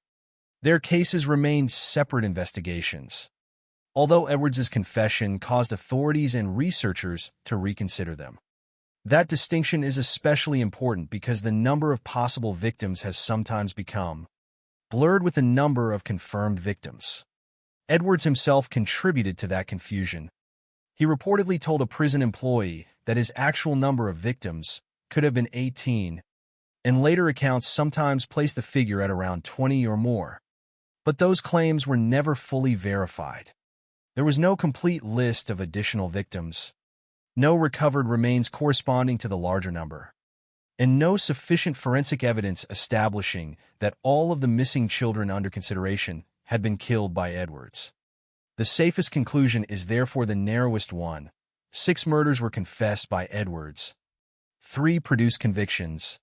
Their cases remained separate investigations, although Edwards's confession caused authorities and researchers to reconsider them. That distinction is especially important because the number of possible victims has sometimes become blurred with the number of confirmed victims. Edwards himself contributed to that confusion. He reportedly told a prison employee that his actual number of victims could have been 18, and later accounts sometimes placed the figure at around 20 or more. But those claims were never fully verified. There was no complete list of additional victims, no recovered remains corresponding to the larger number, and no sufficient forensic evidence establishing that all of the missing children under consideration had been killed by Edwards. The safest conclusion is therefore the narrowest one. 6 murders were confessed by Edwards, 3 produced convictions,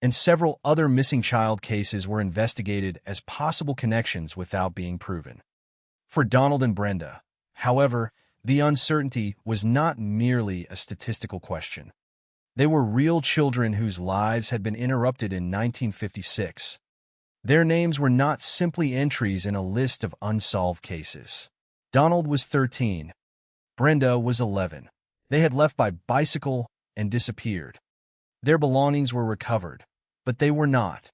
and several other missing child cases were investigated as possible connections without being proven. For Donald and Brenda, however, the uncertainty was not merely a statistical question. They were real children whose lives had been interrupted in 1956. Their names were not simply entries in a list of unsolved cases. Donald was 13. Brenda was 11. They had left by bicycle and disappeared. Their belongings were recovered, but they were not.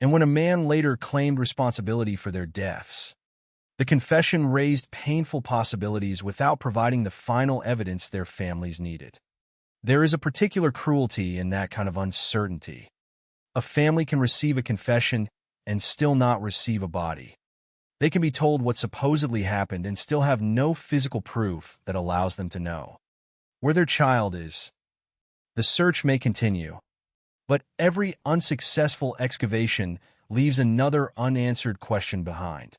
And when a man later claimed responsibility for their deaths, the confession raised painful possibilities without providing the final evidence their families needed. There is a particular cruelty in that kind of uncertainty. A family can receive a confession and still not receive a body. They can be told what supposedly happened and still have no physical proof that allows them to know where their child is. The search may continue, but every unsuccessful excavation leaves another unanswered question behind.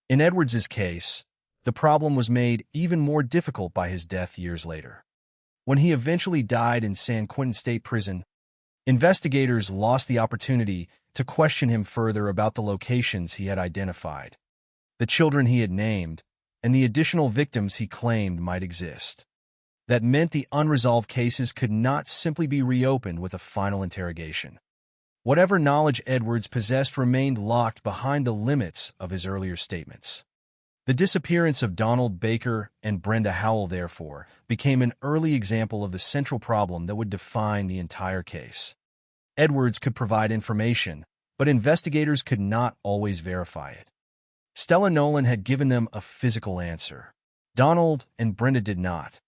In Edwards's case, the problem was made even more difficult by his death years later. When he eventually died in San Quentin State Prison, investigators lost the opportunity to question him further about the locations he had identified, the children he had named, and the additional victims he claimed might exist. That meant the unresolved cases could not simply be reopened with a final interrogation. Whatever knowledge Edwards possessed remained locked behind the limits of his earlier statements. The disappearance of Donald Baker and Brenda Howell, therefore, became an early example of the central problem that would define the entire case. Edwards could provide information, but investigators could not always verify it. Stella Nolan had given them a physical answer. Donald and Brenda did not.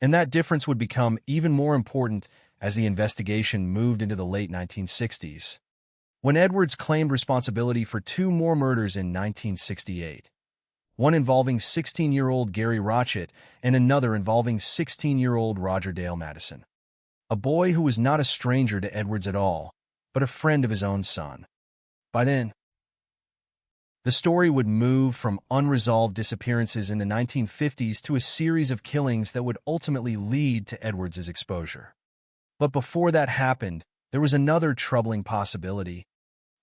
And that difference would become even more important as the investigation moved into the late 1960s, when Edwards claimed responsibility for 2 more murders in 1968, one involving 16-year-old Gary Rotchett and another involving 16-year-old Roger Dale Madison, a boy who was not a stranger to Edwards at all, but a friend of his own son. By then, the story would move from unresolved disappearances in the 1950s to a series of killings that would ultimately lead to Edwards's exposure. But before that happened, there was another troubling possibility: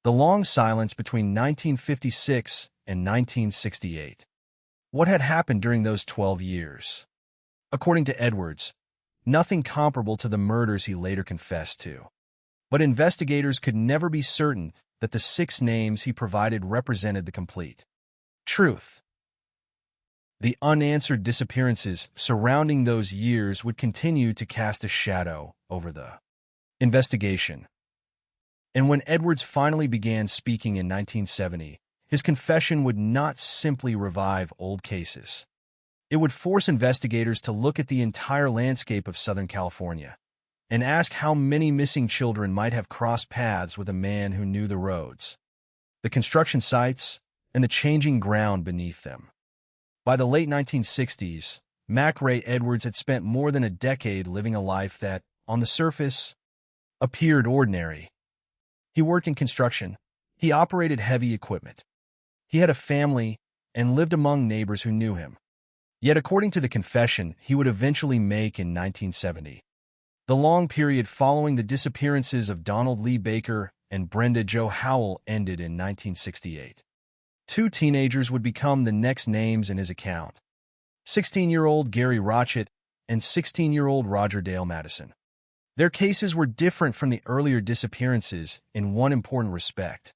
the long silence between 1956 and 1968. What had happened during those 12 years? According to Edwards, nothing comparable to the murders he later confessed to. But investigators could never be certain that the 6 names he provided represented the complete truth. The unanswered disappearances surrounding those years would continue to cast a shadow over the investigation. And when Edwards finally began speaking in 1970, his confession would not simply revive old cases. It would force investigators to look at the entire landscape of Southern California and ask how many missing children might have crossed paths with a man who knew the roads, the construction sites, and the changing ground beneath them. By the late 1960s, McRae Edwards had spent more than a decade living a life that, on the surface, appeared ordinary. He worked in construction. He operated heavy equipment. He had a family and lived among neighbors who knew him. Yet, according to the confession he would eventually make in 1970, the long period following the disappearances of Donald Lee Baker and Brenda Jo Howell ended in 1968. 2 teenagers would become the next names in his account: 16-year-old Gary Rotchett and 16-year-old Roger Dale Madison. Their cases were different from the earlier disappearances in one important respect.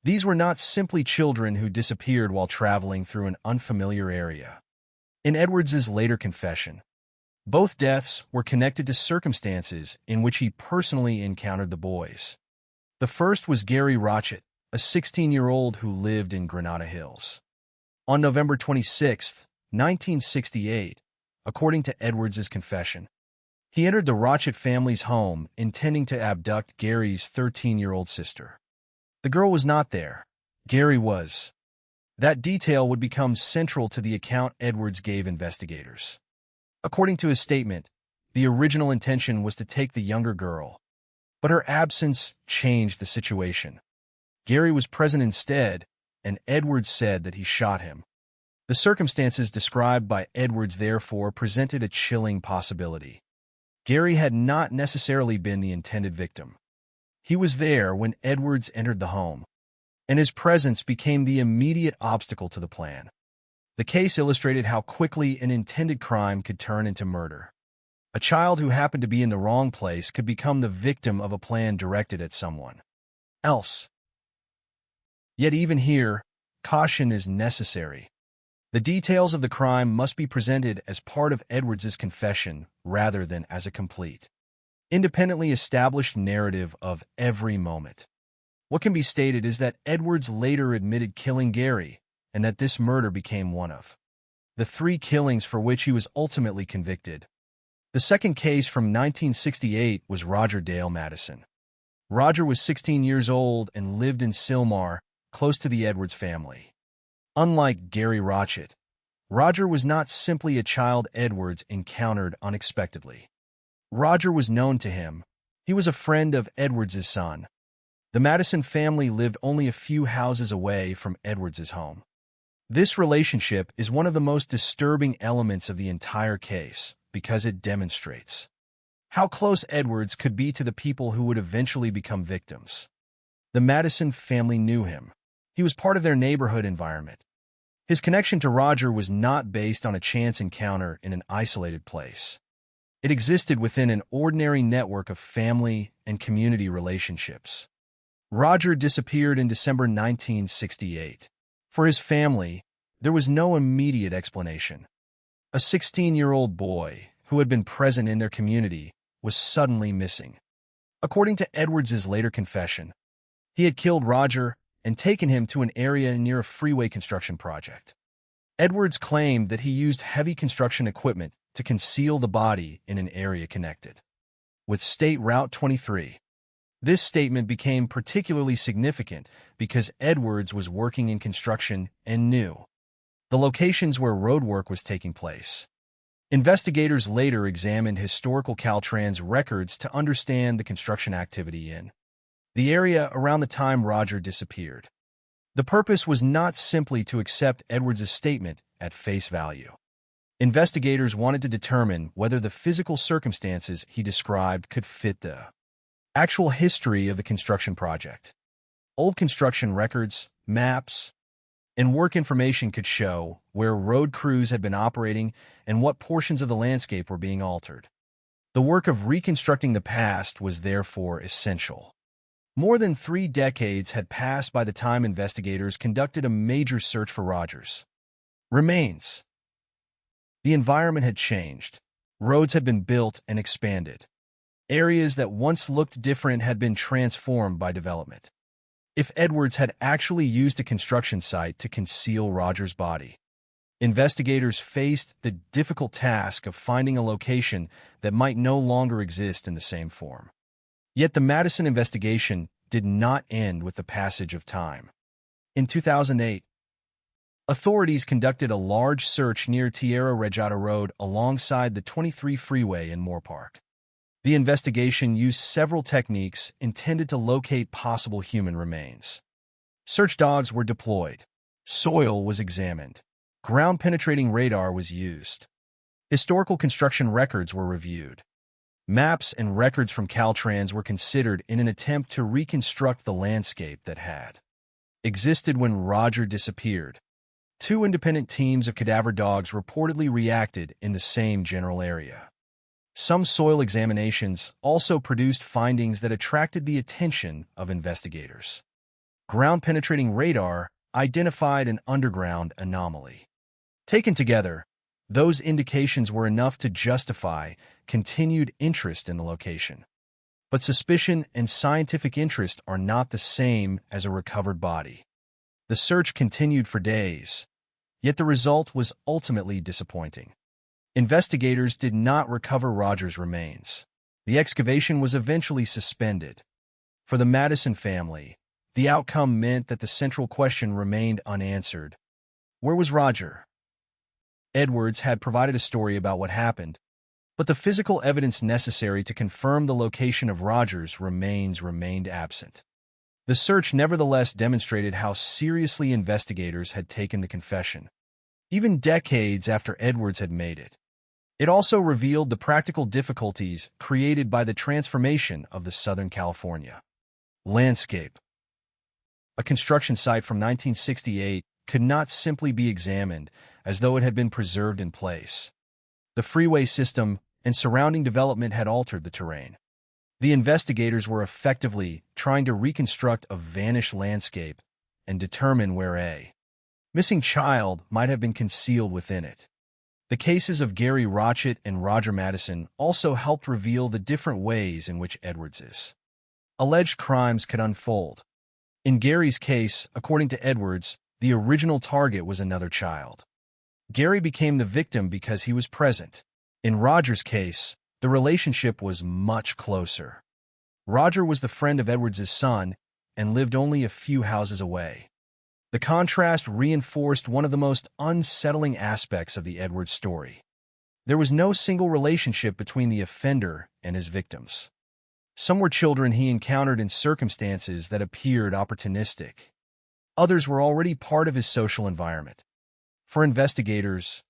These were not simply children who disappeared while traveling through an unfamiliar area. In Edwards's later confession, both deaths were connected to circumstances in which he personally encountered the boys. The first was Gary Rotchett, a 16-year-old who lived in Granada Hills. On November 26, 1968, according to Edwards's confession, he entered the Rotchett family's home intending to abduct Gary's 13-year-old sister. The girl was not there. Gary was. That detail would become central to the account Edwards gave investigators. According to his statement, the original intention was to take the younger girl, but her absence changed the situation. Gary was present instead, and Edwards said that he shot him. The circumstances described by Edwards therefore presented a chilling possibility. Gary had not necessarily been the intended victim. He was there when Edwards entered the home, and his presence became the immediate obstacle to the plan. The case illustrated how quickly an intended crime could turn into murder. A child who happened to be in the wrong place could become the victim of a plan directed at someone else. Yet even here, caution is necessary. The details of the crime must be presented as part of Edwards's confession rather than as a complete, independently established narrative of every moment. What can be stated is that Edwards later admitted killing Gary, and that this murder became one of the 3 killings for which he was ultimately convicted. The second case from 1968 was Roger Dale Madison. Roger was 16 years old and lived in Sylmar, close to the Edwards family. Unlike Gary Rotchett, Roger was not simply a child Edwards encountered unexpectedly. Roger was known to him. He was a friend of Edwards's son. The Madison family lived only a few houses away from Edwards's home. This relationship is one of the most disturbing elements of the entire case because it demonstrates how close Edwards could be to the people who would eventually become victims. The Madison family knew him. He was part of their neighborhood environment. His connection to Roger was not based on a chance encounter in an isolated place. It existed within an ordinary network of family and community relationships. Roger disappeared in December 1968. For his family, there was no immediate explanation. A 16-year-old boy who had been present in their community was suddenly missing. According to Edwards's later confession, he had killed Roger and taken him to an area near a freeway construction project. Edwards claimed that he used heavy construction equipment to conceal the body in an area connected with State Route 23. This statement became particularly significant because Edwards was working in construction and knew the locations where roadwork was taking place. Investigators later examined historical Caltrans records to understand the construction activity in the area around the time Roger disappeared. The purpose was not simply to accept Edwards' statement at face value. Investigators wanted to determine whether the physical circumstances he described could fit the actual history of the construction project. Old construction records, maps, and work information could show where road crews had been operating and what portions of the landscape were being altered. The work of reconstructing the past was therefore essential. More than 3 decades had passed by the time investigators conducted a major search for Rogers' remains. The environment had changed. Roads had been built and expanded. Areas that once looked different had been transformed by development. If Edwards had actually used a construction site to conceal Rogers' body, investigators faced the difficult task of finding a location that might no longer exist in the same form. Yet the Madison investigation did not end with the passage of time. In 2008, authorities conducted a large search near Tierra Regata Road alongside the 23 freeway in Moorpark. The investigation used several techniques intended to locate possible human remains. Search dogs were deployed. Soil was examined. Ground-penetrating radar was used. Historical construction records were reviewed. Maps and records from Caltrans were considered in an attempt to reconstruct the landscape that had existed when Roger disappeared. 2 independent teams of cadaver dogs reportedly reacted in the same general area. Some soil examinations also produced findings that attracted the attention of investigators. Ground-penetrating radar identified an underground anomaly. Taken together, those indications were enough to justify continued interest in the location. But suspicion and scientific interest are not the same as a recovered body. The search continued for days, yet the result was ultimately disappointing. Investigators did not recover Rogers' remains. The excavation was eventually suspended. For the Madison family, the outcome meant that the central question remained unanswered. Where was Roger? Edwards had provided a story about what happened, but the physical evidence necessary to confirm the location of Rogers' remains remained absent. The search nevertheless demonstrated how seriously investigators had taken the confession, even decades after Edwards had made it. It also revealed the practical difficulties created by the transformation of the Southern California landscape. A construction site from 1968 could not simply be examined as though it had been preserved in place. The freeway system and surrounding development had altered the terrain. The investigators were effectively trying to reconstruct a vanished landscape and determine where a missing child might have been concealed within it. The cases of Gary Rotchett and Roger Madison also helped reveal the different ways in which Edwards's alleged crimes could unfold. In Gary's case, according to Edwards, the original target was another child. Gary became the victim because he was present. In Roger's case, the relationship was much closer. Roger was the friend of Edwards's son and lived only a few houses away. The contrast reinforced one of the most unsettling aspects of the Edwards story. There was no single relationship between the offender and his victims. Some were children he encountered in circumstances that appeared opportunistic. Others were already part of his social environment. For investigators,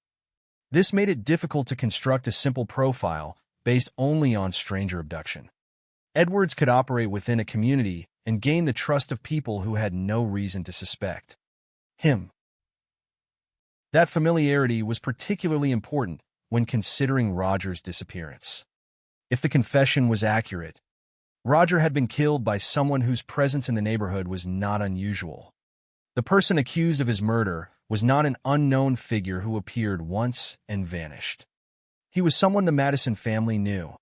this made it difficult to construct a simple profile based only on stranger abduction. Edwards could operate within a community and gain the trust of people who had no reason to suspect him. That familiarity was particularly important when considering Roger's disappearance. If the confession was accurate, Roger had been killed by someone whose presence in the neighborhood was not unusual. The person accused of his murder was not an unknown figure who appeared once and vanished. He was someone the Madison family knew.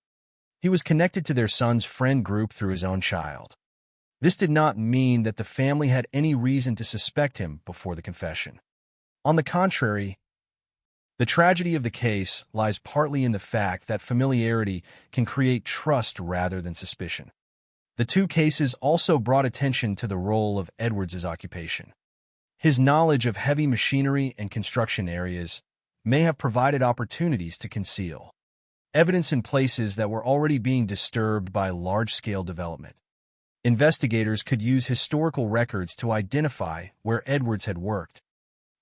He was connected to their son's friend group through his own child. This did not mean that the family had any reason to suspect him before the confession. On the contrary, the tragedy of the case lies partly in the fact that familiarity can create trust rather than suspicion. The 2 cases also brought attention to the role of Edwards's occupation. His knowledge of heavy machinery and construction areas may have provided opportunities to conceal evidence in places that were already being disturbed by large-scale development. Investigators could use historical records to identify where Edwards had worked,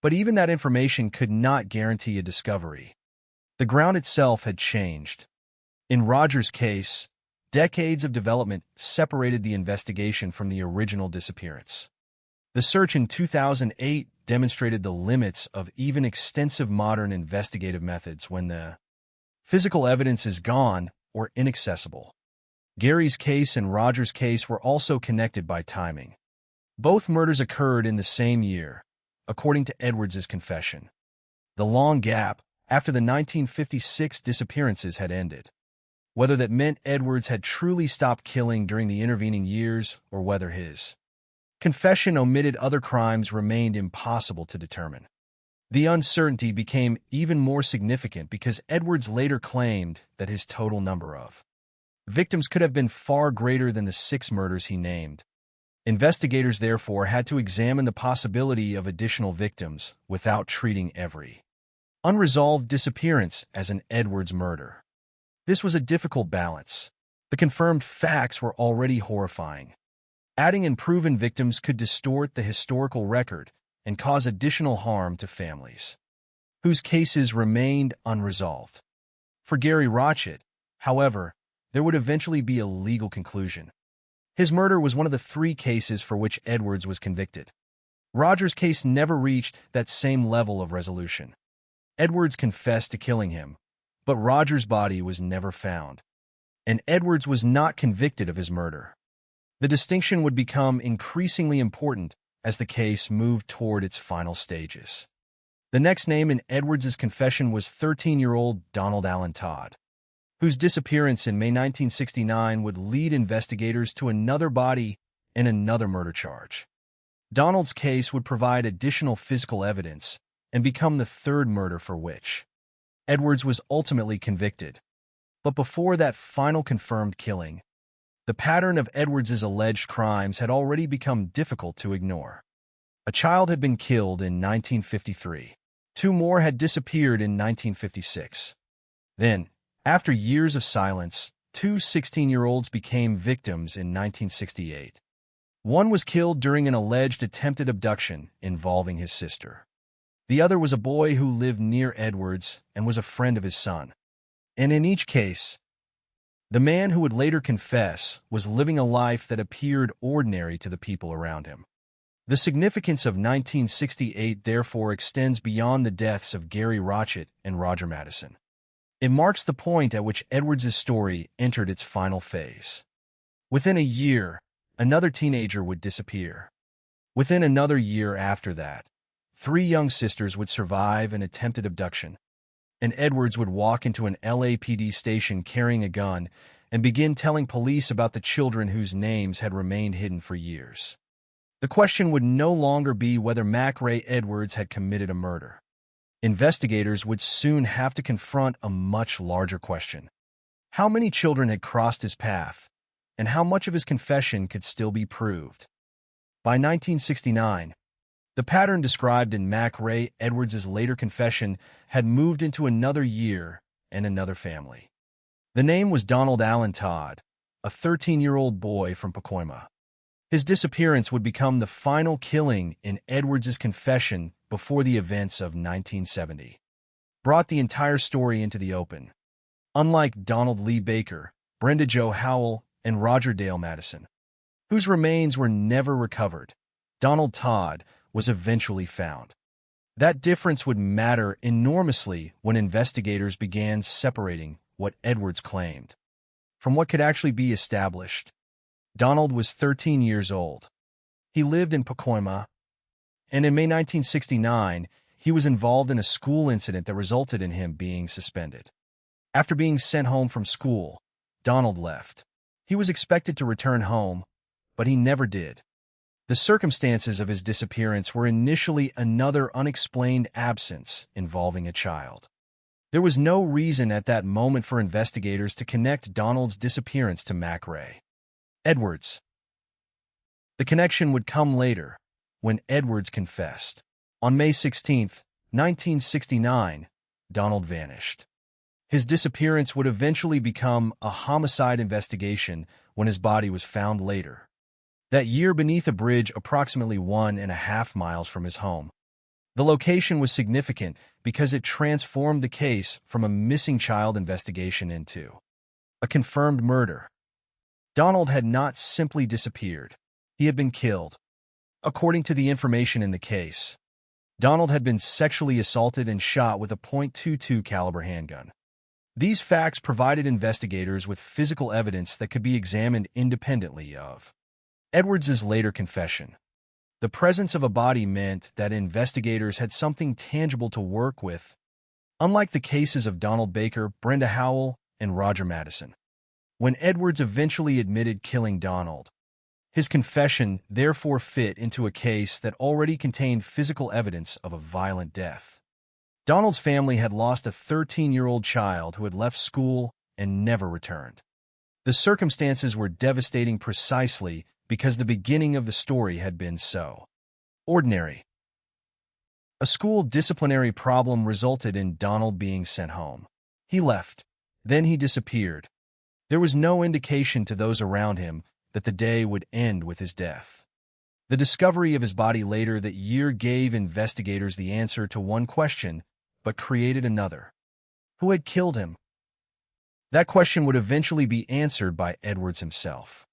but even that information could not guarantee a discovery. The ground itself had changed. In Roger's case, decades of development separated the investigation from the original disappearance. The search in 2008 demonstrated the limits of even extensive modern investigative methods when the physical evidence is gone or inaccessible. Gary's case and Roger's case were also connected by timing. Both murders occurred in the same year, according to Edwards' confession. The long gap after the 1956 disappearances had ended. Whether that meant Edwards had truly stopped killing during the intervening years or whether his confession omitted other crimes remained impossible to determine. The uncertainty became even more significant because Edwards later claimed that his total number of victims could have been far greater than the 6 murders he named. Investigators therefore had to examine the possibility of additional victims without treating every unresolved disappearance as an Edwards murder. This was a difficult balance. The confirmed facts were already horrifying. Adding unproven victims could distort the historical record and cause additional harm to families whose cases remained unresolved. For Gary Rochett, however, there would eventually be a legal conclusion. His murder was one of the 3 cases for which Edwards was convicted. Roger's case never reached that same level of resolution. Edwards confessed to killing him, but Roger's body was never found, and Edwards was not convicted of his murder. The distinction would become increasingly important as the case moved toward its final stages. The next name in Edwards' confession was 13-year-old Donald Allen Todd, whose disappearance in May 1969 would lead investigators to another body and another murder charge. Donald's case would provide additional physical evidence and become the 3rd murder for which Edwards was ultimately convicted. But before that final confirmed killing, the pattern of Edwards' alleged crimes had already become difficult to ignore. A child had been killed in 1953. 2 more had disappeared in 1956. Then, after years of silence, 2 16-year-olds became victims in 1968. One was killed during an alleged attempted abduction involving his sister. The other was a boy who lived near Edwards and was a friend of his son. And in each case, the man who would later confess was living a life that appeared ordinary to the people around him. The significance of 1968 therefore extends beyond the deaths of Gary Rochett and Roger Madison. It marks the point at which Edwards' story entered its final phase. Within a year, another teenager would disappear. Within another year after that, 3 young sisters would survive an attempted abduction, and Edwards would walk into an LAPD station carrying a gun and begin telling police about the children whose names had remained hidden for years. The question would no longer be whether McRae Edwards had committed a murder. Investigators would soon have to confront a much larger question. How many children had crossed his path, and how much of his confession could still be proved? By 1969, the pattern described in McRae Edwards' later confession had moved into another year and another family. The name was Donald Allen Todd, a 13-year-old boy from Pacoima. His disappearance would become the final killing in Edwards' confession before the events of 1970 brought the entire story into the open. Unlike Donald Lee Baker, Brenda Jo Howell, and Roger Dale Madison, whose remains were never recovered, Donald Todd was eventually found. That difference would matter enormously when investigators began separating what Edwards claimed from what could actually be established. Donald was 13 years old. He lived in Pacoima, and in May 1969, he was involved in a school incident that resulted in him being suspended. After being sent home from school, Donald left. He was expected to return home, but he never did. The circumstances of his disappearance were initially another unexplained absence involving a child. There was no reason at that moment for investigators to connect Donald's disappearance to McRae Edwards. The connection would come later, when Edwards confessed. On May 16, 1969, Donald vanished. His disappearance would eventually become a homicide investigation when his body was found later that year beneath a bridge approximately 1.5 miles from his home. The location was significant because it transformed the case from a missing child investigation into a confirmed murder. Donald had not simply disappeared. He had been killed. According to the information in the case, Donald had been sexually assaulted and shot with a .22 caliber handgun. These facts provided investigators with physical evidence that could be examined independently of Edwards's later confession. The presence of a body meant that investigators had something tangible to work with, unlike the cases of Donald Baker, Brenda Howell, and Roger Madison. When Edwards eventually admitted killing Donald, his confession therefore fit into a case that already contained physical evidence of a violent death. Donald's family had lost a 13-year-old child who had left school and never returned. The circumstances were devastating precisely because the beginning of the story had been so ordinary. A school disciplinary problem resulted in Donald being sent home. He left. Then he disappeared. There was no indication to those around him that the day would end with his death. The discovery of his body later that year gave investigators the answer to one question, but created another. Who had killed him? That question would eventually be answered by Edwards himself.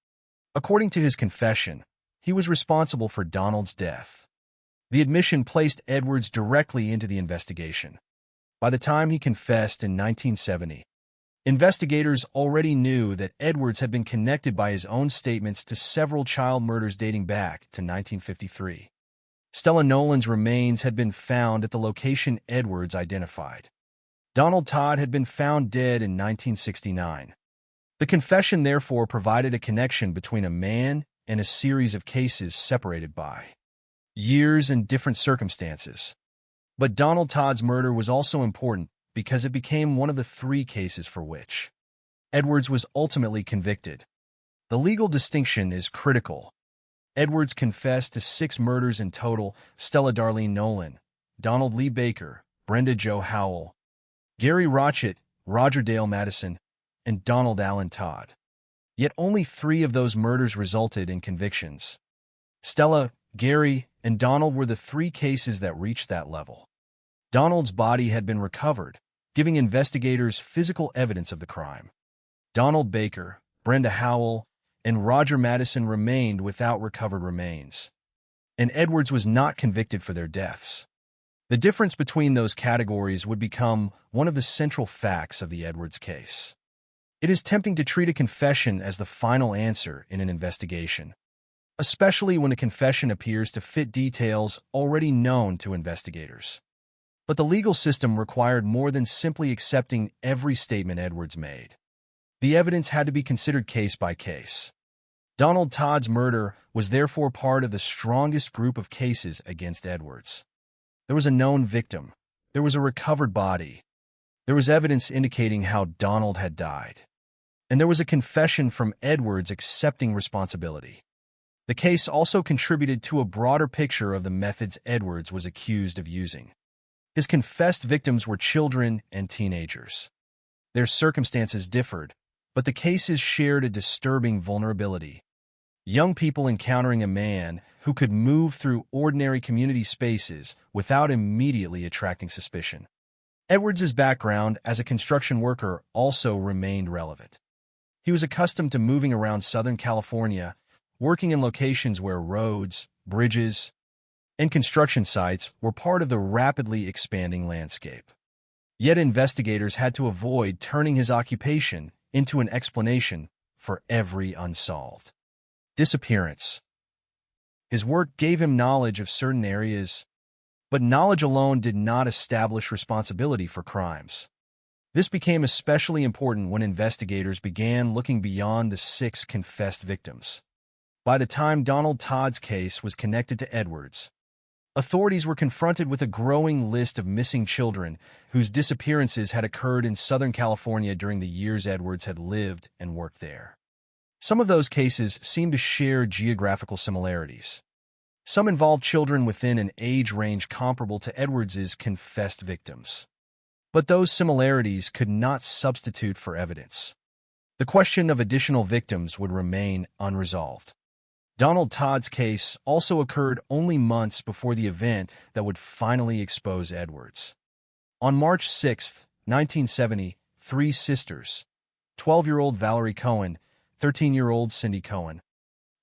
According to his confession, he was responsible for Donald's death. The admission placed Edwards directly into the investigation. By the time he confessed in 1970, investigators already knew that Edwards had been connected by his own statements to several child murders dating back to 1953. Stella Nolan's remains had been found at the location Edwards identified. Donald Todd had been found dead in 1969. The confession therefore provided a connection between a man and a series of cases separated by years and different circumstances. But Donald Todd's murder was also important because it became one of the 3 cases for which Edwards was ultimately convicted. The legal distinction is critical. Edwards confessed to 6 murders in total: Stella Darlene Nolan, Donald Lee Baker, Brenda Jo Howell, Gary Rotchett, Roger Dale Madison, and Donald Allen Todd. Yet only 3 of those murders resulted in convictions. Stella, Gary, and Donald were the 3 cases that reached that level. Donald's body had been recovered, giving investigators physical evidence of the crime. Donald Baker, Brenda Howell, and Roger Madison remained without recovered remains, and Edwards was not convicted for their deaths. The difference between those categories would become one of the central facts of the Edwards case. It is tempting to treat a confession as the final answer in an investigation, especially when a confession appears to fit details already known to investigators. But the legal system required more than simply accepting every statement Edwards made. The evidence had to be considered case by case. Donald Todd's murder was therefore part of the strongest group of cases against Edwards. There was a known victim. There was a recovered body. There was evidence indicating how Donald had died. And there was a confession from Edwards accepting responsibility. The case also contributed to a broader picture of the methods Edwards was accused of using. His confessed victims were children and teenagers. Their circumstances differed, but the cases shared a disturbing vulnerability. Young people encountering a man who could move through ordinary community spaces without immediately attracting suspicion. Edwards's background as a construction worker also remained relevant. He was accustomed to moving around Southern California, working in locations where roads, bridges, and construction sites were part of the rapidly expanding landscape. Yet investigators had to avoid turning his occupation into an explanation for every unsolved disappearance. His work gave him knowledge of certain areas, but knowledge alone did not establish responsibility for crimes. This became especially important when investigators began looking beyond the 6 confessed victims. By the time Donald Todd's case was connected to Edwards, authorities were confronted with a growing list of missing children whose disappearances had occurred in Southern California during the years Edwards had lived and worked there. Some of those cases seemed to share geographical similarities. Some involved children within an age range comparable to Edwards's confessed victims. But those similarities could not substitute for evidence. The question of additional victims would remain unresolved. Donald Todd's case also occurred only months before the event that would finally expose Edwards. On March 6, 1970, 3 sisters, 12-year-old Valerie Cohen, 13-year-old Cindy Cohen,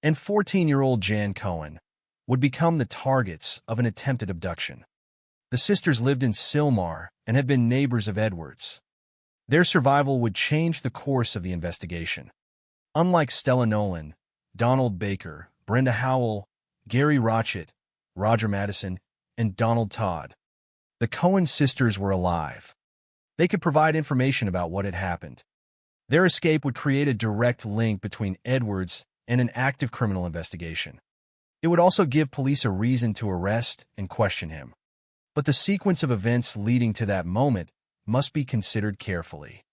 and 14-year-old Jan Cohen, would become the targets of an attempted abduction. The sisters lived in Sylmar and had been neighbors of Edwards. Their survival would change the course of the investigation. Unlike Stella Nolan, Donald Baker, Brenda Howell, Gary Rotchett, Roger Madison, and Donald Todd, the Cohen sisters were alive. They could provide information about what had happened. Their escape would create a direct link between Edwards and an active criminal investigation. It would also give police a reason to arrest and question him. But the sequence of events leading to that moment must be considered carefully.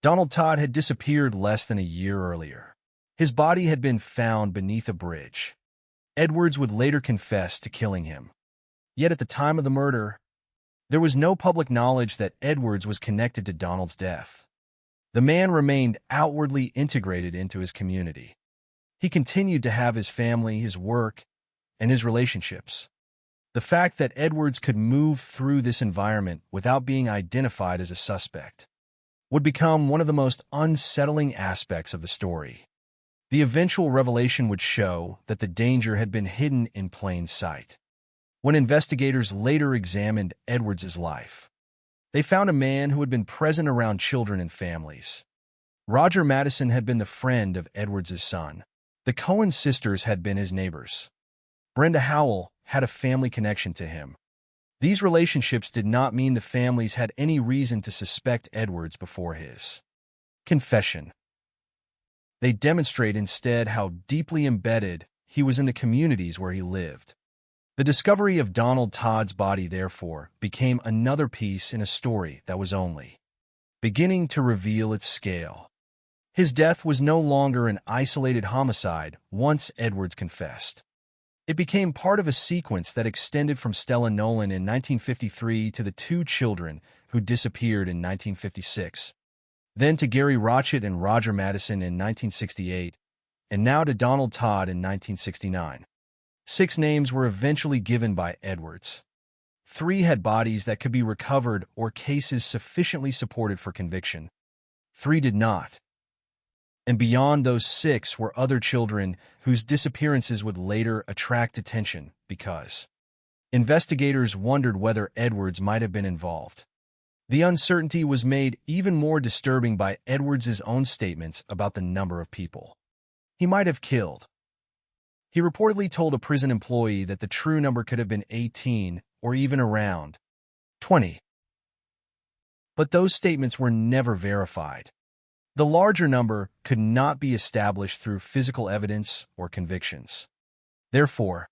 Donald Todd had disappeared less than a year earlier. His body had been found beneath a bridge. Edwards would later confess to killing him. Yet at the time of the murder, there was no public knowledge that Edwards was connected to Donald's death. The man remained outwardly integrated into his community. He continued to have his family, his work, and his relationships. The fact that Edwards could move through this environment without being identified as a suspect would become one of the most unsettling aspects of the story. The eventual revelation would show that the danger had been hidden in plain sight. When investigators later examined Edwards' life, they found a man who had been present around children and families. Roger Madison had been the friend of Edwards' son. The Cohen sisters had been his neighbors. Brenda Howell had a family connection to him. These relationships did not mean the families had any reason to suspect Edwards before his confession. They demonstrate instead how deeply embedded he was in the communities where he lived. The discovery of Donald Todd's body, therefore, became another piece in a story that was only beginning to reveal its scale. His death was no longer an isolated homicide once Edwards confessed. It became part of a sequence that extended from Stella Nolan in 1953 to the two children who disappeared in 1956, then to Gary Rotchett and Roger Madison in 1968, and now to Donald Todd in 1969. 6 names were eventually given by Edwards. 3 had bodies that could be recovered or cases sufficiently supported for conviction. 3 did not. And beyond those 6 were other children whose disappearances would later attract attention because investigators wondered whether Edwards might have been involved. The uncertainty was made even more disturbing by Edwards' own statements about the number of people he might have killed. He reportedly told a prison employee that the true number could have been 18 or even around 20. But those statements were never verified. The larger number could not be established through physical evidence or convictions. Therefore,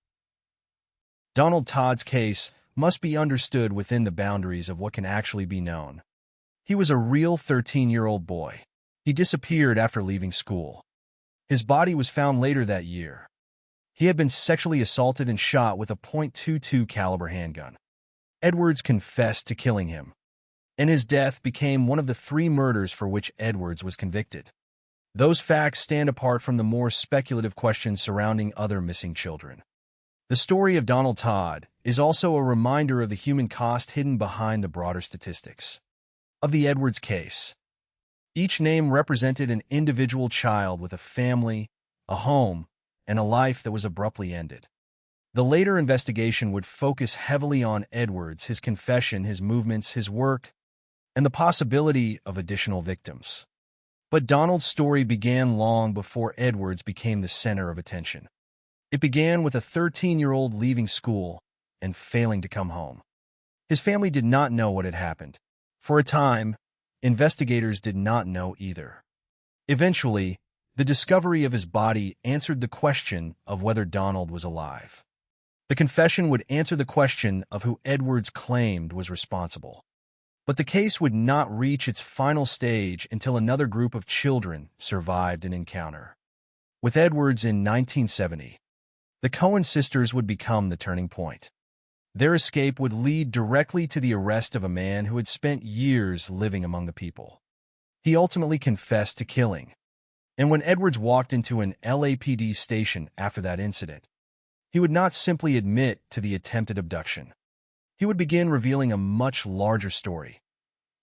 Donald Todd's case must be understood within the boundaries of what can actually be known. He was a real 13-year-old boy. He disappeared after leaving school. His body was found later that year. He had been sexually assaulted and shot with a .22 caliber handgun. Edwards confessed to killing him, and his death became one of the 3 murders for which Edwards was convicted. Those facts stand apart from the more speculative questions surrounding other missing children. The story of Donald Todd is also a reminder of the human cost hidden behind the broader statistics of the Edwards case. Each name represented an individual child with a family, a home, and a life that was abruptly ended. The later investigation would focus heavily on Edwards, his confession, his movements, his work, and the possibility of additional victims. But Donald's story began long before Edwards became the center of attention. It began with a 13-year-old leaving school and failing to come home. His family did not know what had happened. For a time, investigators did not know either. Eventually, the discovery of his body answered the question of whether Donald was alive. The confession would answer the question of who Edwards claimed was responsible. But the case would not reach its final stage until another group of children survived an encounter with Edwards in 1970. The Cohen sisters would become the turning point. Their escape would lead directly to the arrest of a man who had spent years living among the people. He ultimately confessed to killing. And when Edwards walked into an LAPD station after that incident, he would not simply admit to the attempted abduction. He would begin revealing a much larger story,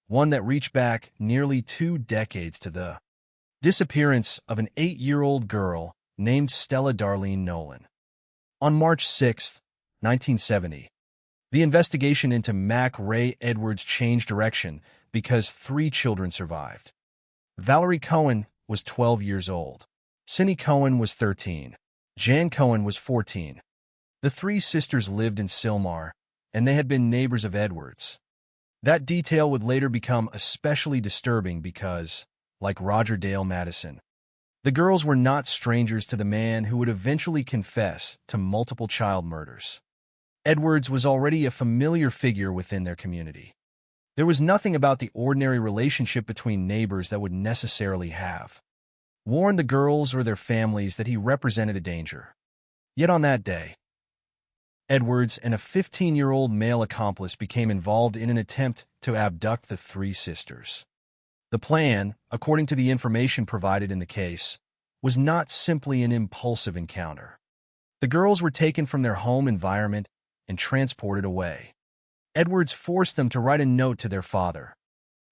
one that reached back nearly 2 decades to the disappearance of an 8-year-old girl named Stella Darlene Nolan. On March 6, 1970, The investigation into Mac Ray Edwards changed direction because 3 children survived. Valerie Cohen was 12 years old. Cindy Cohen was 13. Jan Cohen was 14. The 3 sisters lived in Sylmar, and they had been neighbors of Edwards. That detail would later become especially disturbing because, like Roger Dale Madison, the girls were not strangers to the man who would eventually confess to multiple child murders. Edwards was already a familiar figure within their community. There was nothing about the ordinary relationship between neighbors that would necessarily have warned the girls or their families that he represented a danger. Yet on that day, Edwards and a 15-year-old male accomplice became involved in an attempt to abduct the 3 sisters. The plan, according to the information provided in the case, was not simply an impulsive encounter. The girls were taken from their home environment and transported away. Edwards forced them to write a note to their father,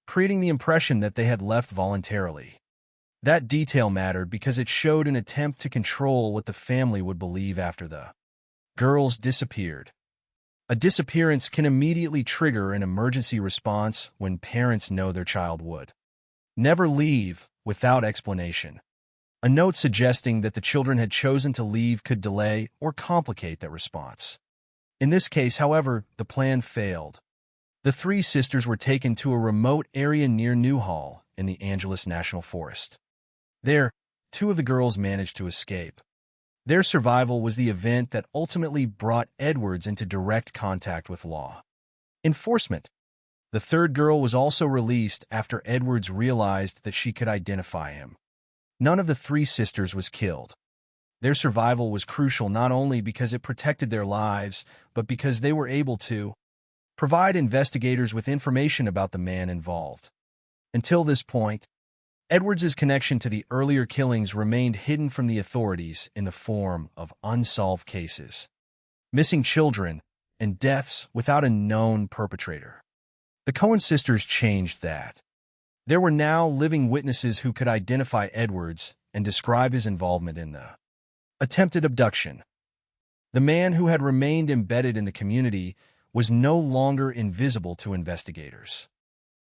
creating the impression that they had left voluntarily. That detail mattered because it showed an attempt to control what the family would believe after the girls disappeared. A disappearance can immediately trigger an emergency response when parents know their child would never leave without explanation. A note suggesting that the children had chosen to leave could delay or complicate that response. In this case, however, the plan failed. The 3 sisters were taken to a remote area near Newhall in the Angeles National Forest. There, 2 of the girls managed to escape. Their survival was the event that ultimately brought Edwards into direct contact with law enforcement. The 3rd girl was also released after Edwards realized that she could identify him. None of the 3 sisters was killed. Their survival was crucial not only because it protected their lives, but because they were able to provide investigators with information about the man involved. Until this point, Edwards' connection to the earlier killings remained hidden from the authorities in the form of unsolved cases, missing children, and deaths without a known perpetrator. The Cohen sisters changed that. There were now living witnesses who could identify Edwards and describe his involvement in the attempted abduction. The man who had remained embedded in the community was no longer invisible to investigators.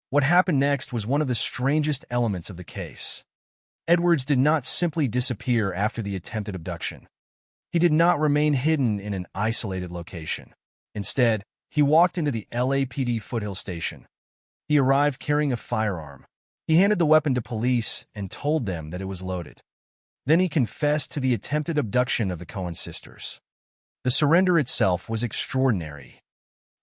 What happened next was one of the strangest elements of the case. Edwards did not simply disappear after the attempted abduction. He did not remain hidden in an isolated location. Instead, he walked into the LAPD Foothill Station. He arrived carrying a firearm. He handed the weapon to police and told them that it was loaded. Then he confessed to the attempted abduction of the Cohen sisters. The surrender itself was extraordinary.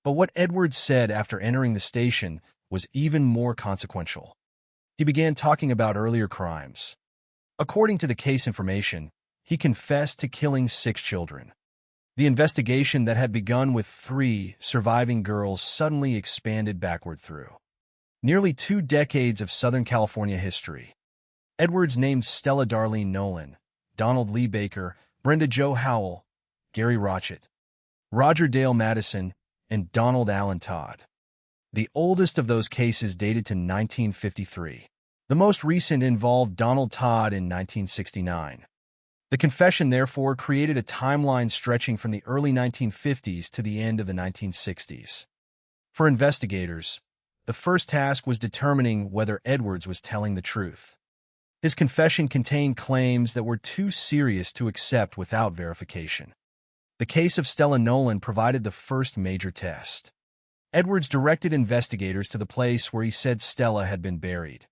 But what Edwards said after entering the station was even more consequential. He began talking about earlier crimes. According to the case information, he confessed to killing 6 children. The investigation that had begun with 3 surviving girls suddenly expanded backward through nearly 2 decades of Southern California history. Edwards named Stella Darlene Nolan, Donald Lee Baker, Brenda Jo Howell, Gary Rotchett, Roger Dale Madison, and Donald Allen Todd. The oldest of those cases dated to 1953. The most recent involved Donald Todd in 1969. The confession, therefore, created a timeline stretching from the early 1950s to the end of the 1960s. For investigators, the first task was determining whether Edwards was telling the truth. His confession contained claims that were too serious to accept without verification. The case of Stella Nolan provided the first major test. Edwards directed investigators to the place where he said Stella had been buried.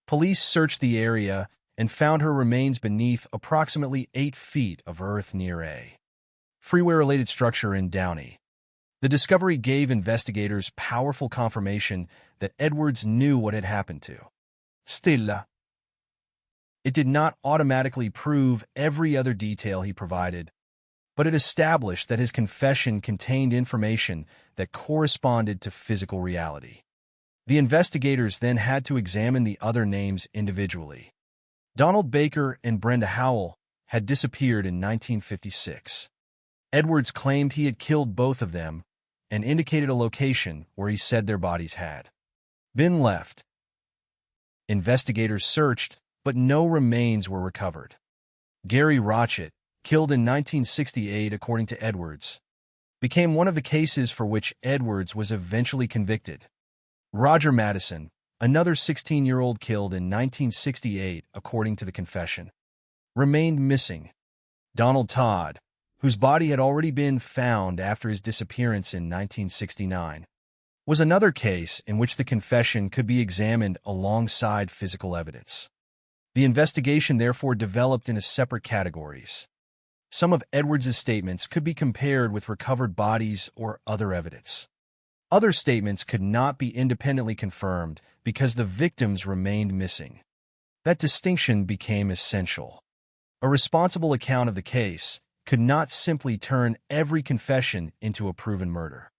Police searched the area and found her remains beneath approximately 8 feet of earth near a freeway-related structure in Downey. The discovery gave investigators powerful confirmation that Edwards knew what had happened to Stella. It did not automatically prove every other detail he provided, but it established that his confession contained information that corresponded to physical reality. The investigators then had to examine the other names individually. Donald Baker and Brenda Howell had disappeared in 1956. Edwards claimed he had killed both of them and indicated a location where he said their bodies had been left. Investigators searched, but no remains were recovered. Gary Rotchett, killed in 1968 according to Edwards, became one of the cases for which Edwards was eventually convicted. Roger Madison, another 16-year-old killed in 1968 according to the confession, remained missing. Donald Todd, whose body had already been found after his disappearance in 1969, was another case in which the confession could be examined alongside physical evidence. The investigation therefore developed into separate categories. Some of Edwards' statements could be compared with recovered bodies or other evidence. Other statements could not be independently confirmed because the victims remained missing. That distinction became essential. A responsible account of the case could not simply turn every confession into a proven murder.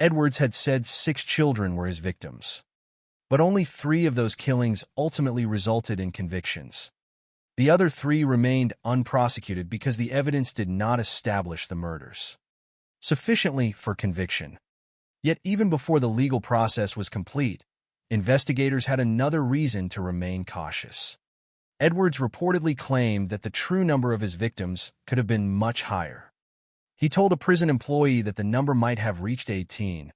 Edwards had said 6 children were his victims, but only 3 of those killings ultimately resulted in convictions. The other 3 remained unprosecuted because the evidence did not establish the murders sufficiently for conviction. Yet even before the legal process was complete, investigators had another reason to remain cautious. Edwards reportedly claimed that the true number of his victims could have been much higher. He told a prison employee that the number might have reached 18,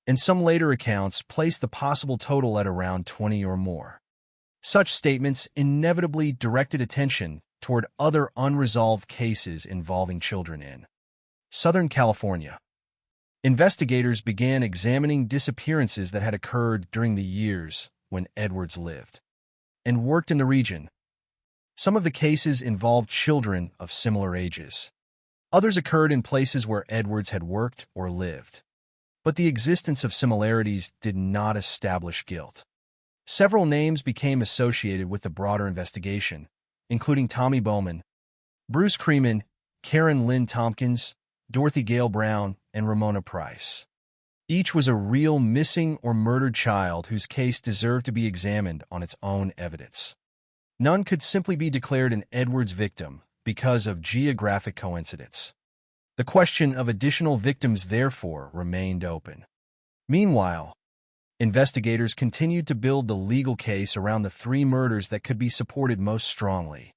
and some later accounts placed the possible total at around 20 or more. Such statements inevitably directed attention toward other unresolved cases involving children in Southern California. Investigators began examining disappearances that had occurred during the years when Edwards lived and worked in the region. Some of the cases involved children of similar ages. Others occurred in places where Edwards had worked or lived. But the existence of similarities did not establish guilt. Several names became associated with the broader investigation, including Tommy Bowman, Bruce Creeman, Karen Lynn Tompkins, Dorothy Gale Brown, and Ramona Price. Each was a real missing or murdered child whose case deserved to be examined on its own evidence. None could simply be declared an Edwards victim because of geographic coincidence. The question of additional victims therefore remained open. Meanwhile, investigators continued to build the legal case around the 3 murders that could be supported most strongly.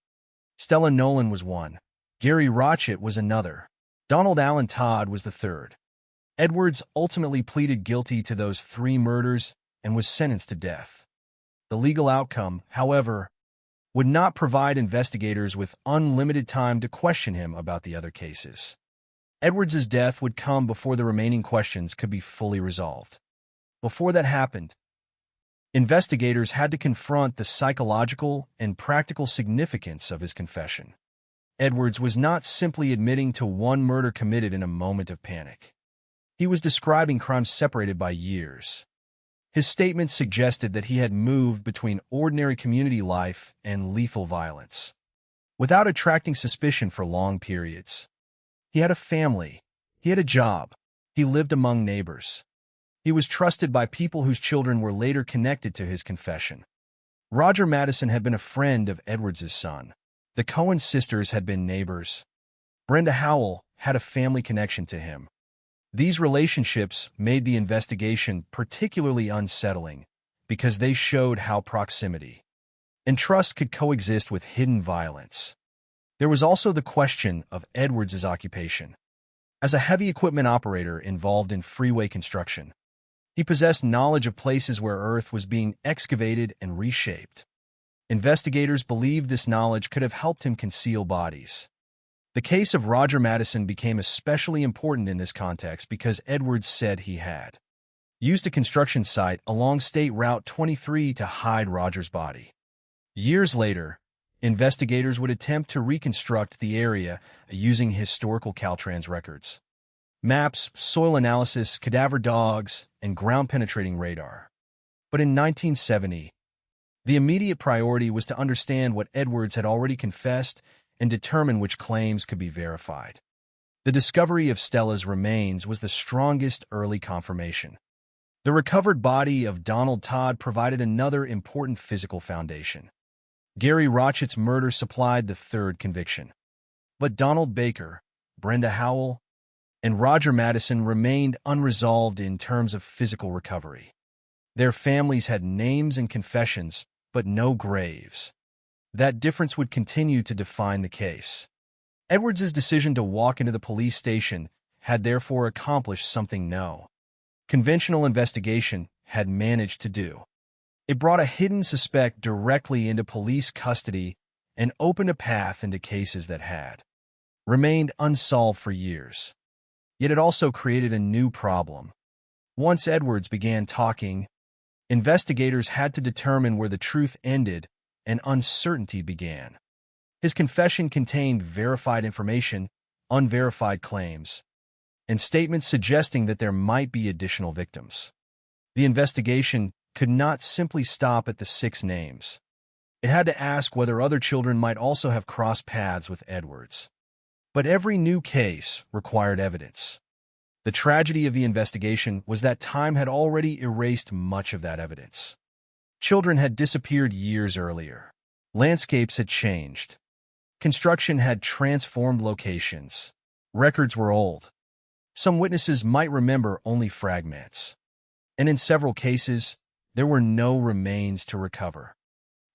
Stella Nolan was one. Gary Rotchett was another. Donald Allen Todd was the third. Edwards ultimately pleaded guilty to those 3 murders and was sentenced to death. The legal outcome, however, would not provide investigators with unlimited time to question him about the other cases. Edwards' death would come before the remaining questions could be fully resolved. Before that happened, investigators had to confront the psychological and practical significance of his confession. Edwards was not simply admitting to one murder committed in a moment of panic. He was describing crimes separated by years. His statements suggested that he had moved between ordinary community life and lethal violence, without attracting suspicion for long periods. He had a family. He had a job. He lived among neighbors. He was trusted by people whose children were later connected to his confession. Roger Madison had been a friend of Edwards' son. The Cohen sisters had been neighbors. Brenda Howell had a family connection to him. These relationships made the investigation particularly unsettling because they showed how proximity and trust could coexist with hidden violence. There was also the question of Edwards' occupation. As a heavy equipment operator involved in freeway construction, he possessed knowledge of places where earth was being excavated and reshaped. Investigators believed this knowledge could have helped him conceal bodies. The case of Roger Madison became especially important in this context because Edwards said he had used a construction site along State Route 23 to hide Roger's body. Years later, investigators would attempt to reconstruct the area using historical Caltrans records, maps, soil analysis, cadaver dogs, and ground-penetrating radar. But in 1970, the immediate priority was to understand what Edwards had already confessed and determine which claims could be verified. The discovery of Stella's remains was the strongest early confirmation. The recovered body of Donald Todd provided another important physical foundation. Gary Rotchett's murder supplied the third conviction. But Donald Baker, Brenda Howell, and Roger Madison remained unresolved in terms of physical recovery. Their families had names and confessions, but no graves. That difference would continue to define the case. Edwards' decision to walk into the police station had therefore accomplished something no conventional investigation had managed to do. It brought a hidden suspect directly into police custody and opened a path into cases that had remained unsolved for years. Yet it also created a new problem. Once Edwards began talking, investigators had to determine where the truth ended and uncertainty began. His confession contained verified information, unverified claims, and statements suggesting that there might be additional victims. The investigation could not simply stop at the 6 names. It had to ask whether other children might also have crossed paths with Edwards. But every new case required evidence. The tragedy of the investigation was that time had already erased much of that evidence. Children had disappeared years earlier. Landscapes had changed. Construction had transformed locations. Records were old. Some witnesses might remember only fragments. And in several cases, there were no remains to recover.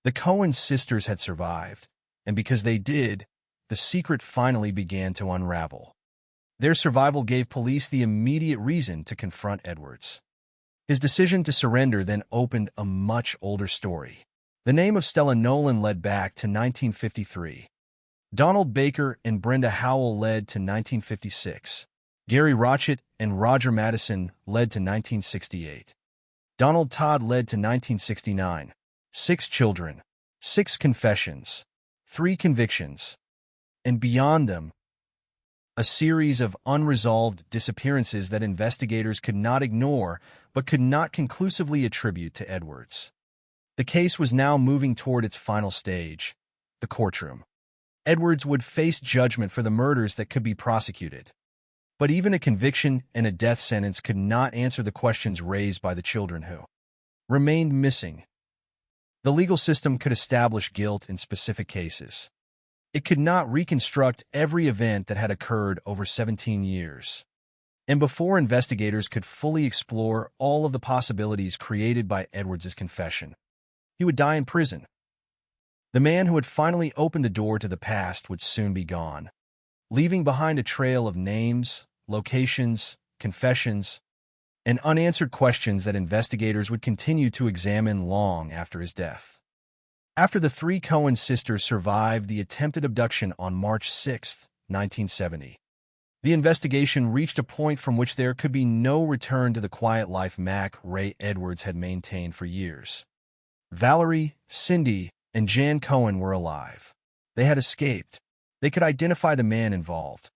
The Cohen sisters had survived, and because they did, the secret finally began to unravel. Their survival gave police the immediate reason to confront Edwards. His decision to surrender then opened a much older story. The name of Stella Nolan led back to 1953. Donald Baker and Brenda Howell led to 1956. Gary Rotchett and Roger Madison led to 1968. Donald Todd led to 1969. 6 children, 6 confessions, 3 convictions, and beyond them, a series of unresolved disappearances that investigators could not ignore but could not conclusively attribute to Edwards. The case was now moving toward its final stage, the courtroom. Edwards would face judgment for the murders that could be prosecuted. But even a conviction and a death sentence could not answer the questions raised by the children who remained missing. The legal system could establish guilt in specific cases. It could not reconstruct every event that had occurred over 17 years. And before investigators could fully explore all of the possibilities created by Edwards' confession, he would die in prison. The man who had finally opened the door to the past would soon be gone, leaving behind a trail of names, locations, confessions, and unanswered questions that investigators would continue to examine long after his death. After the 3 Cohen sisters survived the attempted abduction on March 6, 1970, the investigation reached a point from which there could be no return to the quiet life Mac Ray Edwards had maintained for years. Valerie, Cindy, and Jan Cohen were alive. They had escaped. They could identify the man involved.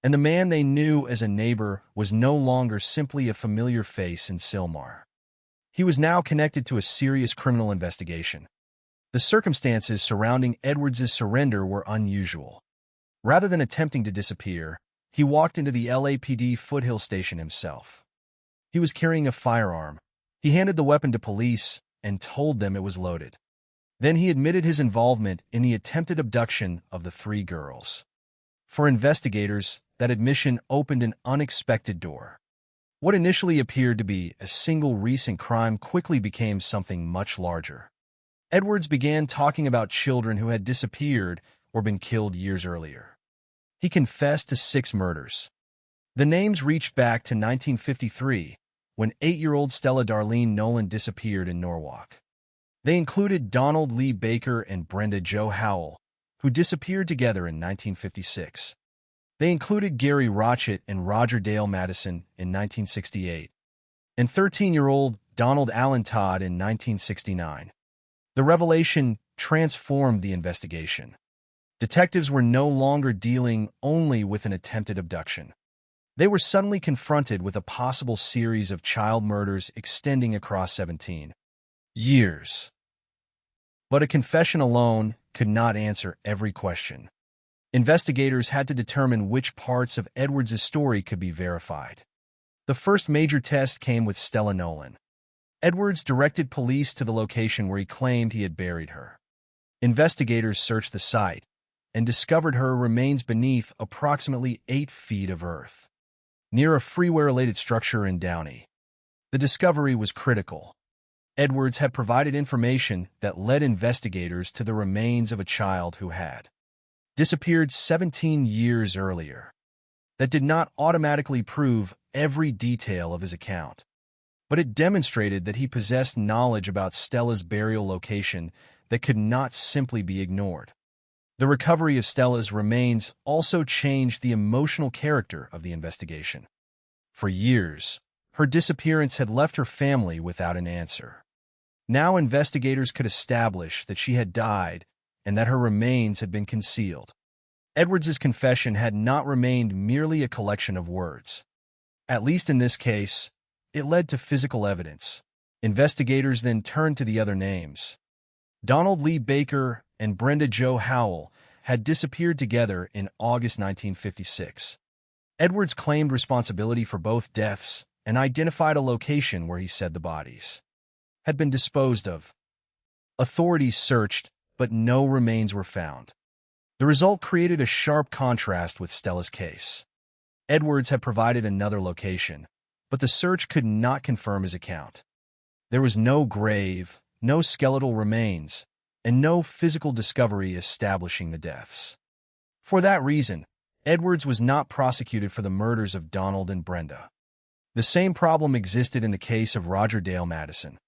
And the man they knew as a neighbor was no longer simply a familiar face in Sylmar. He was now connected to a serious criminal investigation. The circumstances surrounding Edwards' surrender were unusual. Rather than attempting to disappear, he walked into the LAPD Foothill Station himself. He was carrying a firearm. He handed the weapon to police and told them it was loaded. Then he admitted his involvement in the attempted abduction of the 3 girls. For investigators, that admission opened an unexpected door. What initially appeared to be a single recent crime quickly became something much larger. Edwards began talking about children who had disappeared or been killed years earlier. He confessed to 6 murders. The names reached back to 1953, when 8-year-old Stella Darlene Nolan disappeared in Norwalk. They included Donald Lee Baker and Brenda Jo Howell, who disappeared together in 1956. They included Gary Rotchett and Roger Dale Madison in 1968, and 13-year-old Donald Allen Todd in 1969. The revelation transformed the investigation. Detectives were no longer dealing only with an attempted abduction. They were suddenly confronted with a possible series of child murders extending across 17 years. But a confession alone could not answer every question. Investigators had to determine which parts of Edwards' story could be verified. The first major test came with Stella Nolan. Edwards directed police to the location where he claimed he had buried her. Investigators searched the site and discovered her remains beneath approximately 8 feet of earth, near a freeware-related structure in Downey. The discovery was critical. Edwards had provided information that led investigators to the remains of a child who had disappeared 17 years earlier. that did not automatically prove every detail of his account, but it demonstrated that he possessed knowledge about Stella's burial location that could not simply be ignored. The recovery of Stella's remains also changed the emotional character of the investigation. For years, her disappearance had left her family without an answer. Now investigators could establish that she had died and that her remains had been concealed. Edwards's confession had not remained merely a collection of words. At least in this case, it led to physical evidence. Investigators then turned to the other names. Donald Lee Baker and Brenda Jo Howell had disappeared together in August 1956. Edwards claimed responsibility for both deaths and identified a location where he said the bodies had been disposed of. Authorities searched, but no remains were found. The result created a sharp contrast with Stella's case. Edwards had provided another location, but the search could not confirm his account. There was no grave, no skeletal remains, and no physical discovery establishing the deaths. For that reason, Edwards was not prosecuted for the murders of Donald and Brenda. The same problem existed in the case of Roger Dale Madison.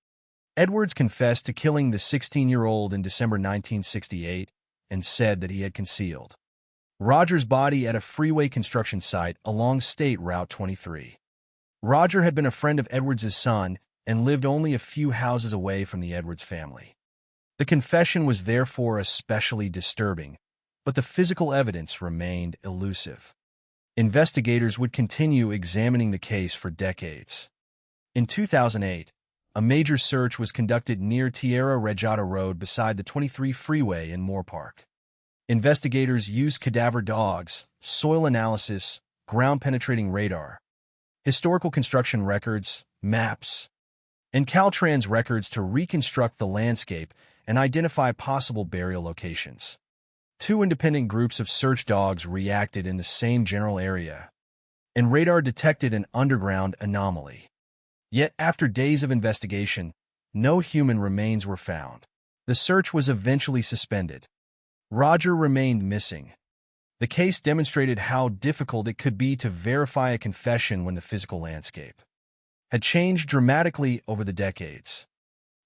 Edwards confessed to killing the 16-year-old in December 1968 and said that he had concealed Roger's body at a freeway construction site along State Route 23. Roger had been a friend of Edwards's son and lived only a few houses away from the Edwards family. The confession was therefore especially disturbing, but the physical evidence remained elusive. Investigators would continue examining the case for decades. In 2008, a major search was conducted near Tierra Regiata Road beside the 23 freeway in Moore Park. Investigators used cadaver dogs, soil analysis, ground-penetrating radar, historical construction records, maps, and Caltrans records to reconstruct the landscape and identify possible burial locations. 2 independent groups of search dogs reacted in the same general area, and radar detected an underground anomaly. Yet after days of investigation, no human remains were found. The search was eventually suspended. Roger remained missing. The case demonstrated how difficult it could be to verify a confession when the physical landscape had changed dramatically over the decades.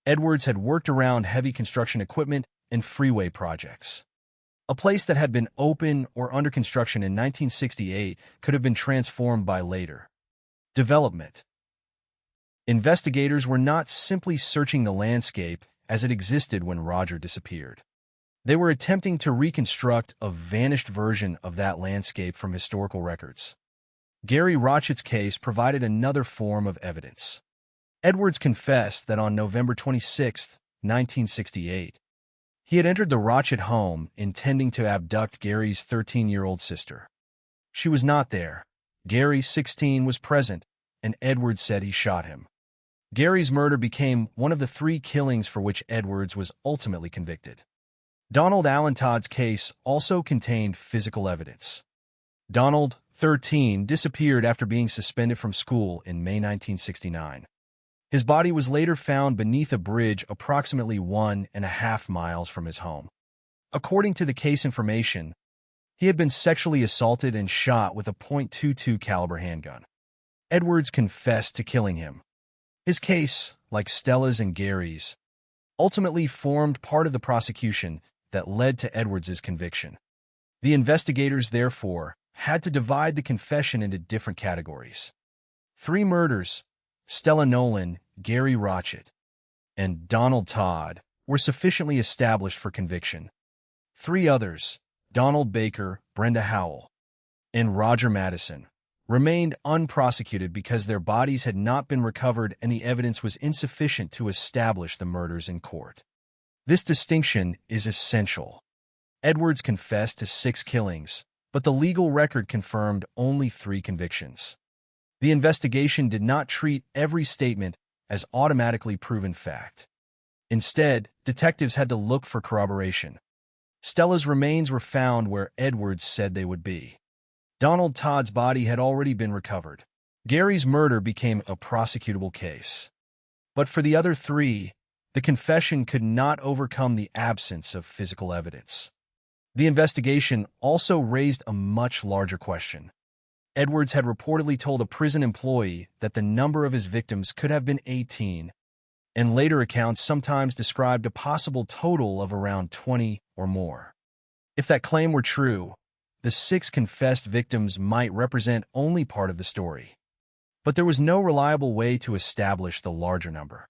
Edwards had worked around heavy construction equipment and freeway projects. A place that had been open or under construction in 1968 could have been transformed by later development. Investigators were not simply searching the landscape as it existed when Roger disappeared. They were attempting to reconstruct a vanished version of that landscape from historical records. Gary Rochet's case provided another form of evidence. Edwards confessed that on November 26, 1968, he had entered the Rochet home intending to abduct Gary's 13-year-old sister. She was not there. Gary, 16, was present, and Edwards said he shot him. Gary's murder became one of the 3 killings for which Edwards was ultimately convicted. Donald Allen Todd's case also contained physical evidence. Donald, 13, disappeared after being suspended from school in May 1969. His body was later found beneath a bridge approximately 1.5 miles from his home. According to the case information, he had been sexually assaulted and shot with a .22 caliber handgun. Edwards confessed to killing him. His case, like Stella's and Gary's, ultimately formed part of the prosecution that led to Edwards's conviction. The investigators, therefore, had to divide the confession into different categories. 3 murders, Stella Nolan, Gary Rochet, and Donald Todd, were sufficiently established for conviction. 3 others, Donald Baker, Brenda Howell, and Roger Madison, remained unprosecuted because their bodies had not been recovered and the evidence was insufficient to establish the murders in court. This distinction is essential. Edwards confessed to 6 killings, but the legal record confirmed only 3 convictions. The investigation did not treat every statement as automatically proven fact. Instead, detectives had to look for corroboration. Stella's remains were found where Edwards said they would be. Donald Todd's body had already been recovered. Gary's murder became a prosecutable case. But for the other 3, the confession could not overcome the absence of physical evidence. The investigation also raised a much larger question. Edwards had reportedly told a prison employee that the number of his victims could have been 18, and later accounts sometimes described a possible total of around 20 or more. If that claim were true, the 6 confessed victims might represent only part of the story. But there was no reliable way to establish the larger number.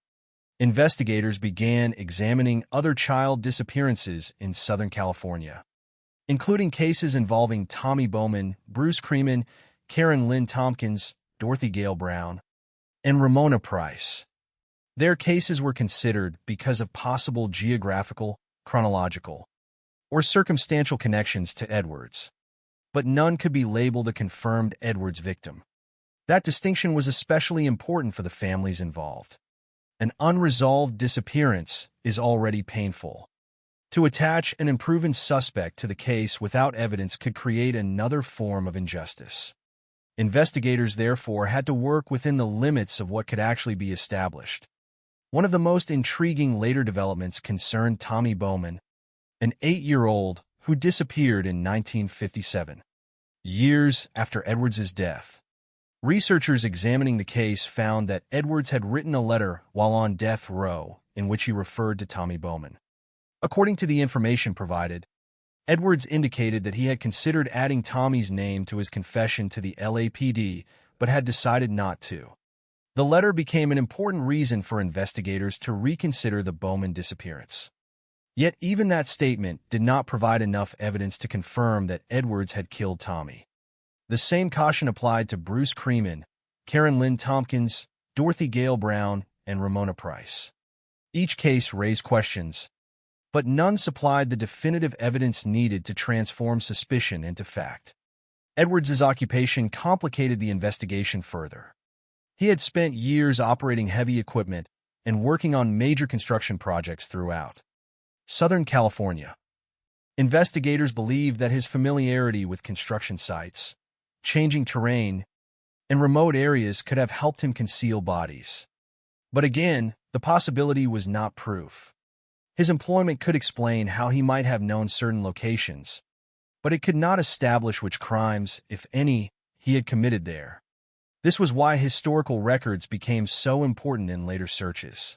Investigators began examining other child disappearances in Southern California, including cases involving Tommy Bowman, Bruce Creeman, Karen Lynn Tompkins, Dorothy Gale Brown, and Ramona Price. Their cases were considered because of possible geographical, chronological, or circumstantial connections to Edwards, but none could be labeled a confirmed Edwards victim. That distinction was especially important for the families involved. An unresolved disappearance is already painful. To attach an unproven suspect to the case without evidence could create another form of injustice. Investigators, therefore, had to work within the limits of what could actually be established. One of the most intriguing later developments concerned Tommy Bowman, an 8-year-old who disappeared in 1957, years after Edwards' death. Researchers examining the case found that Edwards had written a letter while on death row in which he referred to Tommy Bowman. According to the information provided, Edwards indicated that he had considered adding Tommy's name to his confession to the LAPD, but had decided not to. The letter became an important reason for investigators to reconsider the Bowman disappearance. Yet even that statement did not provide enough evidence to confirm that Edwards had killed Tommy. The same caution applied to Bruce Creeman, Karen Lynn Tompkins, Dorothy Gale Brown, and Ramona Price. Each case raised questions, but none supplied the definitive evidence needed to transform suspicion into fact. Edwards' occupation complicated the investigation further. He had spent years operating heavy equipment and working on major construction projects throughout Southern California. Investigators believed that his familiarity with construction sites, changing terrain, and remote areas could have helped him conceal bodies. But again, the possibility was not proof. His employment could explain how he might have known certain locations, but it could not establish which crimes, if any, he had committed there. This was why historical records became so important in later searches.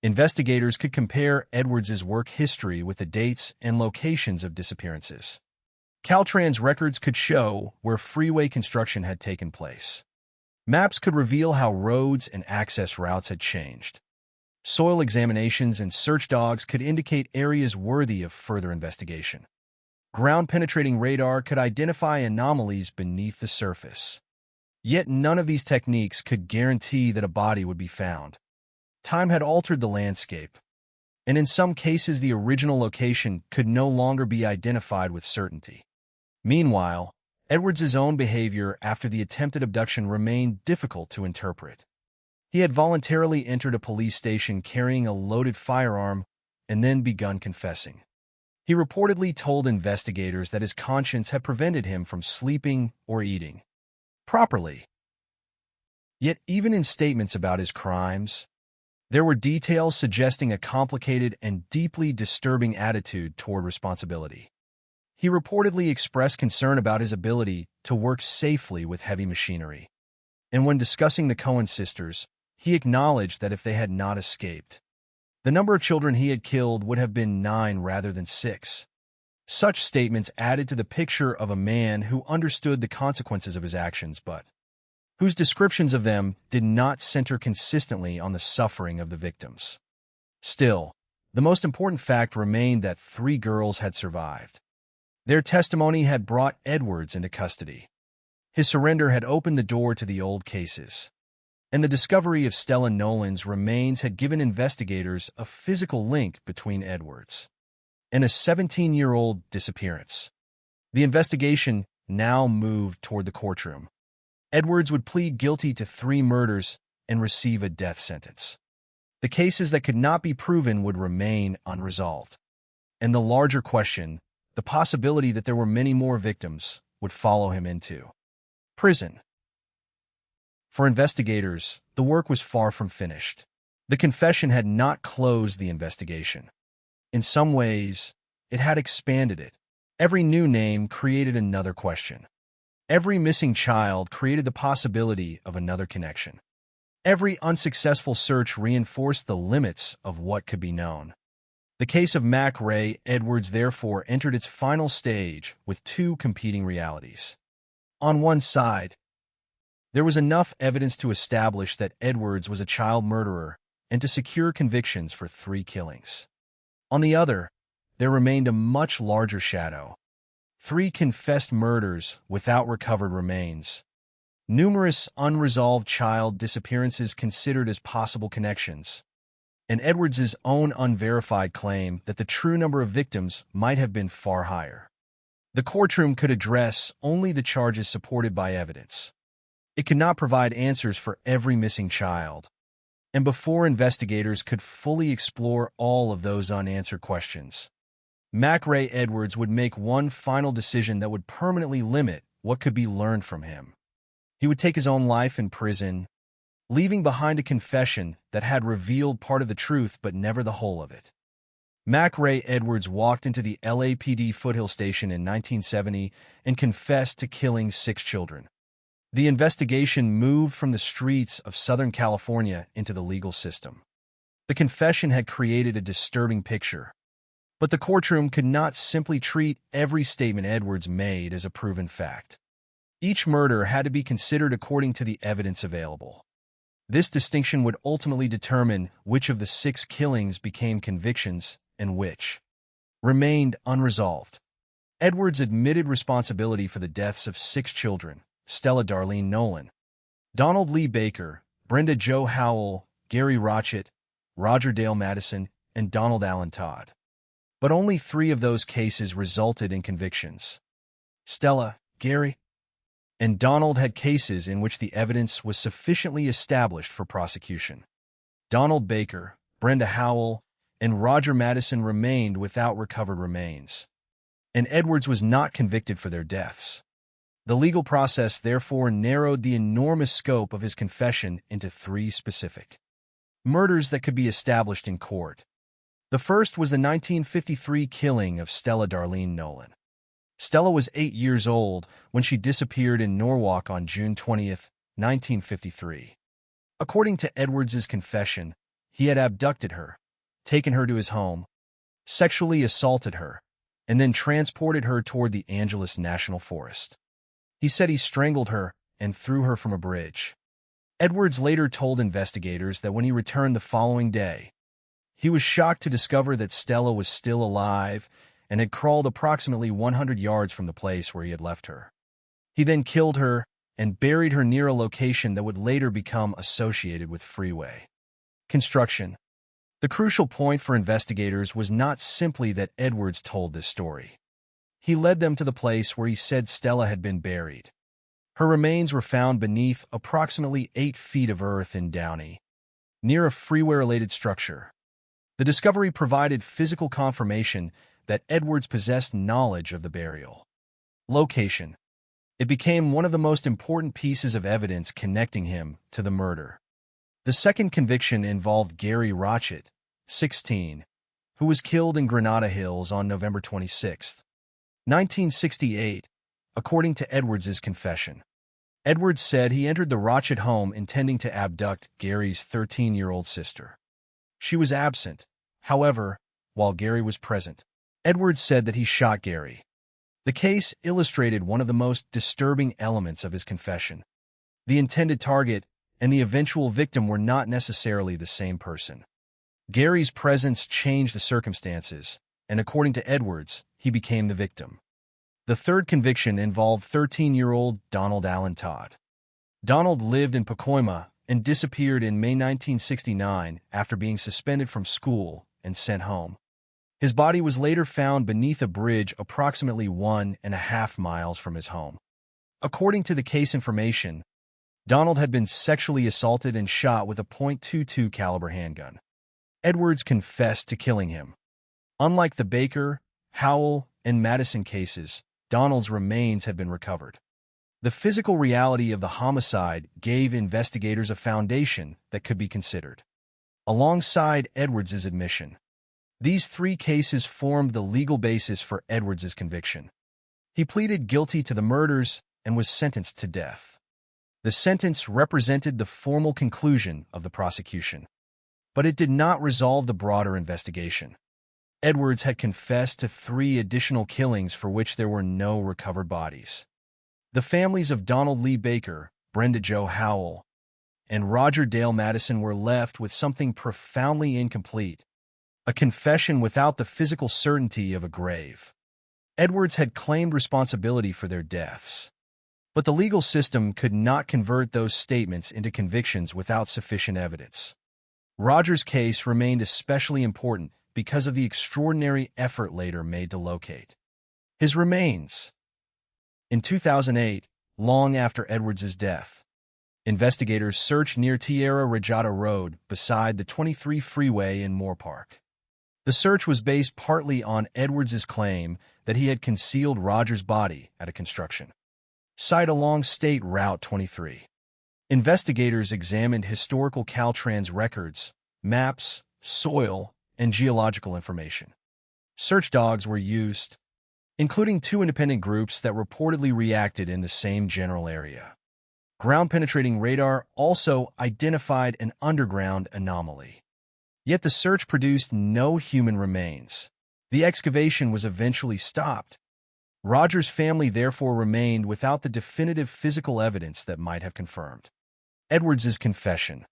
Investigators could compare Edwards' work history with the dates and locations of disappearances. Caltrans records could show where freeway construction had taken place. Maps could reveal how roads and access routes had changed. Soil examinations and search dogs could indicate areas worthy of further investigation. Ground-penetrating radar could identify anomalies beneath the surface. Yet none of these techniques could guarantee that a body would be found. Time had altered the landscape, and in some cases the original location could no longer be identified with certainty. Meanwhile, Edwards' own behavior after the attempted abduction remained difficult to interpret. He had voluntarily entered a police station carrying a loaded firearm and then begun confessing. He reportedly told investigators that his conscience had prevented him from sleeping or eating properly. Yet even in statements about his crimes, there were details suggesting a complicated and deeply disturbing attitude toward responsibility. He reportedly expressed concern about his ability to work safely with heavy machinery. And when discussing the Cohen sisters, he acknowledged that if they had not escaped, the number of children he had killed would have been 9 rather than 6. Such statements added to the picture of a man who understood the consequences of his actions but whose descriptions of them did not center consistently on the suffering of the victims. Still, the most important fact remained that 3 girls had survived. Their testimony had brought Edwards into custody. His surrender had opened the door to the old cases, and the discovery of Stella Nolan's remains had given investigators a physical link between Edwards and a 17-year-old disappearance. The investigation now moved toward the courtroom. Edwards would plead guilty to 3 murders and receive a death sentence. The cases that could not be proven would remain unresolved. And the larger question, the possibility that there were many more victims, would follow him into prison. For investigators, the work was far from finished. The confession had not closed the investigation. In some ways, it had expanded it. Every new name created another question. Every missing child created the possibility of another connection. Every unsuccessful search reinforced the limits of what could be known. The case of Mac Ray Edwards therefore entered its final stage with two competing realities. On one side, there was enough evidence to establish that Edwards was a child murderer and to secure convictions for 3 killings. On the other, there remained a much larger shadow. 3 confessed murders without recovered remains. Numerous unresolved child disappearances considered as possible connections, and Edwards's own unverified claim that the true number of victims might have been far higher. The courtroom could address only the charges supported by evidence. It could not provide answers for every missing child, and before investigators could fully explore all of those unanswered questions, Mac Ray Edwards would make one final decision that would permanently limit what could be learned from him. He would take his own life in prison, leaving behind a confession that had revealed part of the truth but never the whole of it. Mac Ray Edwards walked into the LAPD Foothill Station in 1970 and confessed to killing 6 children. The investigation moved from the streets of Southern California into the legal system. The confession had created a disturbing picture, but the courtroom could not simply treat every statement Edwards made as a proven fact. Each murder had to be considered according to the evidence available. This distinction would ultimately determine which of the 6 killings became convictions and which remained unresolved. Edwards admitted responsibility for the deaths of 6 children: Stella Darlene Nolan, Donald Lee Baker, Brenda Jo Howell, Gary Rotchett, Roger Dale Madison, and Donald Allen Todd. But only 3 of those cases resulted in convictions. Stella, Gary, and Donald had cases in which the evidence was sufficiently established for prosecution. Donald Baker, Brenda Howell, and Roger Madison remained without recovered remains, and Edwards was not convicted for their deaths. The legal process therefore narrowed the enormous scope of his confession into 3 specific murders that could be established in court. The first was the 1953 killing of Stella Darlene Nolan. Stella was 8 years old when she disappeared in Norwalk on June 20, 1953. According to Edwards's confession, he had abducted her, taken her to his home, sexually assaulted her, and then transported her toward the Angeles National Forest. He said he strangled her and threw her from a bridge. Edwards later told investigators that when he returned the following day, he was shocked to discover that Stella was still alive and had crawled approximately 100 yards from the place where he had left her. He then killed her and buried her near a location that would later become associated with freeway construction. The crucial point for investigators was not simply that Edwards told this story. He led them to the place where he said Stella had been buried. Her remains were found beneath approximately 8 feet of earth in Downey, near a freeway-related structure. The discovery provided physical confirmation that Edwards possessed knowledge of the burial location. It became one of the most important pieces of evidence connecting him to the murder. The second conviction involved Gary Rotchett, 16, who was killed in Granada Hills on November 26, 1968, according to Edwards's confession. Edwards said he entered the Rotchett home intending to abduct Gary's 13-year-old sister. She was absent, however, while Gary was present. Edwards said that he shot Gary. The case illustrated one of the most disturbing elements of his confession. The intended target and the eventual victim were not necessarily the same person. Gary's presence changed the circumstances, and according to Edwards, he became the victim. The third conviction involved 13-year-old Donald Allen Todd. Donald lived in Pacoima and disappeared in May 1969 after being suspended from school and sent home. His body was later found beneath a bridge approximately 1.5 miles from his home. According to the case information, Donald had been sexually assaulted and shot with a .22 caliber handgun. Edwards confessed to killing him. Unlike the Baker, Howell, and Madison cases, Donald's remains had been recovered. The physical reality of the homicide gave investigators a foundation that could be considered. Alongside Edwards's admission, these 3 cases formed the legal basis for Edwards's conviction. He pleaded guilty to the murders and was sentenced to death. The sentence represented the formal conclusion of the prosecution, but it did not resolve the broader investigation. Edwards had confessed to 3 additional killings for which there were no recovered bodies. The families of Donald Lee Baker, Brenda Jo Howell, and Roger Dale Madison were left with something profoundly incomplete: a confession without the physical certainty of a grave. Edwards had claimed responsibility for their deaths, but the legal system could not convert those statements into convictions without sufficient evidence. Roger's case remained especially important because of the extraordinary effort later made to locate his remains. In 2008, long after Edwards's death, investigators searched near Tierra Rajada Road beside the 23 freeway in Moore Park. The search was based partly on Edwards's claim that he had concealed Roger's body at a construction site along State Route 23. Investigators examined historical Caltrans records, maps, soil, and geological information. Search dogs were used, including 2 independent groups that reportedly reacted in the same general area. Ground-penetrating radar also identified an underground anomaly. Yet the search produced no human remains. The excavation was eventually stopped. Roger's family therefore remained without the definitive physical evidence that might have confirmed Edwards's confession.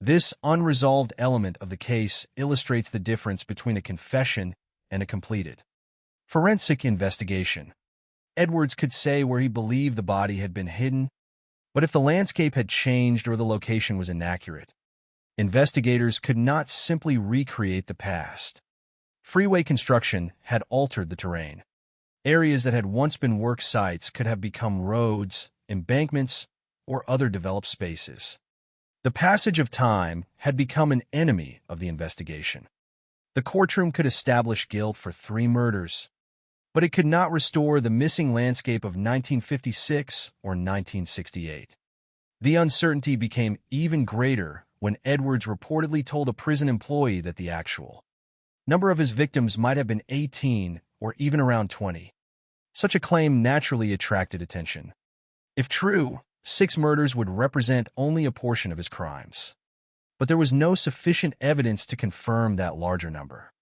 This unresolved element of the case illustrates the difference between a confession and a completed forensic investigation. Edwards could say where he believed the body had been hidden, but if the landscape had changed or the location was inaccurate, investigators could not simply recreate the past. Freeway construction had altered the terrain. Areas that had once been work sites could have become roads, embankments, or other developed spaces. The passage of time had become an enemy of the investigation. The courtroom could establish guilt for 3 murders, but it could not restore the missing landscape of 1956 or 1968. The uncertainty became even greater when Edwards reportedly told a prison employee that the actual number of his victims might have been 18 or even around 20. Such a claim naturally attracted attention. If true, 6 murders would represent only a portion of his crimes. But there was no sufficient evidence to confirm that larger number.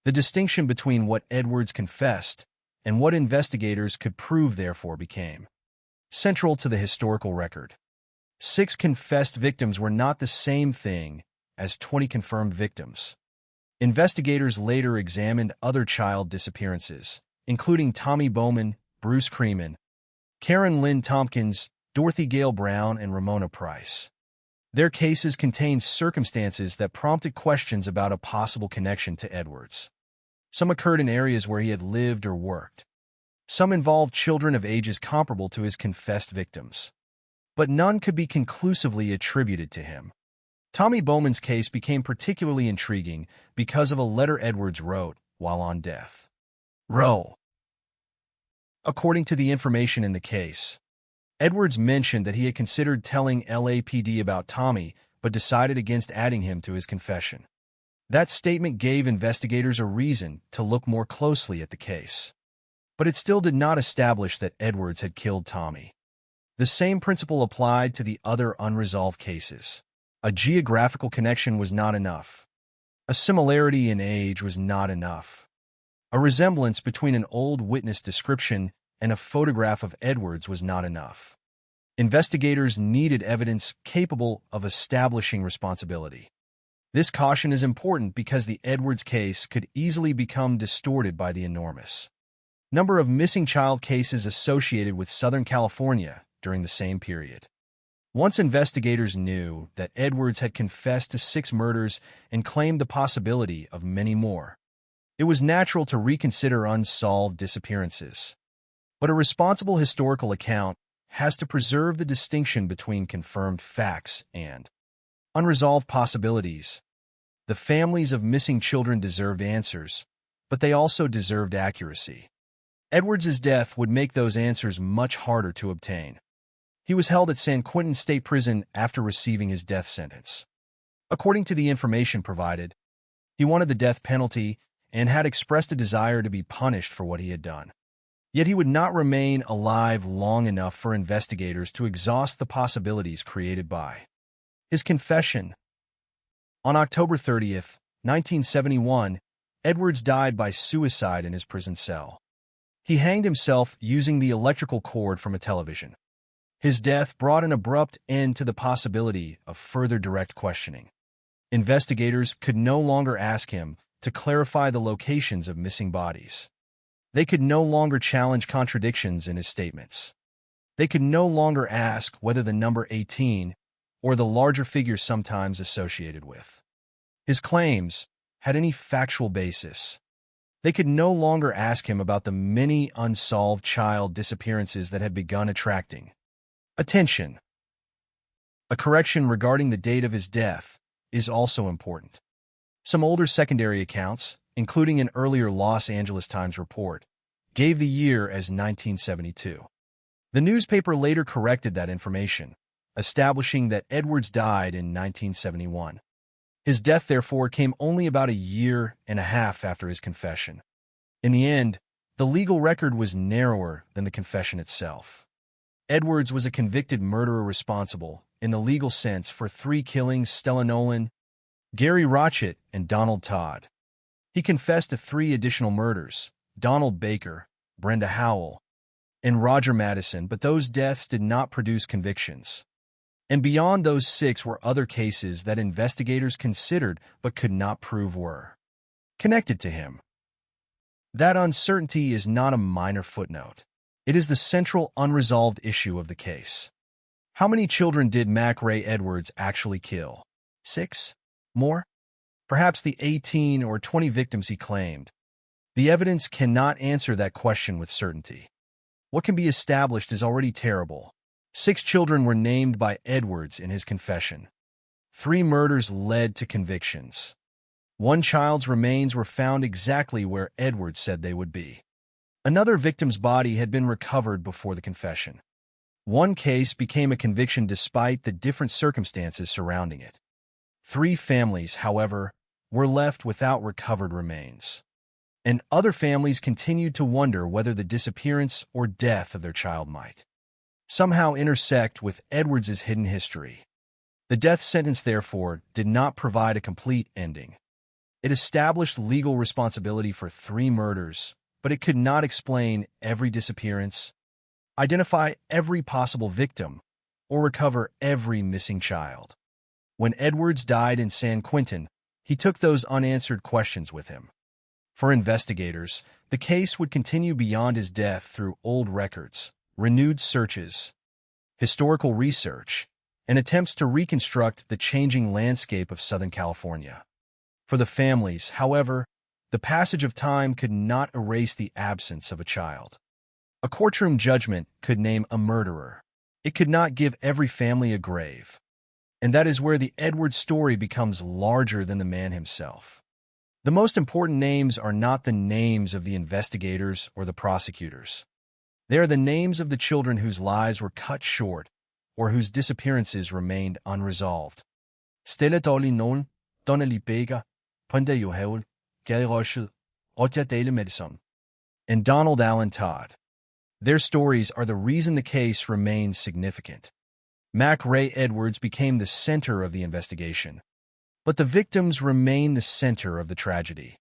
The distinction between what Edwards confessed and what investigators could prove therefore became central to the historical record. 6 confessed victims were not the same thing as 20 confirmed victims. Investigators later examined other child disappearances, including Tommy Bowman, Bruce Creeman, Karen Lynn Tompkins, Dorothy Gale Brown, and Ramona Price. Their cases contained circumstances that prompted questions about a possible connection to Edwards. Some occurred in areas where he had lived or worked. Some involved children of ages comparable to his confessed victims. But none could be conclusively attributed to him. Tommy Bowman's case became particularly intriguing because of a letter Edwards wrote while on death row. According to the information in the case, Edwards mentioned that he had considered telling LAPD about Tommy, but decided against adding him to his confession. That statement gave investigators a reason to look more closely at the case. But it still did not establish that Edwards had killed Tommy. The same principle applied to the other unresolved cases. A geographical connection was not enough. A similarity in age was not enough. A resemblance between an old witness description and a photograph of Edwards was not enough. Investigators needed evidence capable of establishing responsibility. This caution is important because the Edwards case could easily become distorted by the enormous number of missing child cases associated with Southern California during the same period. Once investigators knew that Edwards had confessed to 6 murders and claimed the possibility of many more, it was natural to reconsider unsolved disappearances. But a responsible historical account has to preserve the distinction between confirmed facts and unresolved possibilities. The families of missing children deserved answers, but they also deserved accuracy. Edwards's death would make those answers much harder to obtain. He was held at San Quentin State Prison after receiving his death sentence. According to the information provided, he wanted the death penalty and had expressed a desire to be punished for what he had done. Yet he would not remain alive long enough for investigators to exhaust the possibilities created by his confession. On October 30th, 1971, Edwards died by suicide in his prison cell. He hanged himself using the electrical cord from a television. His death brought an abrupt end to the possibility of further direct questioning. Investigators could no longer ask him to clarify the locations of missing bodies. They could no longer challenge contradictions in his statements. They could no longer ask whether the number 18 or the larger figure sometimes associated with his claims had any factual basis. They could no longer ask him about the many unsolved child disappearances that had begun attracting attention. A correction regarding the date of his death is also important. Some older secondary accounts, including an earlier Los Angeles Times report, gave the year as 1972. The newspaper later corrected that information, establishing that Edwards died in 1971. His death, therefore, came only about a year and a half after his confession. In the end, the legal record was narrower than the confession itself. Edwards was a convicted murderer responsible, in the legal sense, for 3 killings: Stella Nolan, Gary Rotchett, and Donald Todd. He confessed to 3 additional murders: Donald Baker, Brenda Howell, and Roger Madison, but those deaths did not produce convictions. And beyond those 6 were other cases that investigators considered but could not prove were connected to him. That uncertainty is not a minor footnote. It is the central unresolved issue of the case. How many children did Mac Ray Edwards actually kill? 6? More? Perhaps the 18 or 20 victims he claimed. The evidence cannot answer that question with certainty. What can be established is already terrible. 6 children were named by Edwards in his confession. 3 murders led to convictions. 1 child's remains were found exactly where Edwards said they would be. Another victim's body had been recovered before the confession. 1 case became a conviction despite the different circumstances surrounding it. 3 families, however, were left without recovered remains. And other families continued to wonder whether the disappearance or death of their child might somehow intersect with Edwards's hidden history. The death sentence, therefore, did not provide a complete ending. It established legal responsibility for 3 murders, but it could not explain every disappearance, identify every possible victim, or recover every missing child. When Edwards died in San Quentin, he took those unanswered questions with him. For investigators, the case would continue beyond his death through old records, renewed searches, historical research, and attempts to reconstruct the changing landscape of Southern California. For the families, however, the passage of time could not erase the absence of a child. A courtroom judgment could name a murderer. It could not give every family a grave. And that is where the Edwards story becomes larger than the man himself. The most important names are not the names of the investigators or the prosecutors. They are the names of the children whose lives were cut short or whose disappearances remained unresolved. Stella Nolan, Donald Baker, Brenda Howell, Gary Rotchett, Roger Madison, and Donald Allen Todd. Their stories are the reason the case remains significant. Mac Ray Edwards became the center of the investigation, but the victims remain the center of the tragedy.